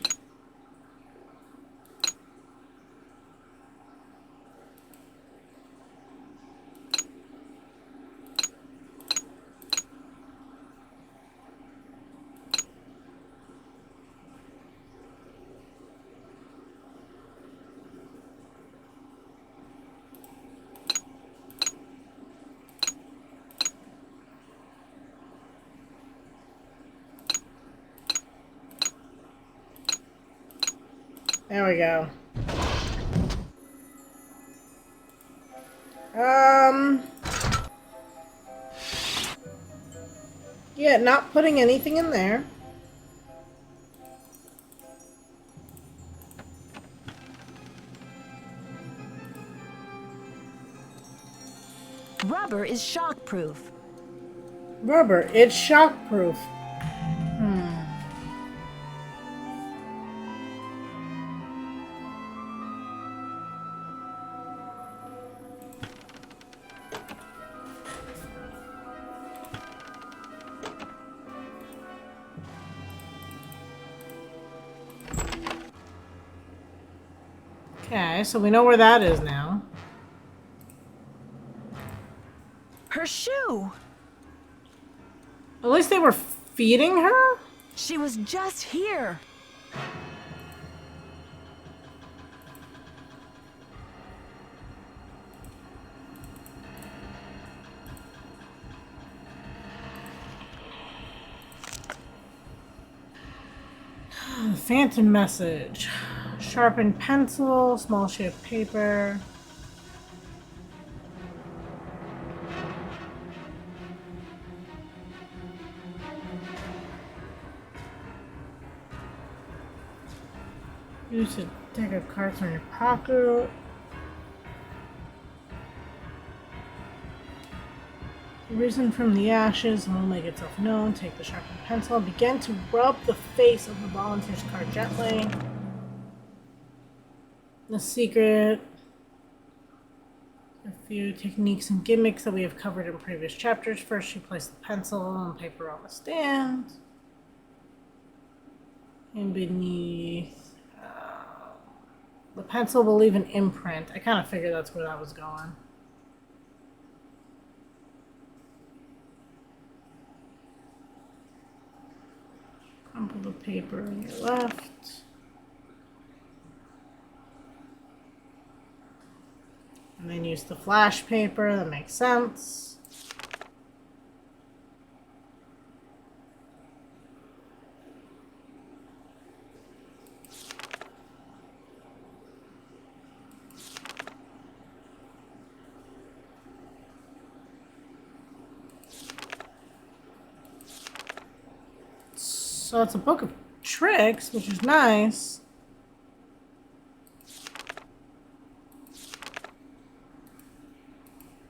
[SPEAKER 2] There we go. Yeah, not putting anything in there.
[SPEAKER 1] Rubber is shockproof.
[SPEAKER 2] Rubber, it's shockproof. Okay, so we know where that is now.
[SPEAKER 1] Her shoe!
[SPEAKER 2] At least they were feeding her?
[SPEAKER 1] She was just here.
[SPEAKER 2] Phantom message. Sharpened pencil, small sheet of paper. Use a deck of cards in your pocket. Risen from the ashes and will make itself known. Take the sharpened pencil. Begin to rub the face of the volunteer's card gently. The secret. A few techniques and gimmicks that we have covered in previous chapters. First, you place the pencil and paper on the stand. And beneath the pencil will leave an imprint. I kind of figured that's where that was going. Crumple the paper on your left. And then use the flash paper, that makes sense. So it's a book of tricks, which is nice.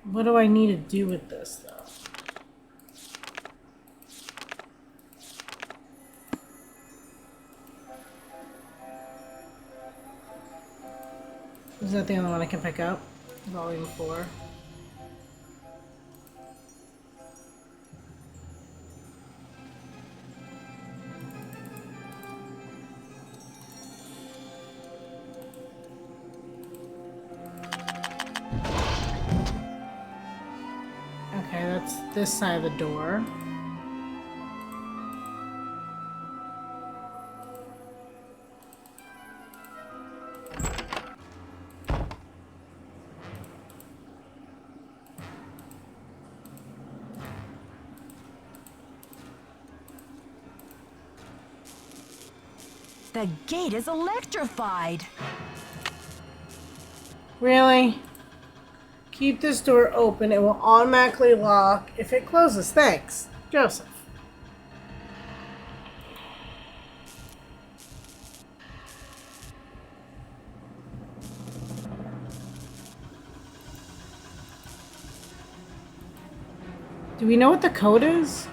[SPEAKER 2] What do I need to do with this, though? Is that the only one I can pick up? Volume 4. Okay, that's this side of the door.
[SPEAKER 1] The gate is electrified.
[SPEAKER 2] Really? Keep this door open. It will automatically lock if it closes. Thanks, Joseph. Do we know what the code is?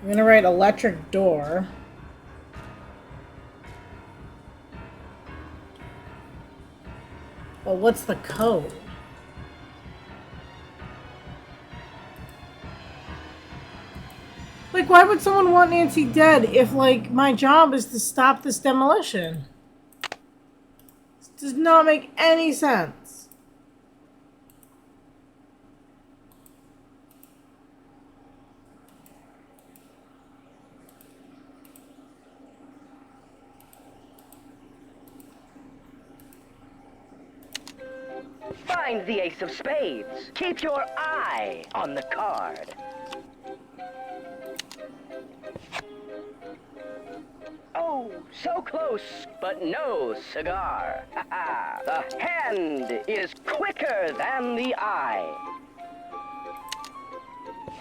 [SPEAKER 2] I'm gonna write electric door. But what's the code? Like, why would someone want Nancy dead if, like, my job is to stop this demolition? This does not make any sense.
[SPEAKER 8] Find the ace of spades. Keep your eye on the card. Oh, so close, but no cigar. The hand is quicker than the eye.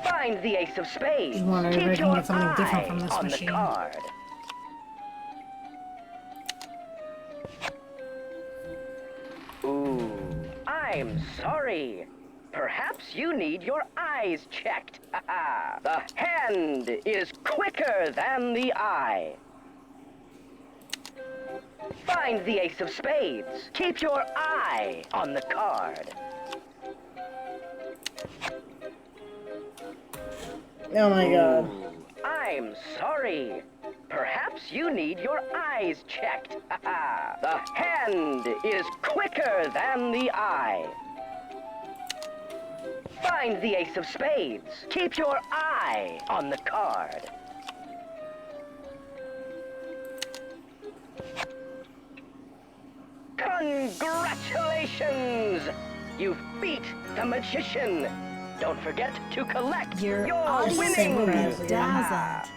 [SPEAKER 8] Find the ace of spades.
[SPEAKER 2] Just wondering if I
[SPEAKER 8] Keep
[SPEAKER 2] can
[SPEAKER 8] your
[SPEAKER 2] get something different from
[SPEAKER 8] eye
[SPEAKER 2] this
[SPEAKER 8] on
[SPEAKER 2] machine.
[SPEAKER 8] the card. Ooh, I'm sorry. Perhaps you need your eyes checked. The hand is quicker than the eye. Find the ace of spades. Keep your eye on the card.
[SPEAKER 2] Oh my god.
[SPEAKER 8] I'm sorry. Perhaps you need your eyes checked. The hand is quicker than the eye. Find the ace of spades. Keep your eye on the card. Congratulations! You've beat the magician. Don't forget to collect your winnings.
[SPEAKER 1] Dazzled.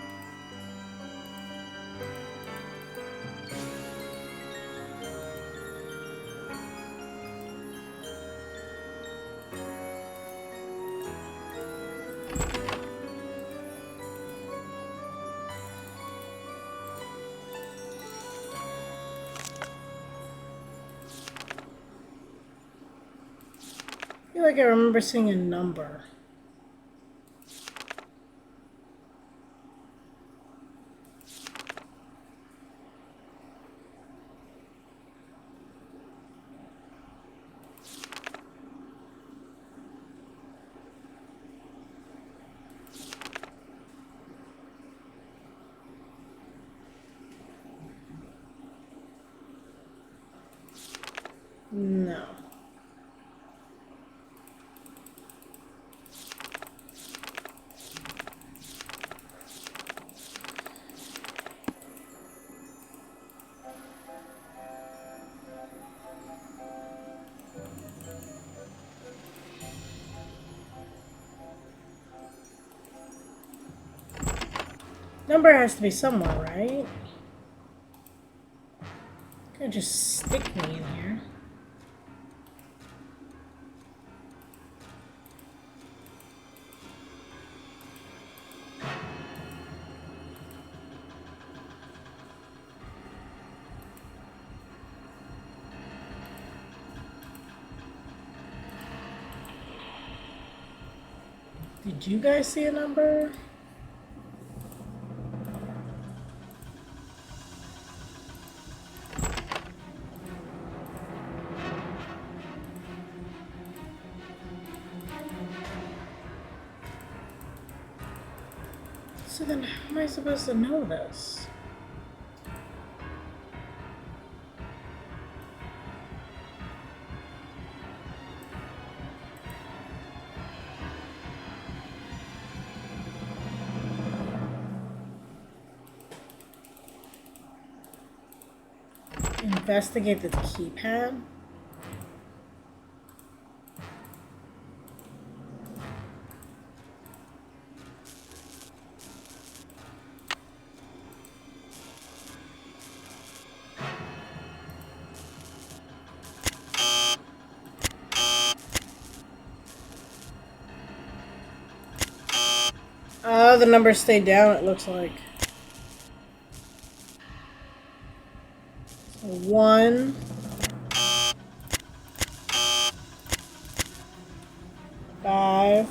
[SPEAKER 2] I feel like I remember seeing a number. No. Number has to be somewhere, right? Can't just stick me in here. Did you guys see a number? So then how am I supposed to know this? Investigate the keypad? Oh, the numbers stayed down, it looks like. 1, 5,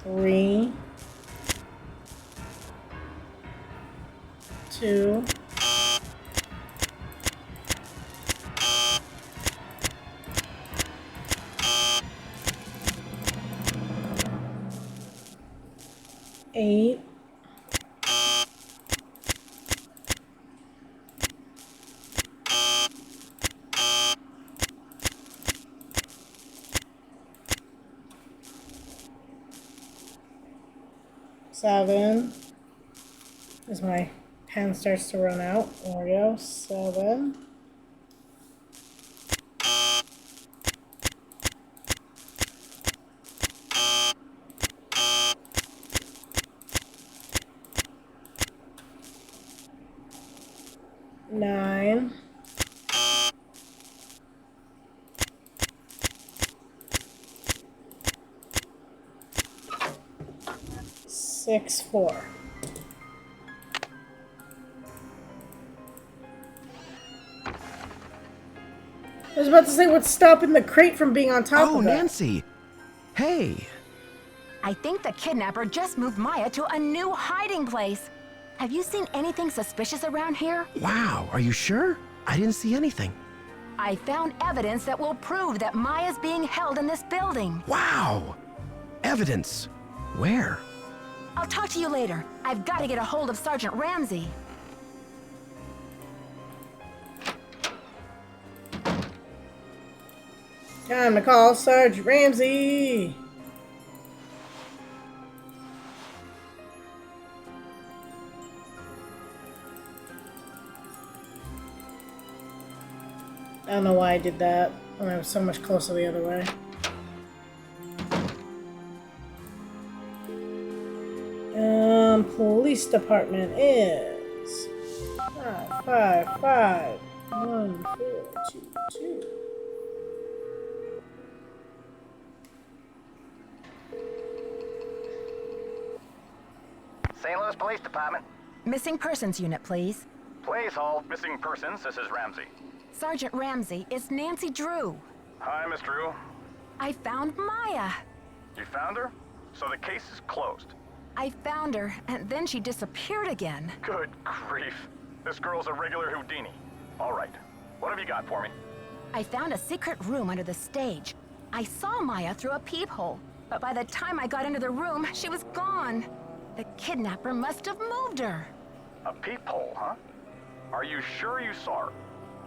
[SPEAKER 2] 3, 2, 7. As my pen starts to run out. There we go. 7. Nine. 6, 4. I was about to say, what's stopping the crate from being on top of it?
[SPEAKER 7] Oh, Nancy! Hey!
[SPEAKER 1] I think the kidnapper just moved Maya to a new hiding place. Have you seen anything suspicious around here?
[SPEAKER 7] Wow, are you sure? I didn't see anything.
[SPEAKER 1] I found evidence that will prove that Maya's being held in this building.
[SPEAKER 7] Wow! Evidence. Where?
[SPEAKER 1] I'll talk to you later. I've got to get a hold of Sergeant Ramsey.
[SPEAKER 2] Time to call Sergeant Ramsey. I don't know why I did that when I was so much closer the other way. Police department is 555-1422.
[SPEAKER 9] St. Louis Police Department.
[SPEAKER 1] Missing persons unit, please.
[SPEAKER 6] Please hold missing persons. This is Ramsey.
[SPEAKER 1] Sergeant Ramsey, it's Nancy Drew.
[SPEAKER 6] Hi, Miss Drew.
[SPEAKER 1] I found Maya.
[SPEAKER 6] You found her? So the case is closed.
[SPEAKER 1] I found her, and then she disappeared again.
[SPEAKER 6] Good grief. This girl's a regular Houdini. All right. What have you got for me?
[SPEAKER 1] I found a secret room under the stage. I saw Maya through a peephole, but by the time I got into the room, she was gone. The kidnapper must have moved her.
[SPEAKER 6] A peephole, huh? Are you sure you saw her?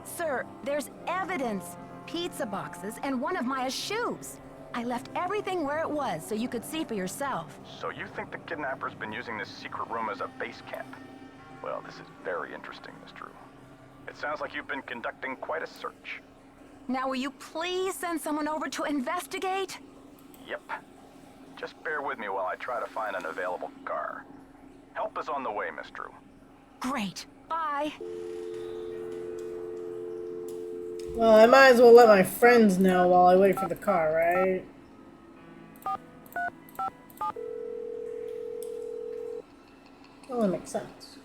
[SPEAKER 1] Sir, there's evidence. Pizza boxes and one of Maya's shoes. I left everything where it was so you could see for yourself.
[SPEAKER 6] So you think the kidnapper's been using this secret room as a base camp? Well, this is very interesting, Miss Drew. It sounds like you've been conducting quite a search.
[SPEAKER 1] Now will you please send someone over to investigate?
[SPEAKER 6] Yep. Just bear with me while I try to find an available car. Help is on the way, Miss Drew.
[SPEAKER 1] Great. Bye.
[SPEAKER 2] Well, I might as well let my friends know while I wait for the car, right? Well, that makes sense.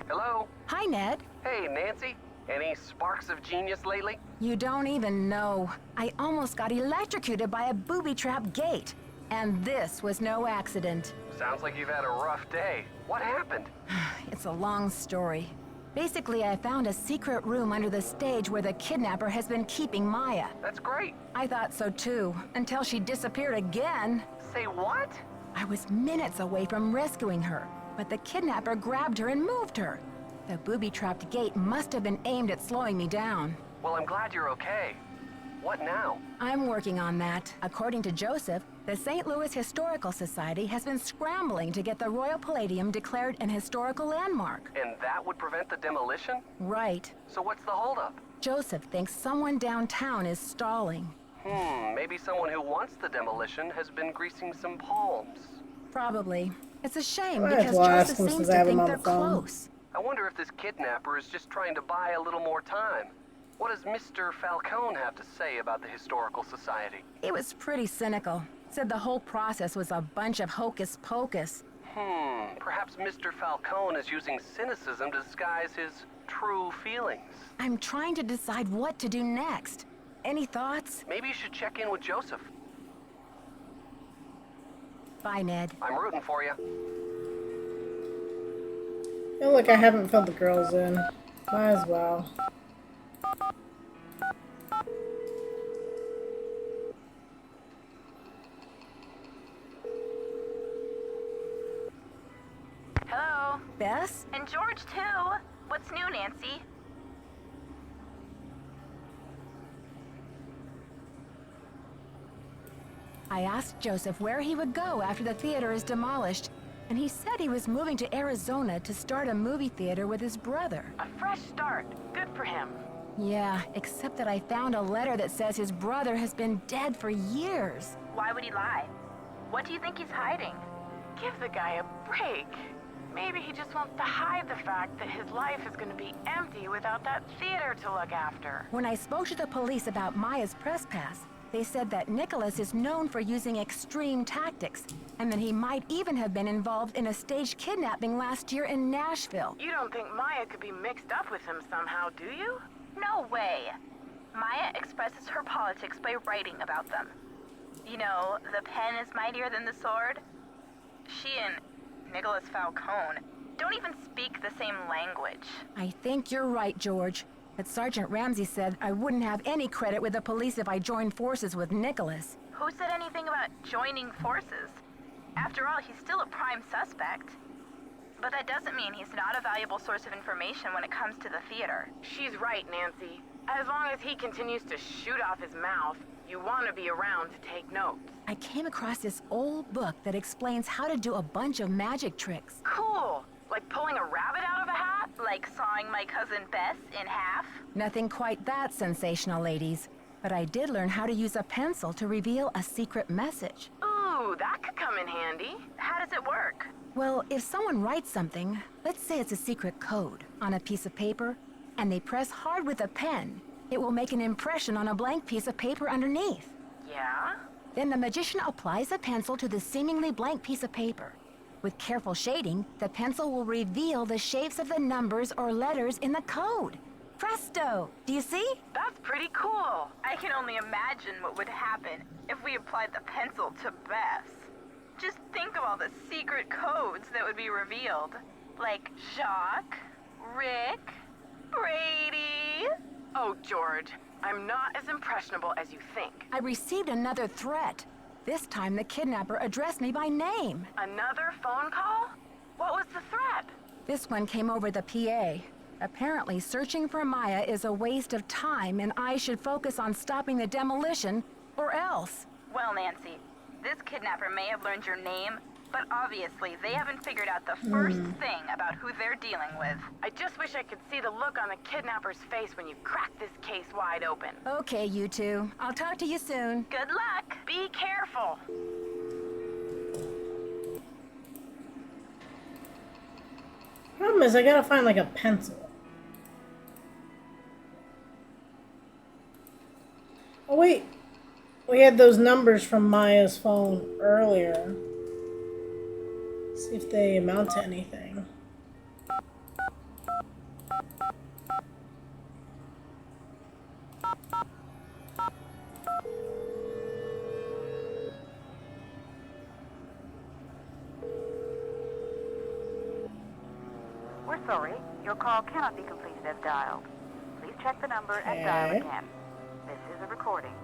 [SPEAKER 10] Hello?
[SPEAKER 1] Hi, Ned.
[SPEAKER 10] Hey, Nancy. Any sparks of genius lately?
[SPEAKER 1] You don't even know. I almost got electrocuted by a booby-trapped gate. And this was no accident.
[SPEAKER 10] Sounds like you've had a rough day. What happened?
[SPEAKER 1] It's a long story. Basically, I found a secret room under the stage where the kidnapper has been keeping Maya.
[SPEAKER 10] That's great.
[SPEAKER 1] I thought so too, until she disappeared again.
[SPEAKER 10] Say what?
[SPEAKER 1] I was minutes away from rescuing her, but the kidnapper grabbed her and moved her. The booby-trapped gate must have been aimed at slowing me down.
[SPEAKER 10] Well, I'm glad you're okay. What now?
[SPEAKER 1] I'm working on that. According to Joseph, the St. Louis Historical Society has been scrambling to get the Royal Palladium declared an historical landmark.
[SPEAKER 10] And that would prevent the demolition?
[SPEAKER 1] Right.
[SPEAKER 10] So what's the holdup?
[SPEAKER 1] Joseph thinks someone downtown is stalling.
[SPEAKER 10] Maybe someone who wants the demolition has been greasing some palms.
[SPEAKER 1] Probably. It's a shame
[SPEAKER 2] Might as
[SPEAKER 1] because
[SPEAKER 2] well ask
[SPEAKER 1] Joseph
[SPEAKER 2] him
[SPEAKER 1] seems
[SPEAKER 2] since I
[SPEAKER 1] to
[SPEAKER 2] have him
[SPEAKER 1] think
[SPEAKER 2] on
[SPEAKER 1] they're
[SPEAKER 2] the phone.
[SPEAKER 1] close.
[SPEAKER 10] I wonder if this kidnapper is just trying to buy a little more time. What does Mr. Falcone have to say about the Historical Society?
[SPEAKER 1] He was pretty cynical. Said the whole process was a bunch of hocus pocus.
[SPEAKER 10] Perhaps Mr. Falcone is using cynicism to disguise his true feelings.
[SPEAKER 1] I'm trying to decide what to do next. Any thoughts?
[SPEAKER 10] Maybe you should check in with Joseph.
[SPEAKER 1] Bye, Ned.
[SPEAKER 10] I'm rooting for you.
[SPEAKER 2] I feel like I haven't filled the girls in. Might as well.
[SPEAKER 11] Hello?
[SPEAKER 1] Bess?
[SPEAKER 11] And George, too. What's new, Nancy?
[SPEAKER 1] I asked Joseph where he would go after the theater is demolished, and he said he was moving to Arizona to start a movie theater with his brother.
[SPEAKER 11] A fresh start. Good for him.
[SPEAKER 1] Yeah, except that I found a letter that says his brother has been dead for years.
[SPEAKER 20] Why would he lie? What do you think he's hiding?
[SPEAKER 11] Give the guy a break. Maybe he just wants to hide the fact that his life is going to be empty without that theater to look after.
[SPEAKER 1] When I spoke to the police about Maya's press pass, they said that Nicholas is known for using extreme tactics, and that he might even have been involved in a staged kidnapping last year in Nashville.
[SPEAKER 11] You don't think Maya could be mixed up with him somehow, do you?
[SPEAKER 20] No way. Maya expresses her politics by writing about them. You know, the pen is mightier than the sword. She and Nicholas Falcone don't even speak the same language.
[SPEAKER 1] I think you're right, George. But Sergeant Ramsey said I wouldn't have any credit with the police if I joined forces with Nicholas.
[SPEAKER 20] Who said anything about joining forces? After all, he's still a prime suspect. But that doesn't mean he's not a valuable source of information when it comes to the theater.
[SPEAKER 11] She's right, Nancy. As long as he continues to shoot off his mouth, you want to be around to take notes.
[SPEAKER 1] I came across this old book that explains how to do a bunch of magic tricks.
[SPEAKER 11] Cool! Like pulling a rabbit out of a hat?
[SPEAKER 20] Like sawing my cousin Bess in half?
[SPEAKER 1] Nothing quite that sensational, ladies. But I did learn how to use a pencil to reveal a secret message.
[SPEAKER 11] Ooh, that could come in handy.
[SPEAKER 20] How does it work?
[SPEAKER 1] Well, if someone writes something, let's say it's a secret code, on a piece of paper, and they press hard with a pen, it will make an impression on a blank piece of paper underneath.
[SPEAKER 11] Yeah?
[SPEAKER 1] Then the magician applies a pencil to the seemingly blank piece of paper. With careful shading, the pencil will reveal the shapes of the numbers or letters in the code. Presto! Do you see?
[SPEAKER 11] That's pretty cool.
[SPEAKER 20] I can only imagine what would happen if we applied the pencil to Bess. Just think of all the secret codes that would be revealed. Like Jacques, Rick, Brady.
[SPEAKER 11] Oh, George, I'm not as impressionable as you think.
[SPEAKER 1] I received another threat. This time the kidnapper addressed me by name.
[SPEAKER 11] Another phone call? What was the threat?
[SPEAKER 1] This one came over the PA. Apparently, searching for Maya is a waste of time and I should focus on stopping the demolition, or else.
[SPEAKER 20] Well, Nancy, this kidnapper may have learned your name, but obviously they haven't figured out the first thing about who they're dealing with.
[SPEAKER 11] I just wish I could see the look on the kidnapper's face when you crack this case wide open.
[SPEAKER 1] Okay, you two. I'll talk to you soon.
[SPEAKER 20] Good luck.
[SPEAKER 11] Be careful.
[SPEAKER 2] Problem is, I gotta find like a pencil. Oh wait, we had those numbers from Maya's phone earlier. See if they amount to anything.
[SPEAKER 21] We're sorry, your call cannot be completed as dialed. Please check the number and dial again. This is a recording.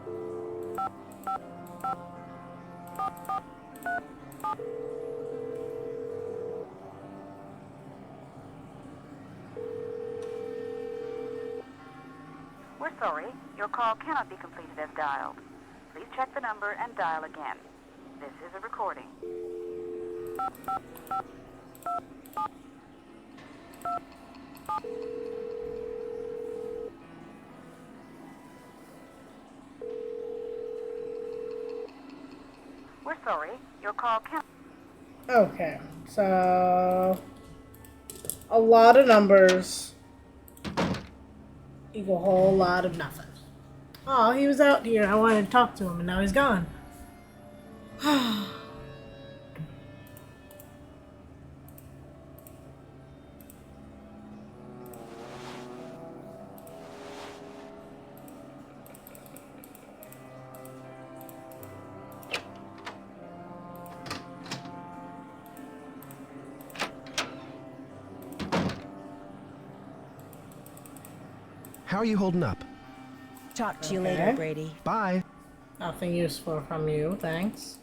[SPEAKER 21] We're sorry, your call cannot be completed as dialed. Please check the number and dial again. This is a recording. We're sorry, your call can't...
[SPEAKER 2] Okay, so a lot of numbers equal a whole lot of nothing. Oh, he was out here. I wanted to talk to him, and now he's gone.
[SPEAKER 7] How are you holding up?
[SPEAKER 1] Talk to you later, Brady.
[SPEAKER 7] Bye.
[SPEAKER 2] Nothing useful from you, thanks.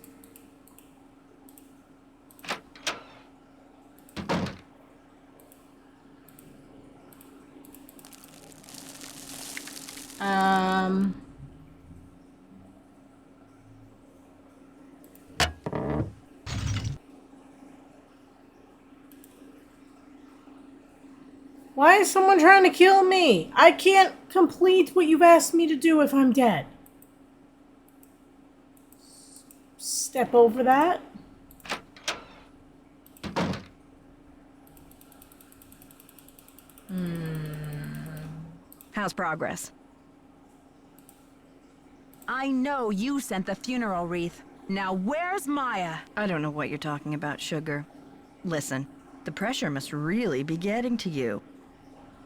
[SPEAKER 2] Why is someone trying to kill me? I can't complete what you've asked me to do if I'm dead. Step over that.
[SPEAKER 1] How's progress? I know you sent the funeral wreath. Now where's Maya?
[SPEAKER 3] I don't know what you're talking about, Sugar. Listen, the pressure must really be getting to you.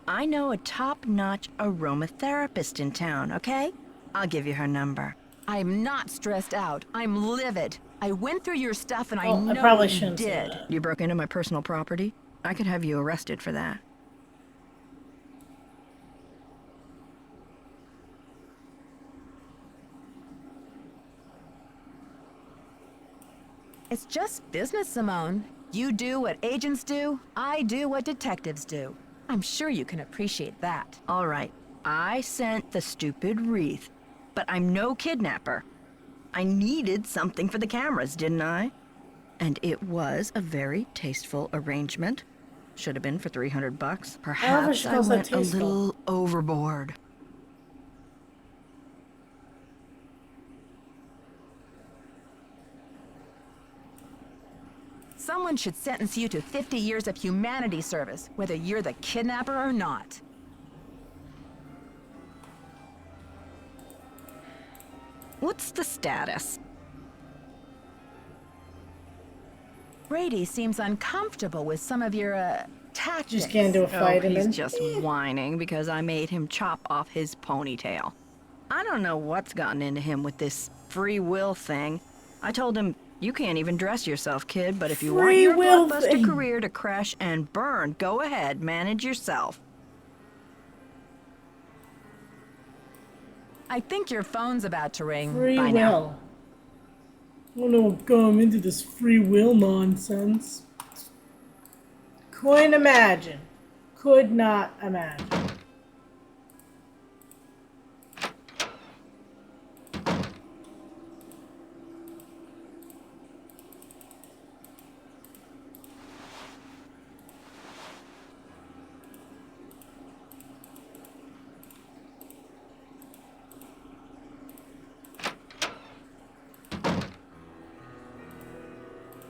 [SPEAKER 3] I know a top-notch aromatherapist in town, okay? I'll give you her number.
[SPEAKER 1] I'm not stressed out. I'm livid. I went through your stuff and I
[SPEAKER 2] Oh, I
[SPEAKER 1] know
[SPEAKER 2] probably
[SPEAKER 1] you
[SPEAKER 2] shouldn't say
[SPEAKER 1] did.
[SPEAKER 2] that.
[SPEAKER 3] You broke into my personal property? I could have you arrested for that.
[SPEAKER 1] It's just business, Simone. You do what agents do, I do what detectives do. I'm sure you can appreciate that.
[SPEAKER 3] All right, I sent the stupid wreath, but I'm no kidnapper. I needed something for the cameras, didn't I? And it was a very tasteful arrangement. Should have been for $300. Perhaps
[SPEAKER 2] she
[SPEAKER 3] I
[SPEAKER 2] calls that
[SPEAKER 3] went a
[SPEAKER 2] tasteful.
[SPEAKER 3] little overboard.
[SPEAKER 1] Someone should sentence you to 50 years of humanity service, whether you're the kidnapper or not.
[SPEAKER 3] What's the status?
[SPEAKER 1] Brady seems uncomfortable with some of your, tactics.
[SPEAKER 2] Just get into a fight and
[SPEAKER 3] He's
[SPEAKER 2] then...
[SPEAKER 3] just whining because I made him chop off his ponytail. I don't know what's gotten into him with this free will thing. I told him, you can't even dress yourself, kid, but if you want
[SPEAKER 2] Free
[SPEAKER 3] your
[SPEAKER 2] will
[SPEAKER 3] blockbuster
[SPEAKER 2] thing.
[SPEAKER 3] career to crash and burn, go ahead, manage yourself.
[SPEAKER 1] I think your phone's about to ring.
[SPEAKER 2] Free
[SPEAKER 1] Bye
[SPEAKER 2] will.
[SPEAKER 1] now.
[SPEAKER 2] I don't know what got him into this free will nonsense. Couldn't imagine. Could not imagine.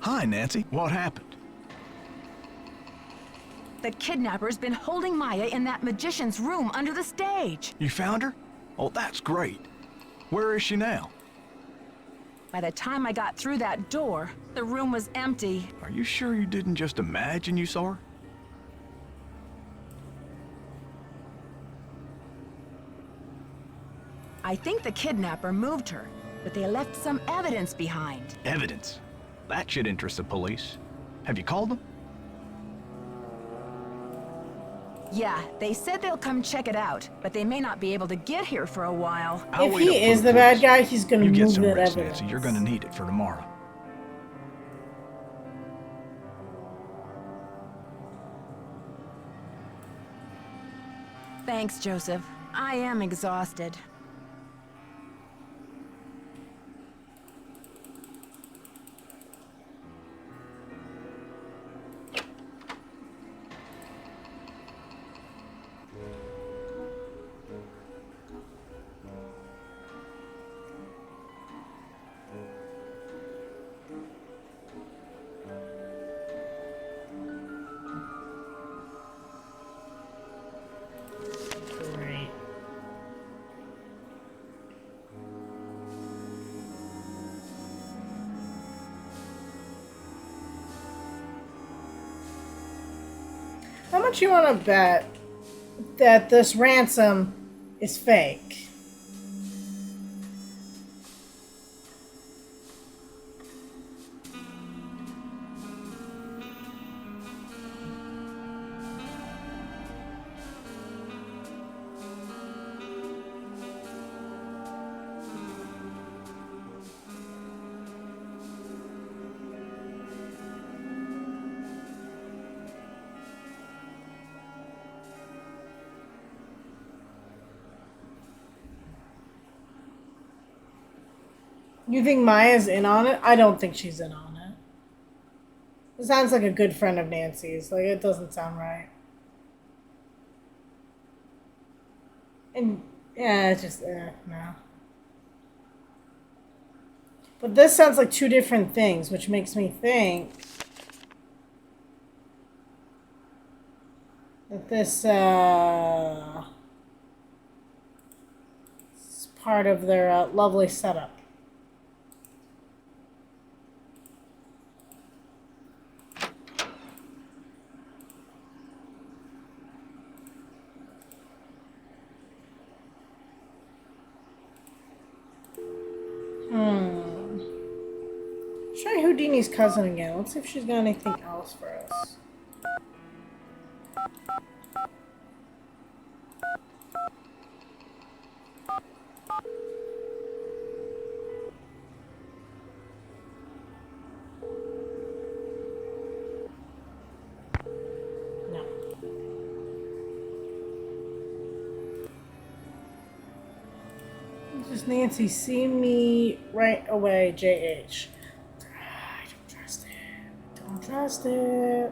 [SPEAKER 15] Hi, Nancy. What happened?
[SPEAKER 1] The kidnapper's been holding Maya in that magician's room under the stage.
[SPEAKER 15] You found her? Oh, that's great. Where is she now?
[SPEAKER 1] By the time I got through that door, the room was empty.
[SPEAKER 15] Are you sure you didn't just imagine you saw her?
[SPEAKER 1] I think the kidnapper moved her, but they left some evidence behind.
[SPEAKER 15] Evidence? That should interest the police. Have you called them?
[SPEAKER 1] Yeah, they said they'll come check it out, but they may not be able to get here for a while.
[SPEAKER 15] I'll
[SPEAKER 2] If
[SPEAKER 15] wait
[SPEAKER 2] he
[SPEAKER 15] up for
[SPEAKER 2] is the
[SPEAKER 15] police.
[SPEAKER 2] bad guy, he's gonna
[SPEAKER 15] You get
[SPEAKER 2] move
[SPEAKER 15] some
[SPEAKER 2] that
[SPEAKER 15] rest,
[SPEAKER 2] evidence.
[SPEAKER 15] Nancy. You're gonna need it for tomorrow.
[SPEAKER 1] Thanks, Joseph. I am exhausted.
[SPEAKER 2] Great. How much you want to bet that this ransom is fake? You think Maya's in on it? I don't think she's in on it. It sounds like a good friend of Nancy's. Like, it doesn't sound right. And yeah, it's just no. But this sounds like two different things, which makes me think that this is part of their lovely setup. Try Houdini's cousin again. Let's see if she's got anything else for us. No. This is Nancy. See me right away, JH. I don't trust it. Don't trust it.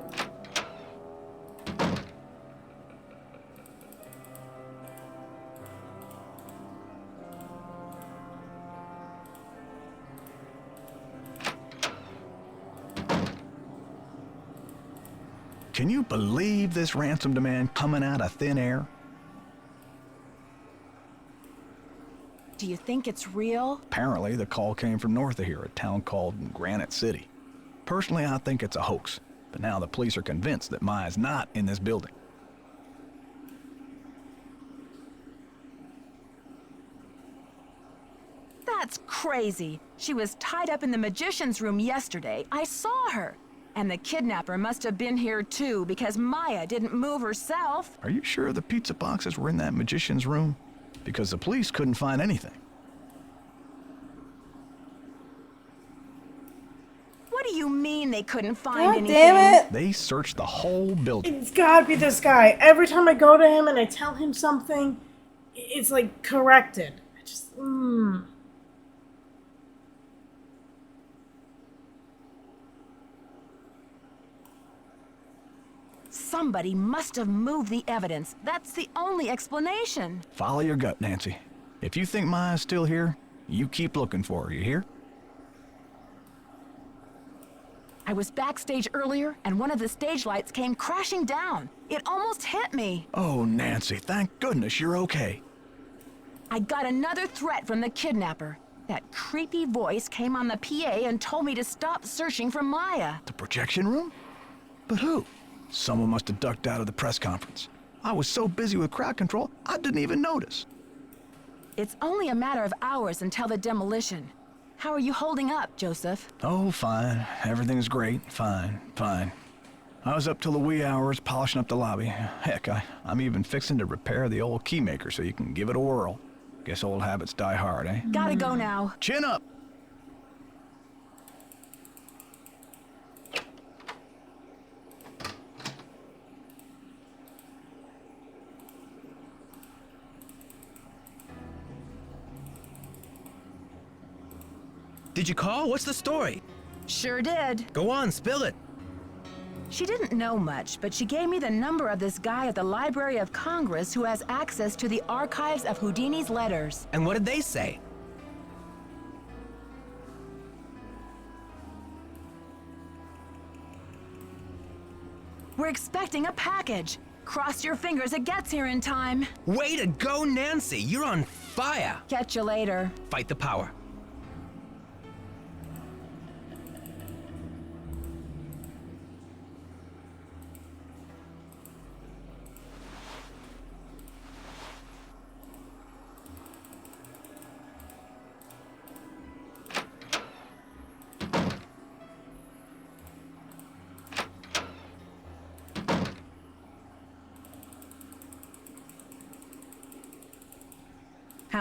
[SPEAKER 15] Can you believe this ransom demand coming out of thin air?
[SPEAKER 1] Do you think it's real?
[SPEAKER 15] Apparently, the call came from north of here, a town called Granite City. Personally, I think it's a hoax, but now the police are convinced that Maya's not in this building.
[SPEAKER 1] That's crazy. She was tied up in the magician's room yesterday. I saw her. And the kidnapper must have been here too, because Maya didn't move herself.
[SPEAKER 15] Are you sure the pizza boxes were in that magician's room? Because the police couldn't find anything.
[SPEAKER 1] What do you mean they couldn't find
[SPEAKER 2] God
[SPEAKER 1] anything?
[SPEAKER 2] damn it!
[SPEAKER 15] They searched the whole building.
[SPEAKER 2] It's gotta be this guy. Every time I go to him and I tell him something, it's like corrected. I just,
[SPEAKER 1] Somebody must have moved the evidence. That's the only explanation.
[SPEAKER 15] Follow your gut, Nancy. If you think Maya's still here, you keep looking for her, you hear?
[SPEAKER 1] I was backstage earlier, and one of the stage lights came crashing down. It almost hit me.
[SPEAKER 15] Oh, Nancy, thank goodness you're okay.
[SPEAKER 1] I got another threat from the kidnapper. That creepy voice came on the PA and told me to stop searching for Maya.
[SPEAKER 15] The projection room? But who? Someone must have ducked out of the press conference. I was so busy with crowd control, I didn't even notice.
[SPEAKER 1] It's only a matter of hours until the demolition. How are you holding up, Joseph?
[SPEAKER 15] Oh, fine. Everything's great. Fine. I was up till the wee hours polishing up the lobby. Heck, I'm even fixing to repair the old keymaker so you can give it a whirl. Guess old habits die hard, eh?
[SPEAKER 1] Gotta go now.
[SPEAKER 15] Chin up!
[SPEAKER 14] Did you call? What's the story?
[SPEAKER 1] Sure did.
[SPEAKER 14] Go on, spill it.
[SPEAKER 1] She didn't know much, but she gave me the number of this guy at the Library of Congress who has access to the archives of Houdini's letters.
[SPEAKER 14] And what did they say?
[SPEAKER 1] We're expecting a package. Cross your fingers it gets here in time.
[SPEAKER 14] Way to go, Nancy! You're on fire!
[SPEAKER 1] Catch you later.
[SPEAKER 14] Fight the power.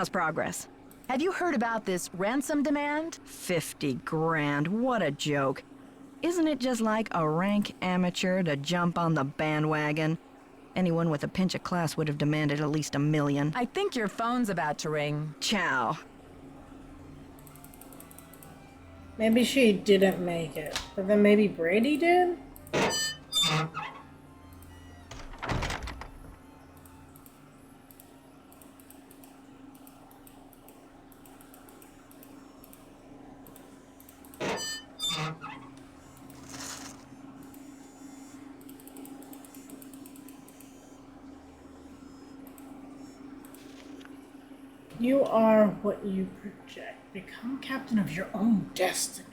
[SPEAKER 3] How's progress?
[SPEAKER 1] Have you heard about this ransom demand?
[SPEAKER 3] 50 grand, what a joke. Isn't it just like a rank amateur to jump on the bandwagon? Anyone with a pinch of class would have demanded at least $1 million.
[SPEAKER 1] I think your phone's about to ring.
[SPEAKER 3] Ciao.
[SPEAKER 2] maybe she didn't make it, but then maybe Brady did? You are what you project. Become captain of your own destiny.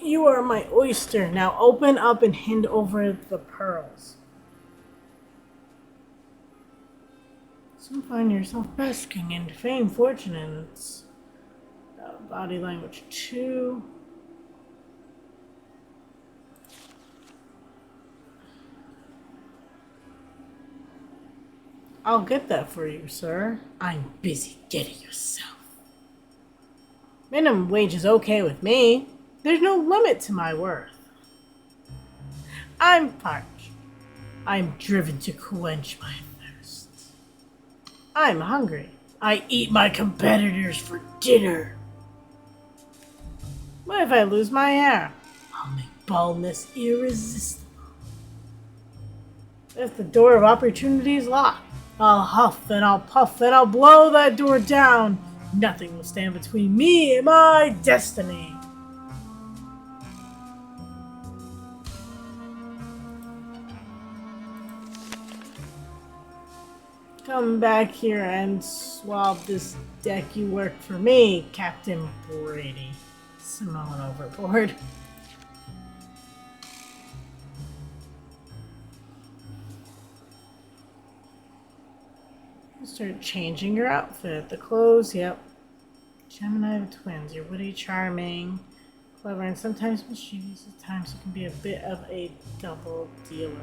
[SPEAKER 2] You are my oyster. Now open up and hand over the pearls. Soon find yourself basking in fame, fortune, and it's body language 2. I'll get that for you, sir. I'm busy getting yourself. Minimum wage is okay with me. There's no limit to my worth. I'm parched. I'm driven to quench my thirst. I'm hungry. I eat my competitors for dinner. What if I lose my hair? I'll make baldness irresistible. If the door of opportunity is locked, I'll huff and I'll puff and I'll blow that door down. Nothing will stand between me and my destiny. Come back here and swab this deck. You work for me, Captain Brady. Simone overboard. Start changing your outfit. The clothes, yep. Gemini twins. You're witty, charming, clever, and sometimes mischievous. At times you can be a bit of a double dealer.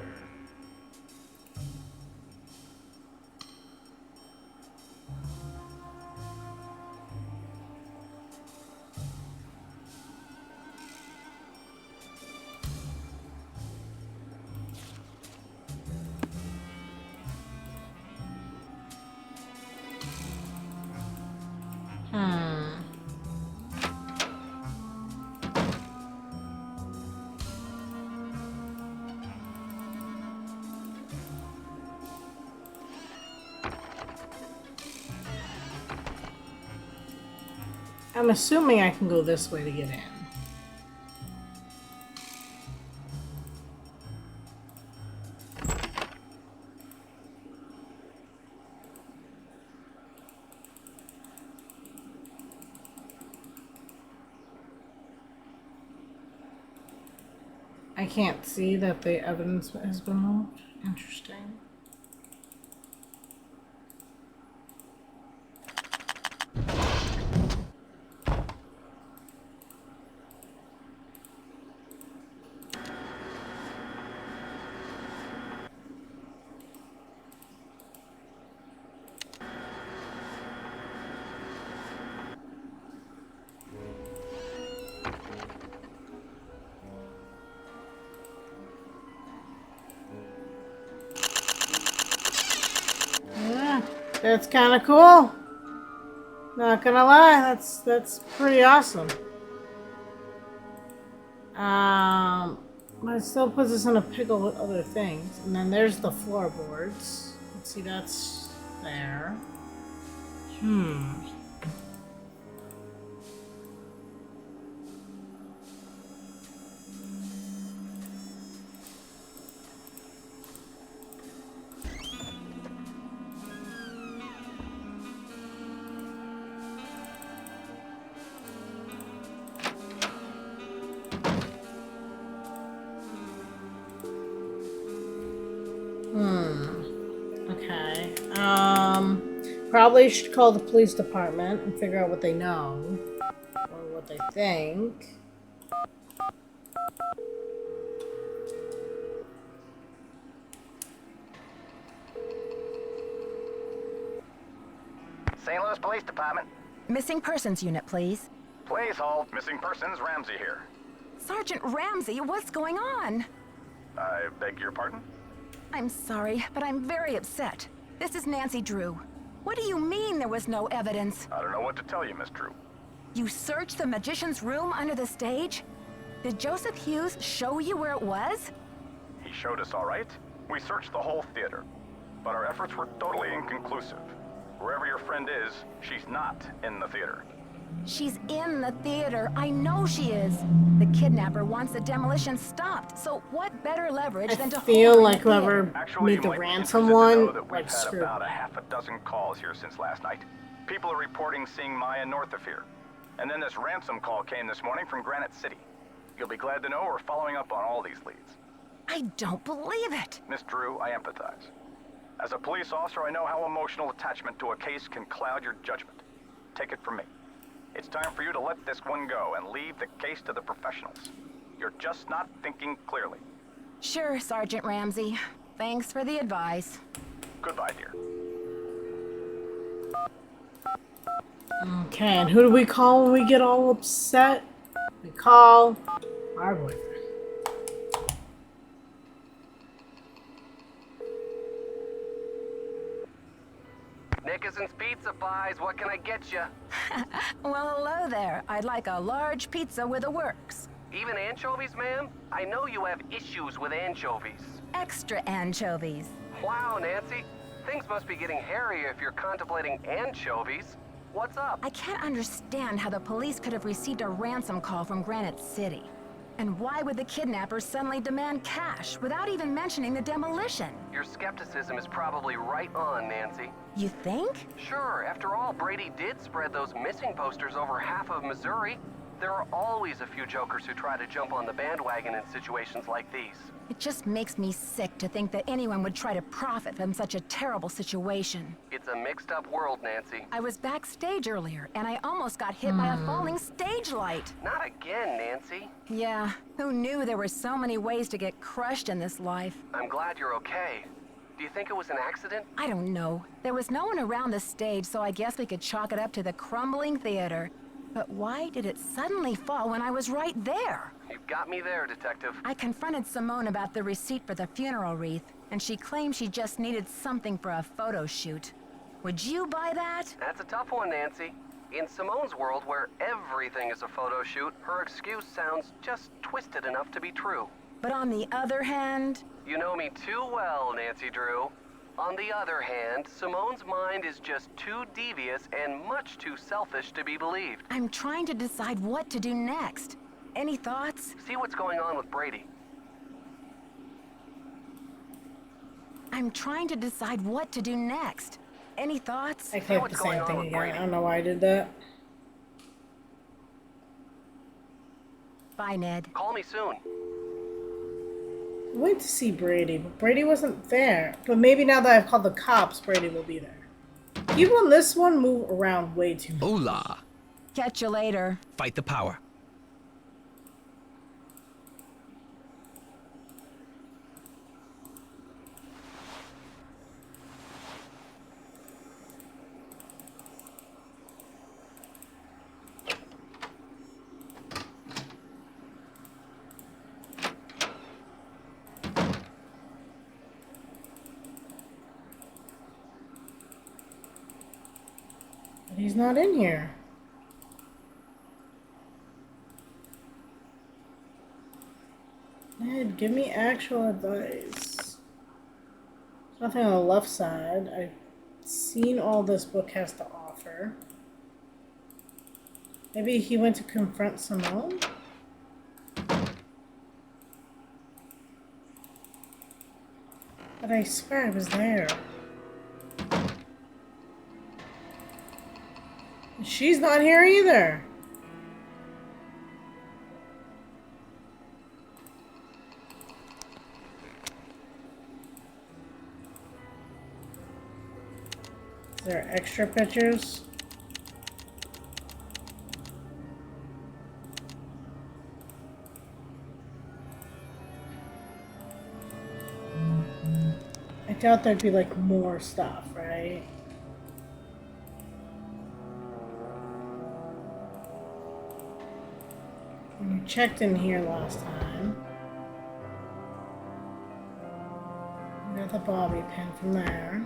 [SPEAKER 2] I'm assuming I can go this way to get in. I can't see that the evidence has been moved. Interesting. That's kind of cool. Not gonna lie, that's pretty awesome. But it still puts us in a pickle with other things. And then there's the floorboards. Let's see, that's there. Okay. Probably should call the police department and figure out what they know. Or what they think.
[SPEAKER 9] St. Louis Police Department.
[SPEAKER 1] Missing persons unit, please.
[SPEAKER 6] Please hold. Missing persons, Ramsey here.
[SPEAKER 1] Sergeant Ramsey, what's going on?
[SPEAKER 6] I beg your pardon?
[SPEAKER 1] I'm sorry, but I'm very upset. This is Nancy Drew. What do you mean there was no evidence?
[SPEAKER 6] I don't know what to tell you, Miss Drew.
[SPEAKER 1] You searched the magician's room under the stage? Did Joseph Hughes show you where it was?
[SPEAKER 6] He showed us all right. We searched the whole theater, but our efforts were totally inconclusive. Wherever your friend is, she's not in the theater.
[SPEAKER 1] She's in the theater. I know she is. The kidnapper wants the demolition stopped. So what better leverage than to hold her
[SPEAKER 2] Feel
[SPEAKER 1] in
[SPEAKER 2] like
[SPEAKER 1] the theater?
[SPEAKER 2] whoever
[SPEAKER 6] Actually,
[SPEAKER 2] made the
[SPEAKER 6] you might be
[SPEAKER 2] ransom
[SPEAKER 6] interested to know
[SPEAKER 2] one,
[SPEAKER 6] that we've
[SPEAKER 2] like,
[SPEAKER 6] had
[SPEAKER 2] screwed
[SPEAKER 6] about
[SPEAKER 2] me.
[SPEAKER 6] a half a dozen calls here since last night. People are reporting seeing Maya north of here. And then this ransom call came this morning from Granite City. You'll be glad to know we're following up on all these leads.
[SPEAKER 1] I don't believe it.
[SPEAKER 6] Miss Drew, I empathize. As a police officer, I know how emotional attachment to a case can cloud your judgment. Take it from me. It's time for you to let this one go and leave the case to the professionals. You're just not thinking clearly.
[SPEAKER 1] Sure, Sergeant Ramsey. Thanks for the advice.
[SPEAKER 6] Goodbye, dear.
[SPEAKER 2] Okay, and who do we call when we get all upset? We call our boyfriend.
[SPEAKER 10] Nickerson's Pizza Pies, what can I get you?
[SPEAKER 1] Well, hello there. I'd like a large pizza with a works.
[SPEAKER 10] Even anchovies, ma'am? I know you have issues with anchovies.
[SPEAKER 1] Extra anchovies.
[SPEAKER 10] Wow, Nancy. Things must be getting hairy if you're contemplating anchovies. What's up?
[SPEAKER 1] I can't understand how the police could have received a ransom call from Granite City. And why would the kidnappers suddenly demand cash without even mentioning the demolition?
[SPEAKER 10] Your skepticism is probably right on, Nancy.
[SPEAKER 1] You think?
[SPEAKER 10] Sure, after all, Brady did spread those missing posters over half of Missouri. There are always a few jokers who try to jump on the bandwagon in situations like these.
[SPEAKER 1] It just makes me sick to think that anyone would try to profit from such a terrible situation.
[SPEAKER 10] It's a mixed-up world, Nancy.
[SPEAKER 1] I was backstage earlier, and I almost got hit by a falling stage light.
[SPEAKER 10] Not again, Nancy.
[SPEAKER 1] Yeah, who knew there were so many ways to get crushed in this life?
[SPEAKER 10] I'm glad you're okay. Do you think it was an accident?
[SPEAKER 1] I don't know. There was no one around the stage, so I guess we could chalk it up to the crumbling theater. But why did it suddenly fall when I was right there?
[SPEAKER 10] You've got me there, Detective.
[SPEAKER 1] I confronted Simone about the receipt for the funeral wreath, and she claimed she just needed something for a photo shoot. Would you buy that?
[SPEAKER 10] That's a tough one, Nancy. In Simone's world, where everything is a photo shoot, her excuse sounds just twisted enough to be true.
[SPEAKER 1] But on the other hand...
[SPEAKER 10] You know me too well, Nancy Drew. On the other hand, Simone's mind is just too devious and much too selfish to be believed.
[SPEAKER 1] I'm trying to decide what to do next. Any thoughts?
[SPEAKER 10] See what's going on with Brady.
[SPEAKER 1] I'm trying to decide what to do next. Any thoughts?
[SPEAKER 2] I clicked the same thing again. I don't know why I did that.
[SPEAKER 1] Bye, Ned.
[SPEAKER 10] Call me soon.
[SPEAKER 2] I went to see Brady, but Brady wasn't there. But maybe now that I've called the cops, Brady will be there. People in this one move around way too much.
[SPEAKER 14] Hola.
[SPEAKER 1] Catch you later.
[SPEAKER 14] Fight the power.
[SPEAKER 2] But he's not in here. Ned, give me actual advice. There's nothing on the left side. I've seen all this book has to offer. Maybe he went to confront Simone? But I swear I was there. She's not here either. Is there extra pictures? I doubt there'd be like more stuff, right? You checked in here last time. You got the bobby pin from there.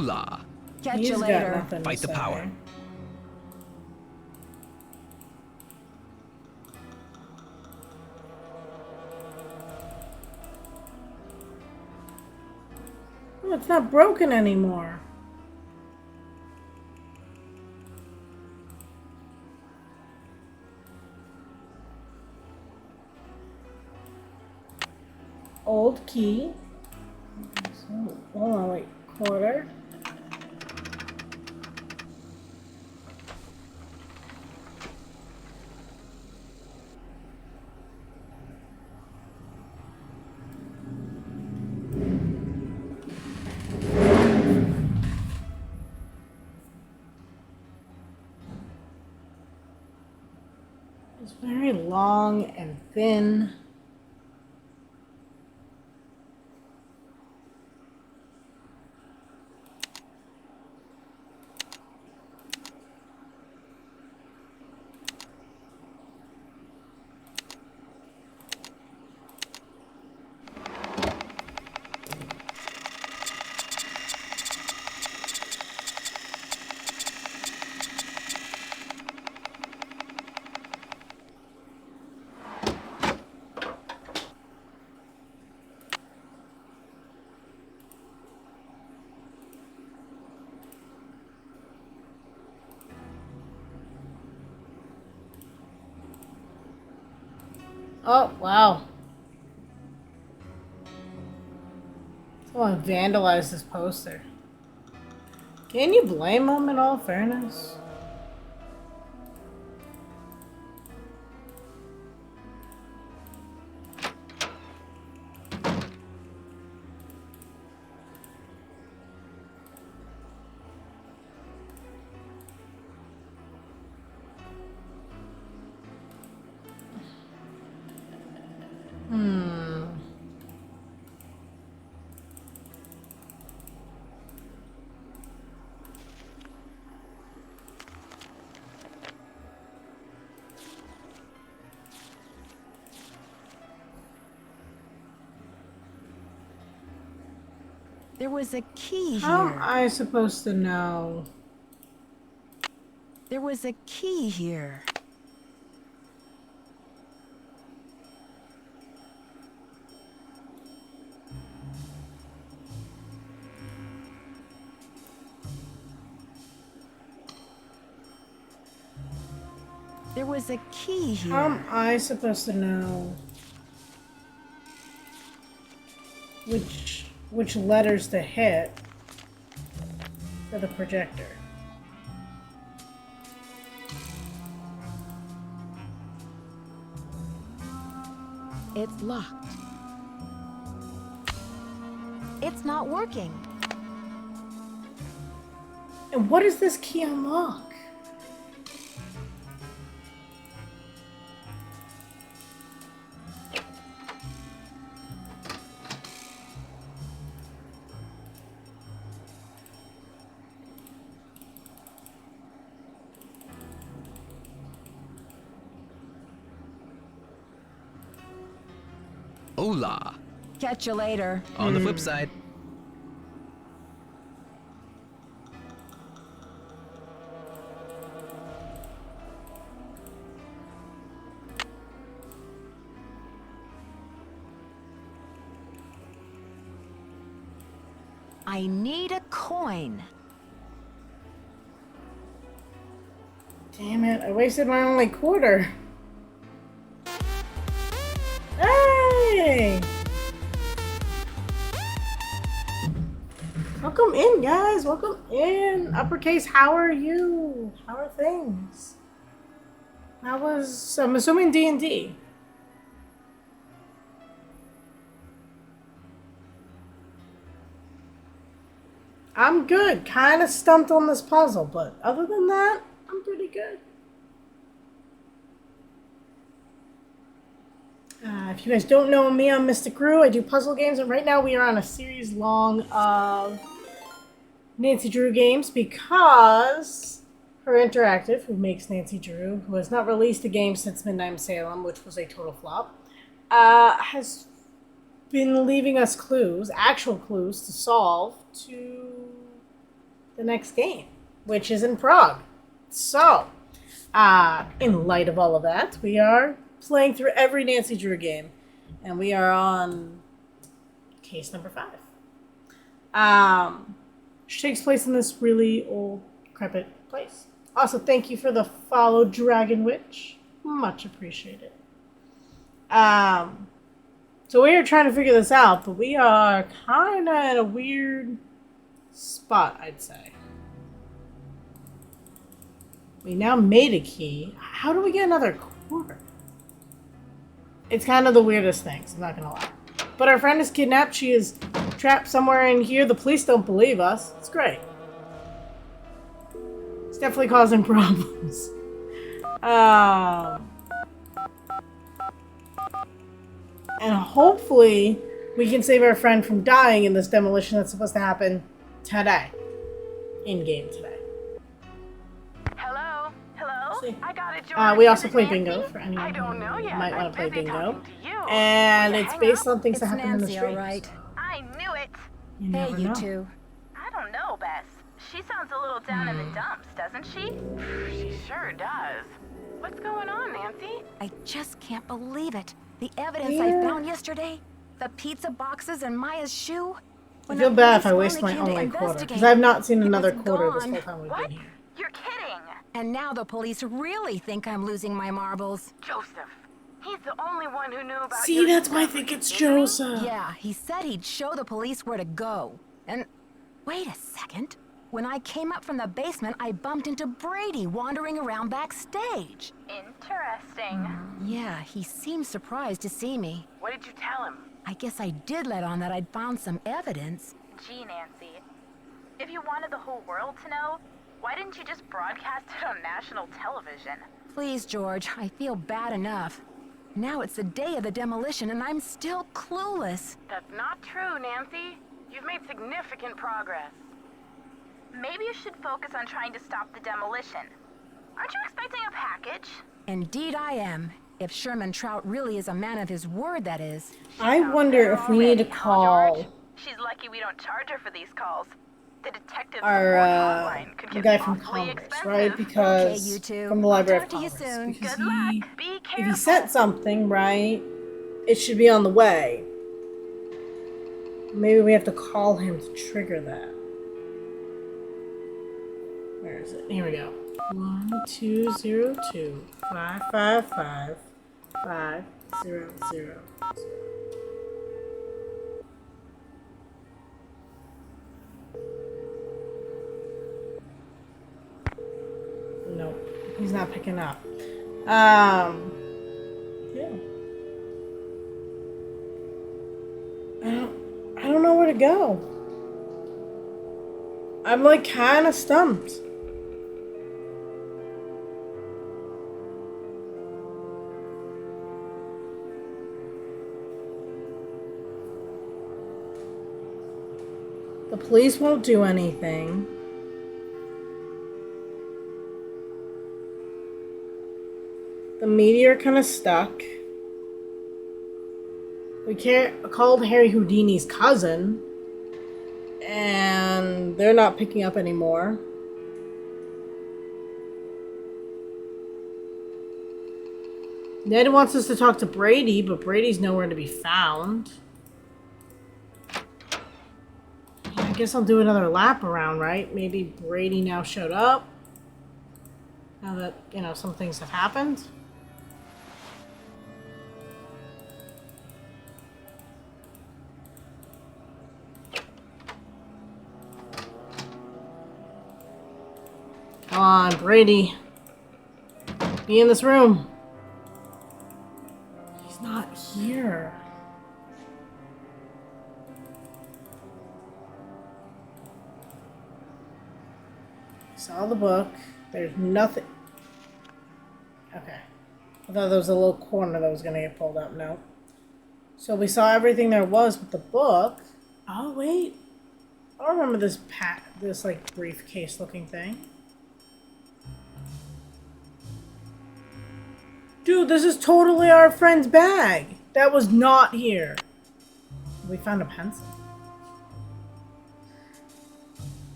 [SPEAKER 14] Hola.
[SPEAKER 1] Catch
[SPEAKER 2] He's
[SPEAKER 1] you
[SPEAKER 2] got
[SPEAKER 1] later.
[SPEAKER 2] nothing to
[SPEAKER 14] Fight the
[SPEAKER 2] say.
[SPEAKER 14] power.
[SPEAKER 2] Oh, it's not broken anymore. Old key. So, hold on, wait. Quarter. It's very long and thin. Oh, wow. Someone vandalized this poster. Can you blame them in all fairness? Hmm.
[SPEAKER 1] There was a key
[SPEAKER 2] How am
[SPEAKER 1] here.
[SPEAKER 2] I supposed to know?
[SPEAKER 1] There was a key here. There was a key here.
[SPEAKER 2] How am I supposed to know which letters to hit for the projector?
[SPEAKER 1] It's locked. It's not working.
[SPEAKER 2] And what does this key unlock?
[SPEAKER 14] Hola.
[SPEAKER 1] Catch you later.
[SPEAKER 14] On the flip side.
[SPEAKER 1] I need a coin.
[SPEAKER 2] Damn it, I wasted my only quarter. Hey! Welcome in, guys. Welcome in. Uppercase, how are you? How are things? That was, I'm assuming D&D. I'm good. Kind of stumped on this puzzle, but other than that, I'm pretty good. If you guys don't know me, I'm Mystic Rue. I do puzzle games, and right now we are on a series long of Nancy Drew games because Her Interactive, who makes Nancy Drew, who has not released a game since Midnight in Salem, which was a total flop, has been leaving us clues, actual clues to solve, to the next game, which is in Prague. So, in light of all of that, we are playing through every Nancy Drew game, and we are on case number 5. Which takes place in this really old, decrepit place. Also, thank you for the follow, Dragon Witch. Much appreciated. So we are trying to figure this out, but we are kind of in a weird spot, I'd say. We now made a key. How do we get another quarter? It's kind of the weirdest things, I'm not gonna lie. But our friend is kidnapped. She is trapped somewhere in here. The police don't believe us. It's great. It's definitely causing problems. And hopefully we can save our friend from dying in this demolition that's supposed to happen today. In-game today.
[SPEAKER 11] Hello? I got it, George.
[SPEAKER 2] We also
[SPEAKER 11] Is it
[SPEAKER 2] play
[SPEAKER 11] Nancy?
[SPEAKER 2] bingo for anyone
[SPEAKER 11] I don't know
[SPEAKER 2] who
[SPEAKER 11] yet.
[SPEAKER 2] might want
[SPEAKER 11] I'm
[SPEAKER 2] to play
[SPEAKER 11] busy
[SPEAKER 2] bingo.
[SPEAKER 11] talking to you.
[SPEAKER 2] And
[SPEAKER 11] Will you
[SPEAKER 2] it's
[SPEAKER 11] hang
[SPEAKER 2] based
[SPEAKER 11] out?
[SPEAKER 2] on things that
[SPEAKER 1] It's
[SPEAKER 2] happen in the
[SPEAKER 1] Nancy,
[SPEAKER 2] streets.
[SPEAKER 1] all right.
[SPEAKER 16] I knew it.
[SPEAKER 2] You
[SPEAKER 1] Hey,
[SPEAKER 2] never
[SPEAKER 1] you
[SPEAKER 2] know.
[SPEAKER 1] two.
[SPEAKER 16] I don't know, Bess. She sounds a little down in the dumps, doesn't she?
[SPEAKER 11] She sure does. What's going on, Nancy?
[SPEAKER 1] I just can't believe it. The evidence
[SPEAKER 2] Yeah.
[SPEAKER 1] I found yesterday, the pizza boxes and Maya's shoe.
[SPEAKER 2] I
[SPEAKER 1] When
[SPEAKER 2] feel
[SPEAKER 1] the
[SPEAKER 2] bad if
[SPEAKER 1] police
[SPEAKER 2] I waste my
[SPEAKER 1] finally came to
[SPEAKER 2] only quarter.
[SPEAKER 1] investigate,
[SPEAKER 2] Because I've not seen
[SPEAKER 1] it
[SPEAKER 2] another
[SPEAKER 1] was
[SPEAKER 2] quarter this
[SPEAKER 1] gone.
[SPEAKER 2] whole time we've been here.
[SPEAKER 16] You're kidding.
[SPEAKER 1] And now the police really think I'm losing my marbles.
[SPEAKER 11] Joseph. He's the only one who knew about
[SPEAKER 2] See,
[SPEAKER 11] your
[SPEAKER 2] that's why I
[SPEAKER 11] discovery,
[SPEAKER 2] think it's
[SPEAKER 11] isn't he?
[SPEAKER 2] Joseph.
[SPEAKER 1] Yeah, he said he'd show the police where to go. And wait a second. When I came up from the basement, I bumped into Brady wandering around backstage.
[SPEAKER 16] Interesting.
[SPEAKER 1] Yeah, he seemed surprised to see me.
[SPEAKER 11] What did you tell him?
[SPEAKER 1] I guess I did let on that I'd found some evidence.
[SPEAKER 16] Gee, Nancy. If you wanted the whole world to know, why didn't you just broadcast it on national television?
[SPEAKER 1] Please, George, I feel bad enough. Now it's the day of the demolition and I'm still clueless.
[SPEAKER 11] That's not true, Nancy. You've made significant progress.
[SPEAKER 16] Maybe you should focus on trying to stop the demolition. Aren't you expecting a package?
[SPEAKER 1] Indeed I am. If Sherman Trout really is a man of his word, that is.
[SPEAKER 2] I wonder if we need to call
[SPEAKER 16] She's lucky we don't charge her for these calls. The detective
[SPEAKER 2] our
[SPEAKER 16] hotline could
[SPEAKER 2] the
[SPEAKER 16] get
[SPEAKER 2] guy from
[SPEAKER 16] awfully
[SPEAKER 2] Congress,
[SPEAKER 16] expensive.
[SPEAKER 2] right? Because
[SPEAKER 1] Okay, you two.
[SPEAKER 2] from the Library
[SPEAKER 1] I'll
[SPEAKER 2] of
[SPEAKER 1] talk to you
[SPEAKER 2] Congress.
[SPEAKER 1] soon.
[SPEAKER 2] Because
[SPEAKER 16] Good luck. Be
[SPEAKER 2] if
[SPEAKER 16] careful.
[SPEAKER 2] he sent something, right, it should be on the way. Maybe we have to call him to trigger that. Where is it? Here we go. 1202-555-500. Nope, he's not picking up. Yeah. I don't know where to go. I'm like kind of stumped. The police won't do anything. The media are kind of stuck. We called Harry Houdini's cousin, and they're not picking up anymore. Ned wants us to talk to Brady, but Brady's nowhere to be found. I guess I'll do another lap around, right? Maybe Brady now showed up. Now that, some things have happened. Come on, Brady. Be in this room. He's not here. Saw the book. There's nothing. Okay. I thought there was a little corner that was going to get pulled up. No. So we saw everything there was with the book. Oh, wait. I remember this like briefcase looking thing. Dude, this is totally our friend's bag. That was not here. We found a pencil.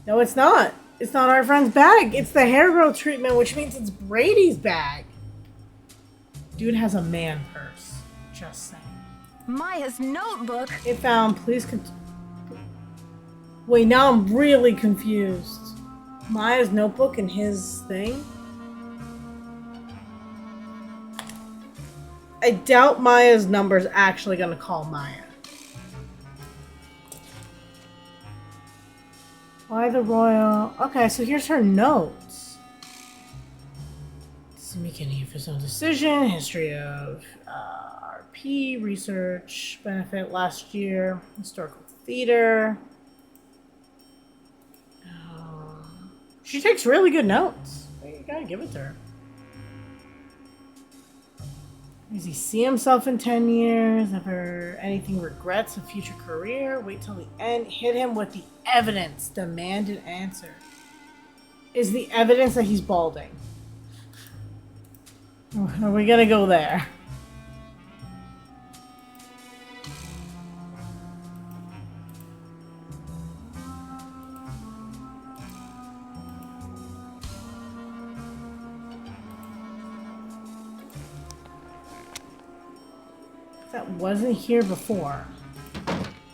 [SPEAKER 2] No, it's not. It's not our friend's bag. It's the hair growth treatment, which means it's Brady's bag. Dude has a man purse. Just saying.
[SPEAKER 1] Maya's notebook.
[SPEAKER 2] It found. Please. Wait, now I'm really confused. Maya's notebook and his thing? I doubt Maya's number's actually gonna call Maya. Why the royal? Okay, so here's her notes. Doesn't make any of his own decision. History of RP, research, benefit last year, historical theater. She takes really good notes. You gotta give it to her. Does he see himself in 10 years? Ever anything regrets a future career? Wait till the end. Hit him with the evidence. Demand an answer. Is the evidence that he's balding? Are we gonna go there? That wasn't here before.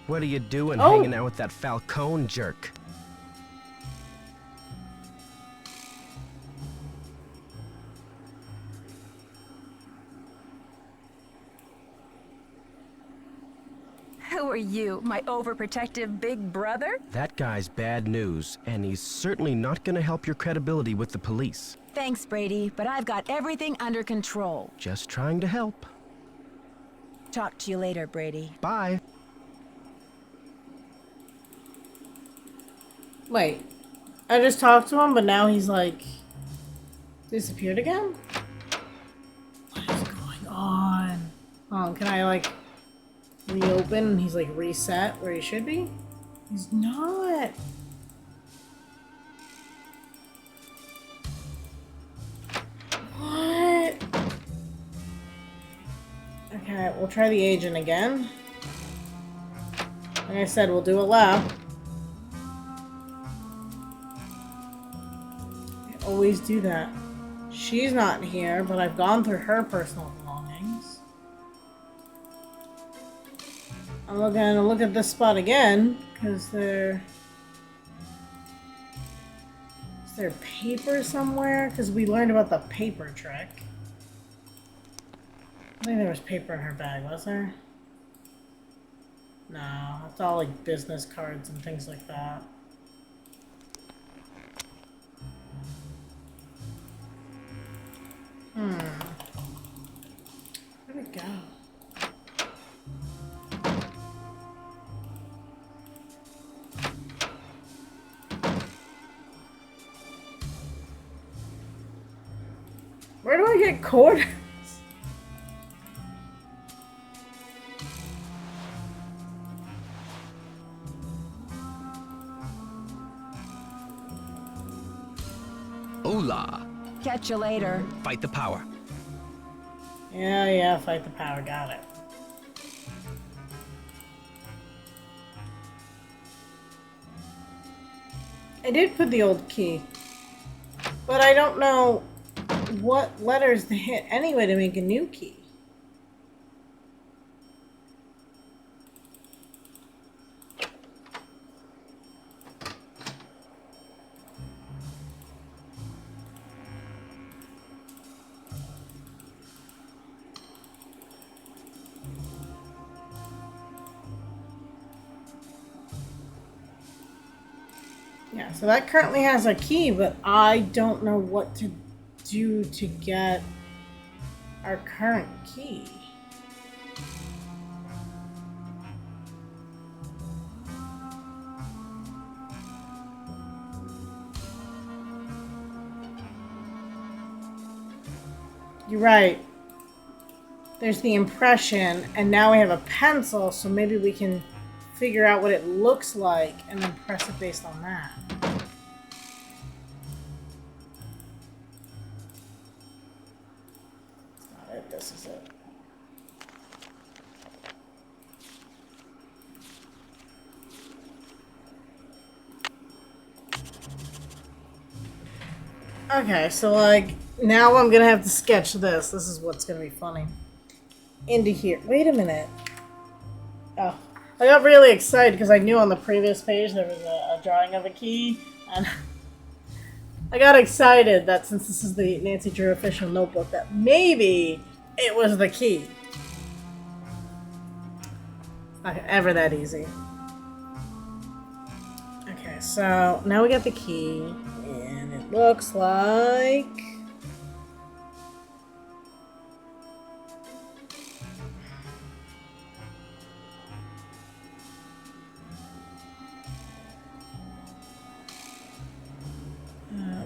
[SPEAKER 7] What are you doing hanging out with that Falcone jerk?
[SPEAKER 1] Who are you, my overprotective big brother?
[SPEAKER 7] That guy's bad news, and he's certainly not gonna help your credibility with the police.
[SPEAKER 1] Thanks, Brady, but I've got everything under control.
[SPEAKER 7] Just trying to help.
[SPEAKER 1] Talk to you later, Brady.
[SPEAKER 7] Bye.
[SPEAKER 2] Wait, I just talked to him, but now he's like disappeared again? What is going on? Oh, can I like reopen and he's like reset where he should be? He's not. What? Okay, we'll try the agent again. Like I said, we'll do a lap. I always do that. She's not here, but I've gone through her personal belongings. I'm gonna look at this spot again, because there... Is there paper somewhere? Because we learned about the paper trick. I think there was paper in her bag, was there? No, it's all like business cards and things like that. Where'd it go? Where do I get quarters?
[SPEAKER 14] Hola.
[SPEAKER 1] Catch you later.
[SPEAKER 14] Fight the power.
[SPEAKER 2] Yeah, fight the power, got it. I did put the old key, but I don't know what letters to hit anyway to make a new key. Yeah, so that currently has a key, but I don't know what to do to get our current key. You're right. There's the impression, and now we have a pencil, so maybe we can figure out what it looks like and then press it based on that. That's not it, this is it. Okay, so like now I'm gonna have to sketch this. This is what's gonna be funny. Into here. Wait a minute. Oh, I got really excited because I knew on the previous page there was a drawing of a key, and I got excited that since this is the Nancy Drew official notebook, that maybe it was the key. Not ever that easy. Okay, so now we got the key, and it looks like.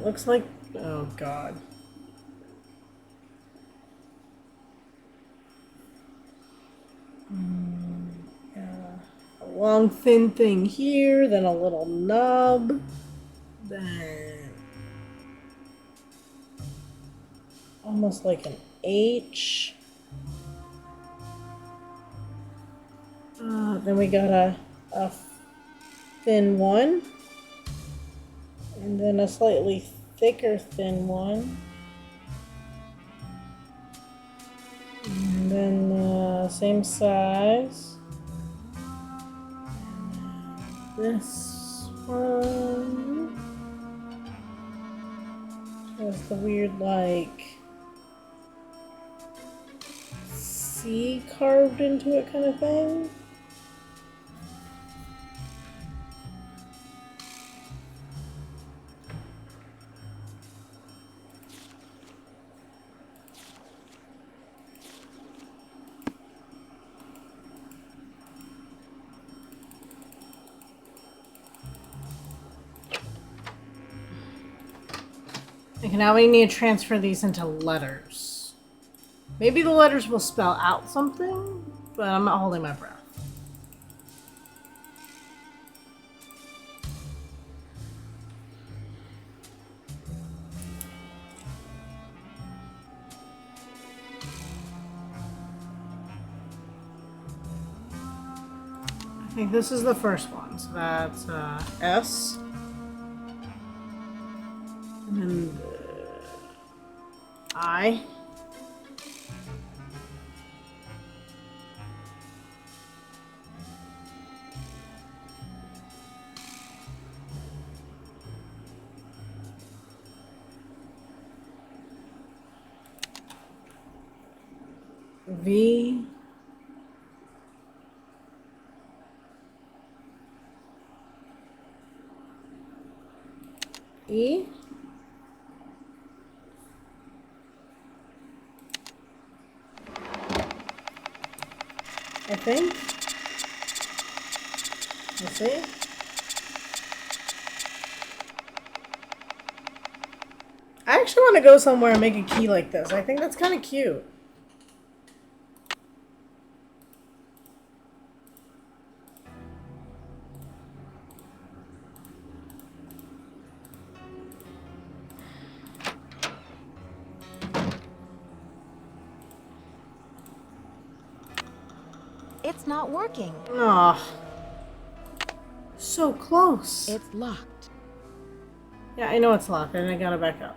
[SPEAKER 2] Looks like, oh god. Yeah. A long thin thing here, then a little nub, then almost like an H. Then we got a thin one, and then a slightly thicker thin one. And then same size. This one has the weird, like, C carved into it kind of thing. Okay, now we need to transfer these into letters. Maybe the letters will spell out something, but I'm not holding my breath. I think this is the first one, so that's S. And then I. V. E. I think. Let's see. I actually want to go somewhere and make a key like this. I think that's kind of cute.
[SPEAKER 1] It's not working.
[SPEAKER 2] Aw. So close.
[SPEAKER 1] It's locked.
[SPEAKER 2] Yeah, I know it's locked, and I gotta back up.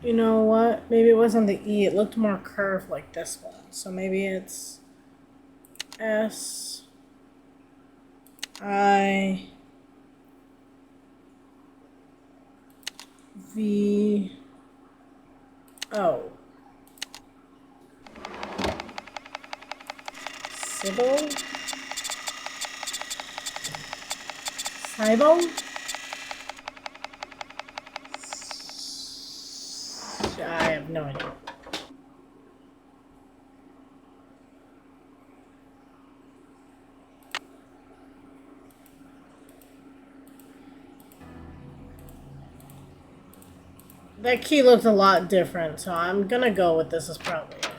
[SPEAKER 2] You know what? Maybe it wasn't the E. It looked more curved like this one. So maybe it's S I V O. Sybil? Sybil? I have no idea. That key looked a lot different, so I'm gonna go with this as probably it.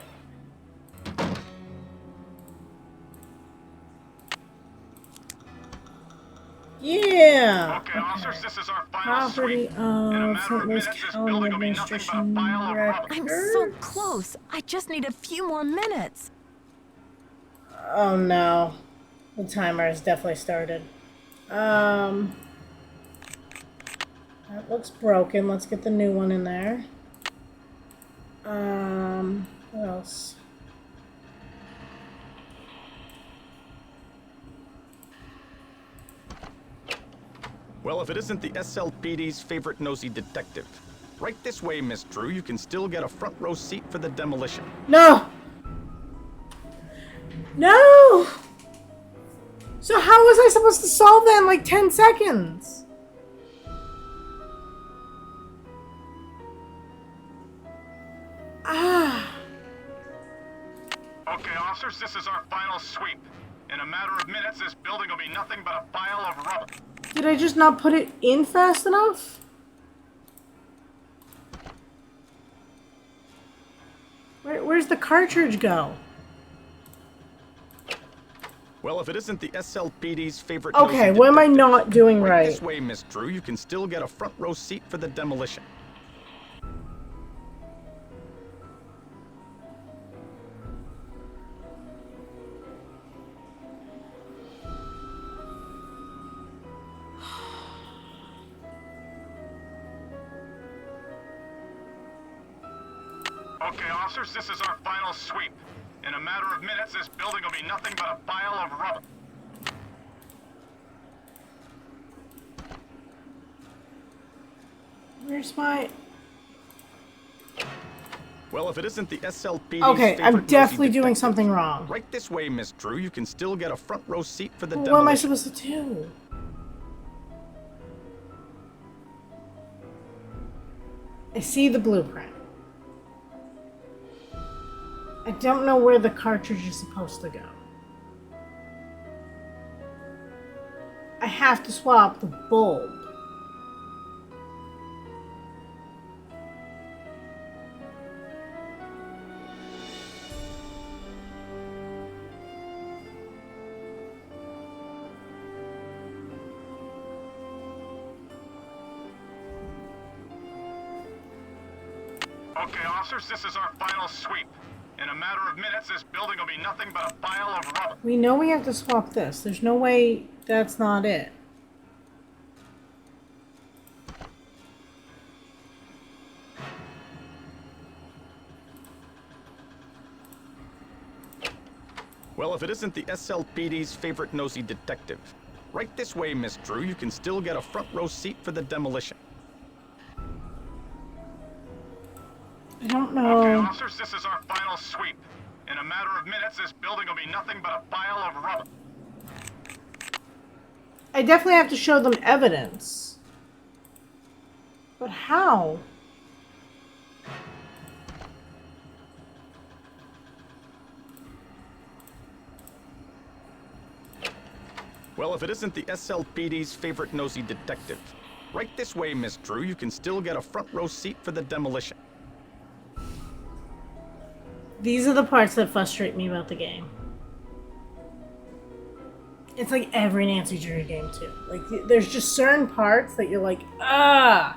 [SPEAKER 2] Yeah!
[SPEAKER 6] Okay, officers, this is our final
[SPEAKER 2] Property
[SPEAKER 6] sweep. In a
[SPEAKER 2] of
[SPEAKER 6] matter
[SPEAKER 2] St.
[SPEAKER 6] of
[SPEAKER 2] Louis
[SPEAKER 6] minutes, this
[SPEAKER 2] County
[SPEAKER 6] building will be nothing but a
[SPEAKER 2] Administration
[SPEAKER 6] pile of rubble.
[SPEAKER 1] I'm so close. I just need a few more minutes.
[SPEAKER 2] Oh no. The timer has definitely started. That looks broken. Let's get the new one in there. What else?
[SPEAKER 12] Well, if it isn't the SLPD's favorite nosy detective. Right this way, Miss Drew. You can still get a front row seat for the demolition.
[SPEAKER 2] No! No! So how was I supposed to solve that in like 10 seconds? Ah.
[SPEAKER 6] Okay, officers, this is our final sweep. In a matter of minutes, this building will be nothing but a pile of rubble.
[SPEAKER 2] Did I just not put it in fast enough? Where's the cartridge go?
[SPEAKER 12] Well, if it isn't the SLPD's favorite
[SPEAKER 2] Okay,
[SPEAKER 12] nosy
[SPEAKER 2] what am I
[SPEAKER 12] detective.
[SPEAKER 2] not doing right?
[SPEAKER 12] This way, Miss Drew. You can still get a front row seat for the demolition.
[SPEAKER 6] Okay, officers, this is our final sweep. In a matter of minutes, this building will be nothing but a pile of rubble.
[SPEAKER 2] Where's my...
[SPEAKER 12] Well, if it isn't the SLPD's
[SPEAKER 2] Okay,
[SPEAKER 12] favorite
[SPEAKER 2] I'm
[SPEAKER 12] nosy
[SPEAKER 2] definitely doing
[SPEAKER 12] detective.
[SPEAKER 2] something wrong.
[SPEAKER 12] Right this way, Miss Drew. You can still get a front row seat for the
[SPEAKER 2] What
[SPEAKER 12] demolition.
[SPEAKER 2] am I supposed to do? I see the blueprint. I don't know where the cartridge is supposed to go. I have to swap the bulb.
[SPEAKER 6] Okay, officers, this is our final sweep. In a matter of minutes, this building will be nothing but a pile of rubble.
[SPEAKER 2] We know we have to swap this. There's no way that's not it.
[SPEAKER 12] Well, if it isn't the SLPD's favorite nosy detective. Right this way, Miss Drew. You can still get a front row seat for the demolition.
[SPEAKER 2] I don't know.
[SPEAKER 6] Okay, officers, this is our final sweep. In a matter of minutes, this building will be nothing but a pile of rubble.
[SPEAKER 2] I definitely have to show them evidence. But how?
[SPEAKER 12] Well, if it isn't the SLPD's favorite nosy detective. Right this way, Miss Drew. You can still get a front row seat for the demolition.
[SPEAKER 2] These are the parts that frustrate me about the game. It's like every Nancy Drew game too. Like there's just certain parts that you're like, ah.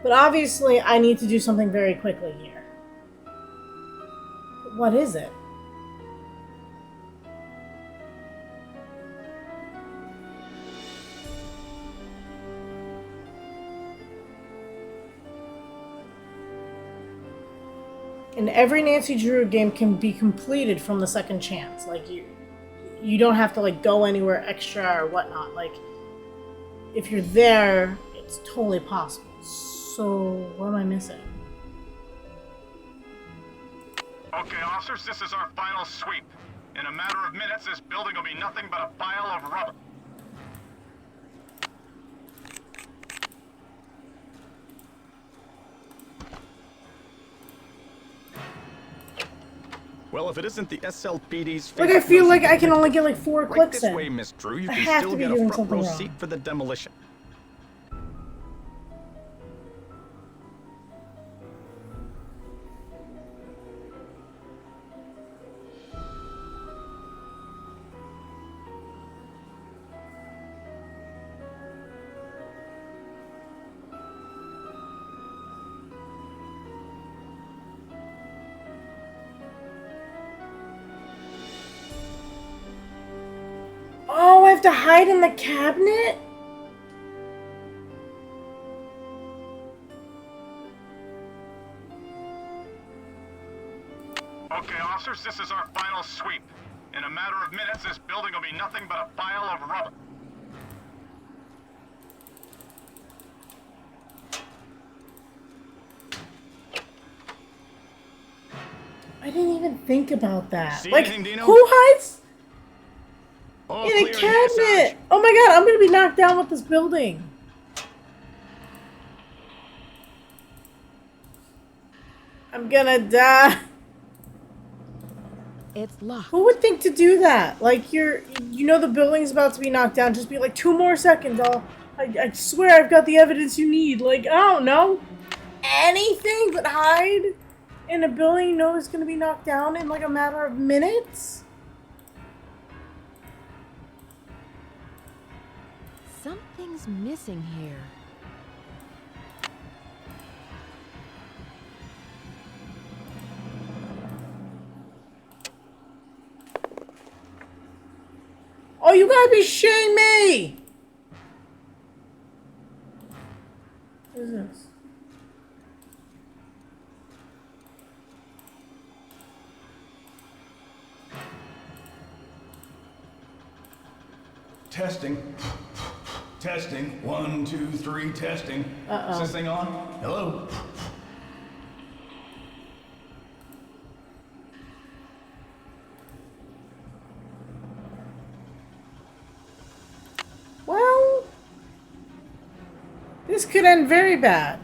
[SPEAKER 2] But obviously I need to do something very quickly here. But what is it? And every Nancy Drew game can be completed from the second chance. Like you don't have to like go anywhere extra or whatnot. Like if you're there, it's totally possible. So what am I missing?
[SPEAKER 6] Okay, officers, this is our final sweep. In a matter of minutes, this building will be nothing but a pile of rubble.
[SPEAKER 12] Well, if it isn't the SLPD's
[SPEAKER 2] Like
[SPEAKER 12] favorite
[SPEAKER 2] I feel
[SPEAKER 12] nosy
[SPEAKER 2] like I can only
[SPEAKER 12] detective.
[SPEAKER 2] get like 4
[SPEAKER 12] Right
[SPEAKER 2] clicks
[SPEAKER 12] this
[SPEAKER 2] in.
[SPEAKER 12] way, Miss Drew. You
[SPEAKER 2] I
[SPEAKER 12] can
[SPEAKER 2] have
[SPEAKER 12] still
[SPEAKER 2] to be
[SPEAKER 12] get a
[SPEAKER 2] doing
[SPEAKER 12] front row
[SPEAKER 2] something
[SPEAKER 12] seat
[SPEAKER 2] wrong.
[SPEAKER 12] for the demolition.
[SPEAKER 2] have to hide in the cabinet?
[SPEAKER 6] Okay, officers, this is our final sweep. In a matter of minutes, this building will be nothing but a pile of rubble.
[SPEAKER 2] I didn't even think about that.
[SPEAKER 6] See
[SPEAKER 2] Like,
[SPEAKER 6] anything, Dino?
[SPEAKER 2] who hides
[SPEAKER 6] All
[SPEAKER 2] in a
[SPEAKER 6] clear here, Sarge.
[SPEAKER 2] cabinet? Oh my god, I'm gonna be knocked down with this building. I'm gonna die.
[SPEAKER 1] It's locked.
[SPEAKER 2] Who would think to do that? Like, you know the building's about to be knocked down. Just be like, 2 more seconds. I swear I've got the evidence you need. Like, I don't know. Anything but hide in a building you know is going to be knocked down in like a matter of minutes?
[SPEAKER 1] Something's missing here.
[SPEAKER 2] Oh, you gotta be shitting me! What is this?
[SPEAKER 4] Testing. Testing. 1, 2, 3, testing. Is this thing on? Hello?
[SPEAKER 2] Well, this could end very bad.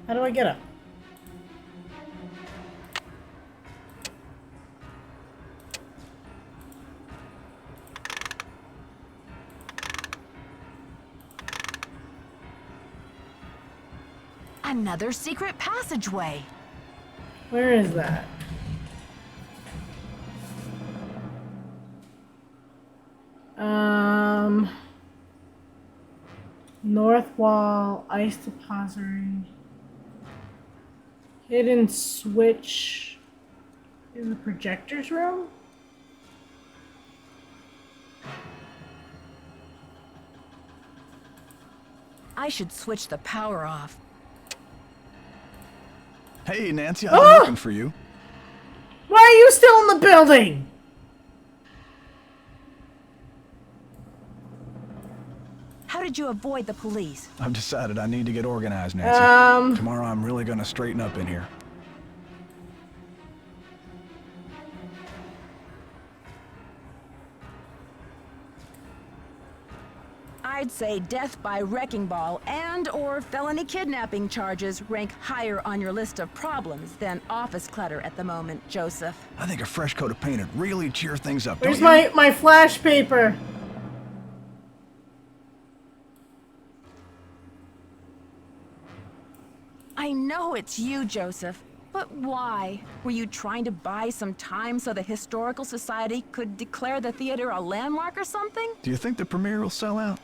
[SPEAKER 2] How do I get up?
[SPEAKER 1] Another secret passageway.
[SPEAKER 2] Where is that? North wall, ice depository, hidden switch in the projector's room?
[SPEAKER 1] I should switch the power off.
[SPEAKER 15] Hey, Nancy, I've been looking for you.
[SPEAKER 2] Why are you still in the building?
[SPEAKER 1] How did you avoid the police?
[SPEAKER 15] I've decided I need to get organized, Nancy. Tomorrow I'm really gonna straighten up in here.
[SPEAKER 1] I'd say death by wrecking ball and or felony kidnapping charges rank higher on your list of problems than office clutter at the moment, Joseph.
[SPEAKER 15] I think a fresh coat of paint would really cheer things up,
[SPEAKER 2] Where's
[SPEAKER 15] don't you?
[SPEAKER 2] my flash paper?
[SPEAKER 1] I know it's you, Joseph, but why? Were you trying to buy some time so the Historical Society could declare the theater a landmark or something?
[SPEAKER 15] Do you think the premiere will sell out?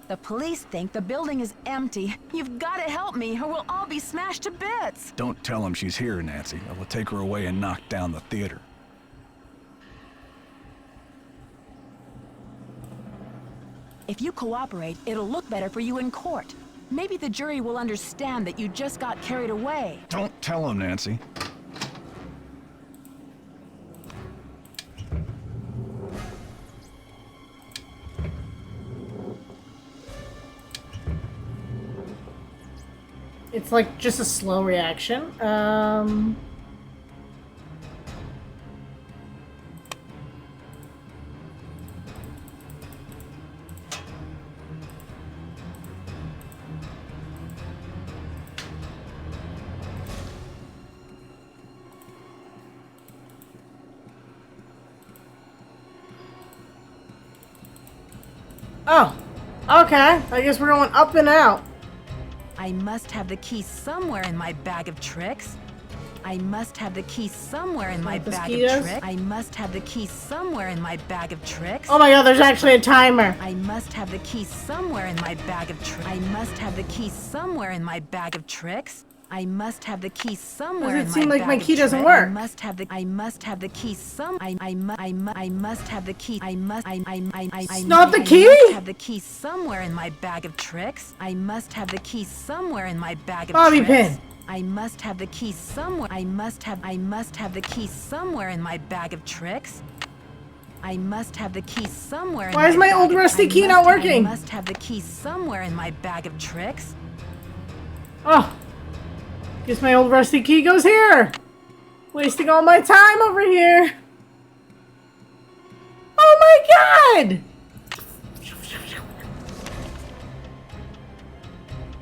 [SPEAKER 1] The police think the building is empty. You've got to help me or we'll all be smashed to bits.
[SPEAKER 15] Don't tell them she's here, Nancy. I will take her away and knock down the theater.
[SPEAKER 1] If you cooperate, it'll look better for you in court. Maybe the jury will understand that you just got carried away.
[SPEAKER 15] Don't tell them, Nancy.
[SPEAKER 2] It's like just a slow reaction. Oh, okay. I guess we're going up and out.
[SPEAKER 1] I must have the key somewhere in my bag of tricks. I must have the key somewhere in my bag of tricks. I must have the key somewhere in my bag of tricks.
[SPEAKER 2] Oh my god, there's actually a timer.
[SPEAKER 1] I must have the key somewhere in my bag of tricks. I must have the key somewhere in my bag of tricks. I must have the key somewhere
[SPEAKER 2] Does it
[SPEAKER 1] in
[SPEAKER 2] seem
[SPEAKER 1] my
[SPEAKER 2] like
[SPEAKER 1] bag
[SPEAKER 2] my
[SPEAKER 1] of
[SPEAKER 2] key doesn't
[SPEAKER 1] tricks.
[SPEAKER 2] work?
[SPEAKER 1] I must have the key I must have the key. I must
[SPEAKER 2] Not the
[SPEAKER 1] I
[SPEAKER 2] key?
[SPEAKER 1] must have the key somewhere in my bag of tricks. I must have the key somewhere in my bag of
[SPEAKER 2] Bobby
[SPEAKER 1] tricks.
[SPEAKER 2] pin.
[SPEAKER 1] I must have the key somewhere. I must have the key somewhere in my bag of tricks. I must have the key somewhere in
[SPEAKER 2] Why is my
[SPEAKER 1] bag
[SPEAKER 2] old
[SPEAKER 1] of-
[SPEAKER 2] rusty
[SPEAKER 1] I
[SPEAKER 2] key
[SPEAKER 1] must
[SPEAKER 2] not
[SPEAKER 1] have-
[SPEAKER 2] working?
[SPEAKER 1] I must have the key somewhere in my bag of tricks.
[SPEAKER 2] Oh. Guess my old rusty key goes here. Wasting all my time over here. Oh my god!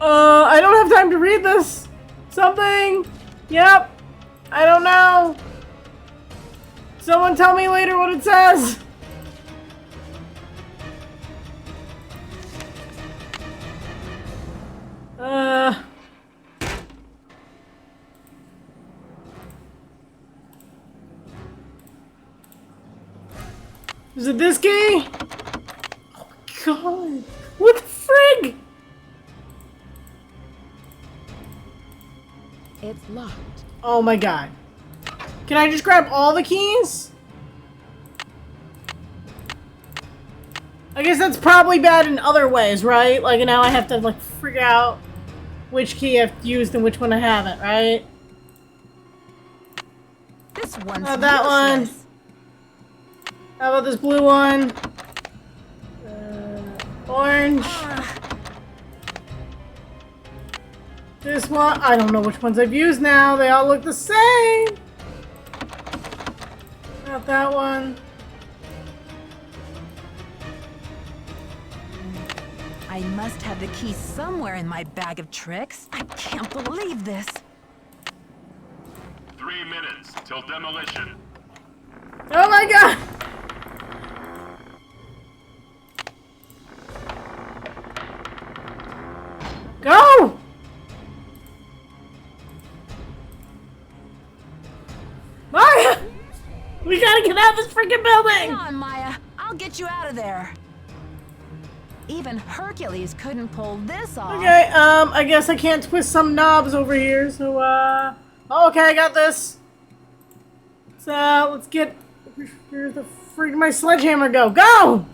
[SPEAKER 2] I don't have time to read this. Something. Yep. I don't know. Someone tell me later what it says. Is it this key? Oh my god. What the frig?
[SPEAKER 1] It's locked.
[SPEAKER 2] Oh my god. Can I just grab all the keys? I guess that's probably bad in other ways, right? Like now I have to like figure out which key I've used and which one I haven't, right?
[SPEAKER 1] This one's
[SPEAKER 2] How about that one?
[SPEAKER 1] useless.
[SPEAKER 2] How about this blue one? Orange. This one. I don't know which ones I've used now. They all look the same. Not that one.
[SPEAKER 1] I must have the key somewhere in my bag of tricks. I can't believe this.
[SPEAKER 13] 3 minutes till demolition.
[SPEAKER 2] Oh my god! Go! Maya! We gotta get out of this freaking building!
[SPEAKER 1] Come on, Maya. I'll get you out of there. Even Hercules couldn't pull this off.
[SPEAKER 2] Okay, I guess I can't twist some knobs over here, so, okay, I got this. So, let's get... Where's the freak my sledgehammer go? Go!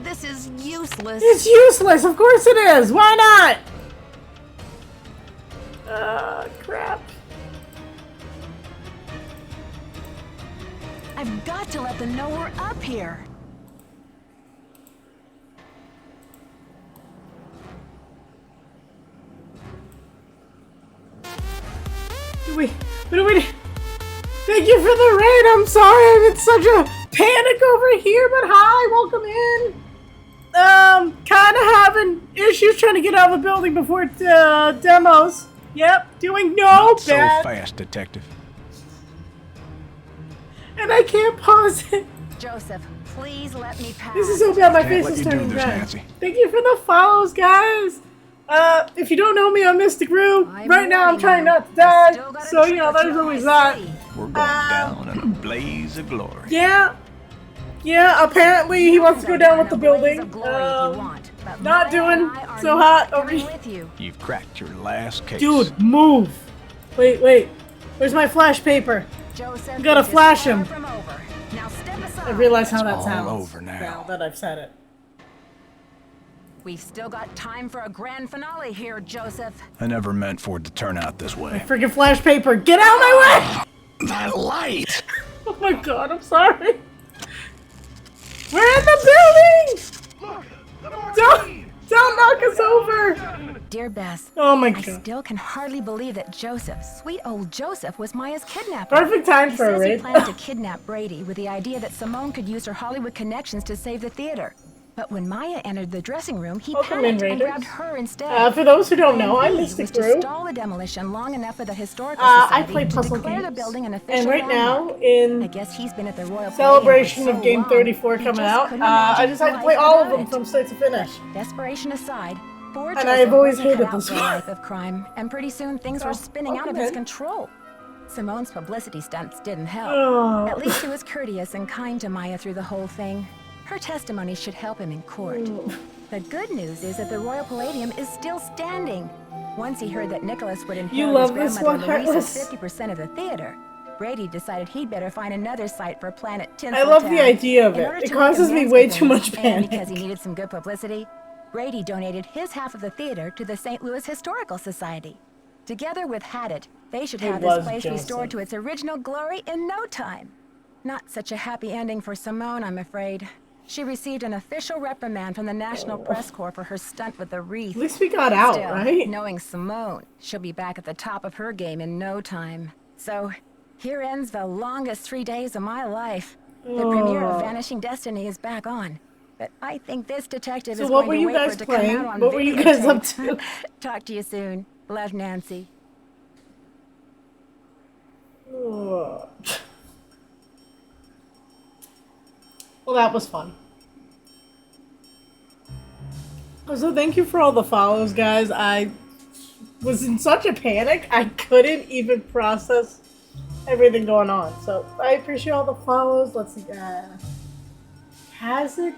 [SPEAKER 1] This is useless.
[SPEAKER 2] It's useless, of course it is! Why not? Crap.
[SPEAKER 1] I've got to let them know we're up here.
[SPEAKER 2] Wait, thank you for the raid. I'm sorry, I'm in such a panic over here, but hi, welcome in. Kind of having issues trying to get out of the building before demos. Yep, doing
[SPEAKER 15] Not so
[SPEAKER 2] bad.
[SPEAKER 15] fast, detective.
[SPEAKER 2] And I can't pause it.
[SPEAKER 1] Joseph, please let me pass.
[SPEAKER 2] This is so bad, my
[SPEAKER 15] Can't
[SPEAKER 2] face
[SPEAKER 15] let
[SPEAKER 2] is
[SPEAKER 15] you do
[SPEAKER 2] turning
[SPEAKER 15] this,
[SPEAKER 2] red.
[SPEAKER 15] Nancy.
[SPEAKER 2] Thank you for the follows, guys. If you don't know me, I'm Mystic Rue. Right now, I'm trying not to die, so you know, there's always that.
[SPEAKER 15] We're going down in a blaze of glory.
[SPEAKER 2] Yeah, apparently he wants to go down with the building. Not doing so hot over here.
[SPEAKER 15] You've cracked your last case.
[SPEAKER 2] Dude, move. Wait. Where's my flash paper?
[SPEAKER 1] Joseph,
[SPEAKER 2] You gotta
[SPEAKER 1] this is
[SPEAKER 2] flash
[SPEAKER 1] far
[SPEAKER 2] him.
[SPEAKER 1] from over. Now step aside.
[SPEAKER 2] I realize how that
[SPEAKER 15] all
[SPEAKER 2] sounds.
[SPEAKER 15] over now.
[SPEAKER 2] That I've said it.
[SPEAKER 1] We've still got time for a grand finale here, Joseph.
[SPEAKER 15] I never meant for it to turn out this way.
[SPEAKER 2] Freaking flash paper. Get out of my way!
[SPEAKER 15] That light!
[SPEAKER 2] Oh my god, I'm sorry. We're in the building! Don't knock us over!
[SPEAKER 1] Dear Bess,
[SPEAKER 2] Oh my
[SPEAKER 1] I
[SPEAKER 2] god.
[SPEAKER 1] still can hardly believe that Joseph, sweet old Joseph, was Maya's kidnapper.
[SPEAKER 2] Perfect time
[SPEAKER 1] He
[SPEAKER 2] for a
[SPEAKER 1] says he
[SPEAKER 2] raid.
[SPEAKER 1] planned to kidnap Brady with the idea that Simone could use her Hollywood connections to save the theater. But when Maya entered the dressing room, he
[SPEAKER 2] Welcome in,
[SPEAKER 1] panicked and
[SPEAKER 2] Raiders.
[SPEAKER 1] grabbed her instead.
[SPEAKER 2] For those who don't know,
[SPEAKER 1] Plan
[SPEAKER 2] I'm
[SPEAKER 1] B
[SPEAKER 2] Mystic
[SPEAKER 1] was to
[SPEAKER 2] Brew.
[SPEAKER 1] stall the demolition long enough for the historical
[SPEAKER 2] I
[SPEAKER 1] society
[SPEAKER 2] play
[SPEAKER 1] to
[SPEAKER 2] puzzle
[SPEAKER 1] declare the
[SPEAKER 2] games.
[SPEAKER 1] building an official
[SPEAKER 2] And right now,
[SPEAKER 1] landmark.
[SPEAKER 2] in
[SPEAKER 1] I guess he's been at the Royal
[SPEAKER 2] celebration
[SPEAKER 1] Palladium
[SPEAKER 2] of
[SPEAKER 1] for
[SPEAKER 2] Game
[SPEAKER 1] so
[SPEAKER 2] 34
[SPEAKER 1] long, he
[SPEAKER 2] coming
[SPEAKER 1] just
[SPEAKER 2] out,
[SPEAKER 1] couldn't
[SPEAKER 2] I
[SPEAKER 1] imagine
[SPEAKER 2] decided to
[SPEAKER 1] life
[SPEAKER 2] play all of
[SPEAKER 1] without
[SPEAKER 2] them
[SPEAKER 1] it.
[SPEAKER 2] from start to finish.
[SPEAKER 1] Desperation aside, poor
[SPEAKER 2] And
[SPEAKER 1] Joseph
[SPEAKER 2] I've always
[SPEAKER 1] wasn't
[SPEAKER 2] hated
[SPEAKER 1] cut out
[SPEAKER 2] this
[SPEAKER 1] for a
[SPEAKER 2] one.
[SPEAKER 1] life of crime, and pretty soon things were spinning out of his control. Simone's publicity stunts didn't help.
[SPEAKER 2] Oh.
[SPEAKER 1] At least he was courteous and kind to Maya through the whole thing. Her testimony should help him in court. The good news is that the Royal Palladium is still standing. Once he heard that Nicholas would inherit his grandmother Louise's 50% of the theater, Brady decided he'd better find another site for Planet Tinseltown.
[SPEAKER 2] I love the idea of it. It causes me way too much panic.
[SPEAKER 1] And because he needed some good publicity, Brady donated his half of the theater to the St. Louis Historical Society. Together with Haddett, they should have this place restored to its original glory in no time. Not such a happy ending for Simone, I'm afraid. She received an official reprimand from the National Press Corps for her stunt with the wreath.
[SPEAKER 2] At least we got out,
[SPEAKER 1] Still,
[SPEAKER 2] right?
[SPEAKER 1] Knowing Simone, she'll be back at the top of her game in no time. So, here ends the longest 3 days of my life. The premiere of Vanishing Destiny is back on. But I think this detective is going to wait for it to come out on
[SPEAKER 2] What were you guys up to?
[SPEAKER 1] Talk to you soon. Love, Nancy.
[SPEAKER 2] Well, that was fun. So thank you for all the follows, guys. I was in such a panic, I couldn't even process everything going on. So I appreciate all the follows. Let's see. Has it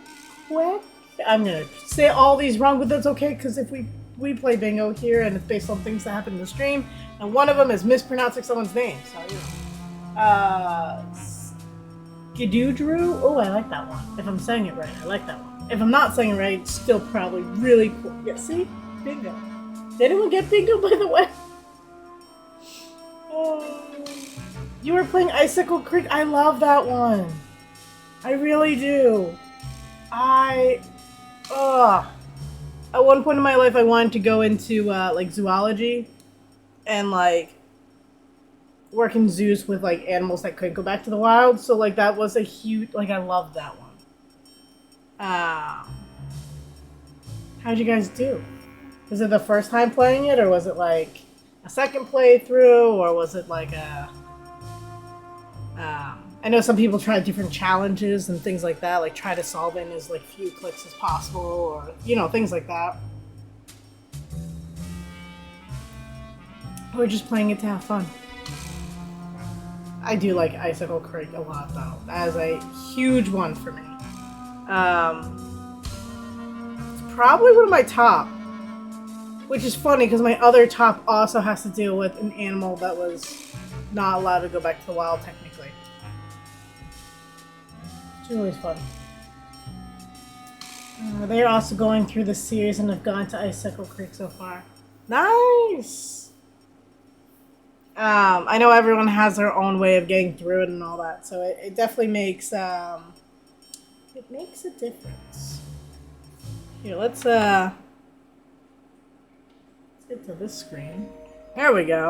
[SPEAKER 2] quick? I'm gonna say all these wrong, but that's okay because if we play bingo here and it's based on things that happen in the stream, and one of them is mispronouncing someone's name. So you know. Skidoo. Oh, I like that one. If I'm saying it right, I like that one. If I'm not saying it right, it's still probably really cool. Yeah, see? Bingo. Did anyone get bingo, by the way? You were playing Icicle Creek. I love that one. I really do. At one point in my life, I wanted to go into, like, zoology and, like, work in zoos with, like, animals that couldn't go back to the wild. So, like, that was a huge... Like, I loved that one. How'd you guys do? Was it the first time playing it, or was it, like, a second playthrough, or was it, like, a... I know some people try different challenges and things like that, like, try to solve it in as, like, few clicks as possible, or, you know, things like that. Or just playing it to have fun. I do like Icicle Creek a lot, though. That is a huge one for me. It's probably one of my top. Which is funny, because my other top also has to deal with an animal that was not allowed to go back to the wild, technically. It's really fun. They're also going through the series and have gone to Icicle Creek so far. Nice! I know everyone has their own way of getting through it and all that, so it definitely makes, it makes a difference. Here, let's get to this screen. There we go.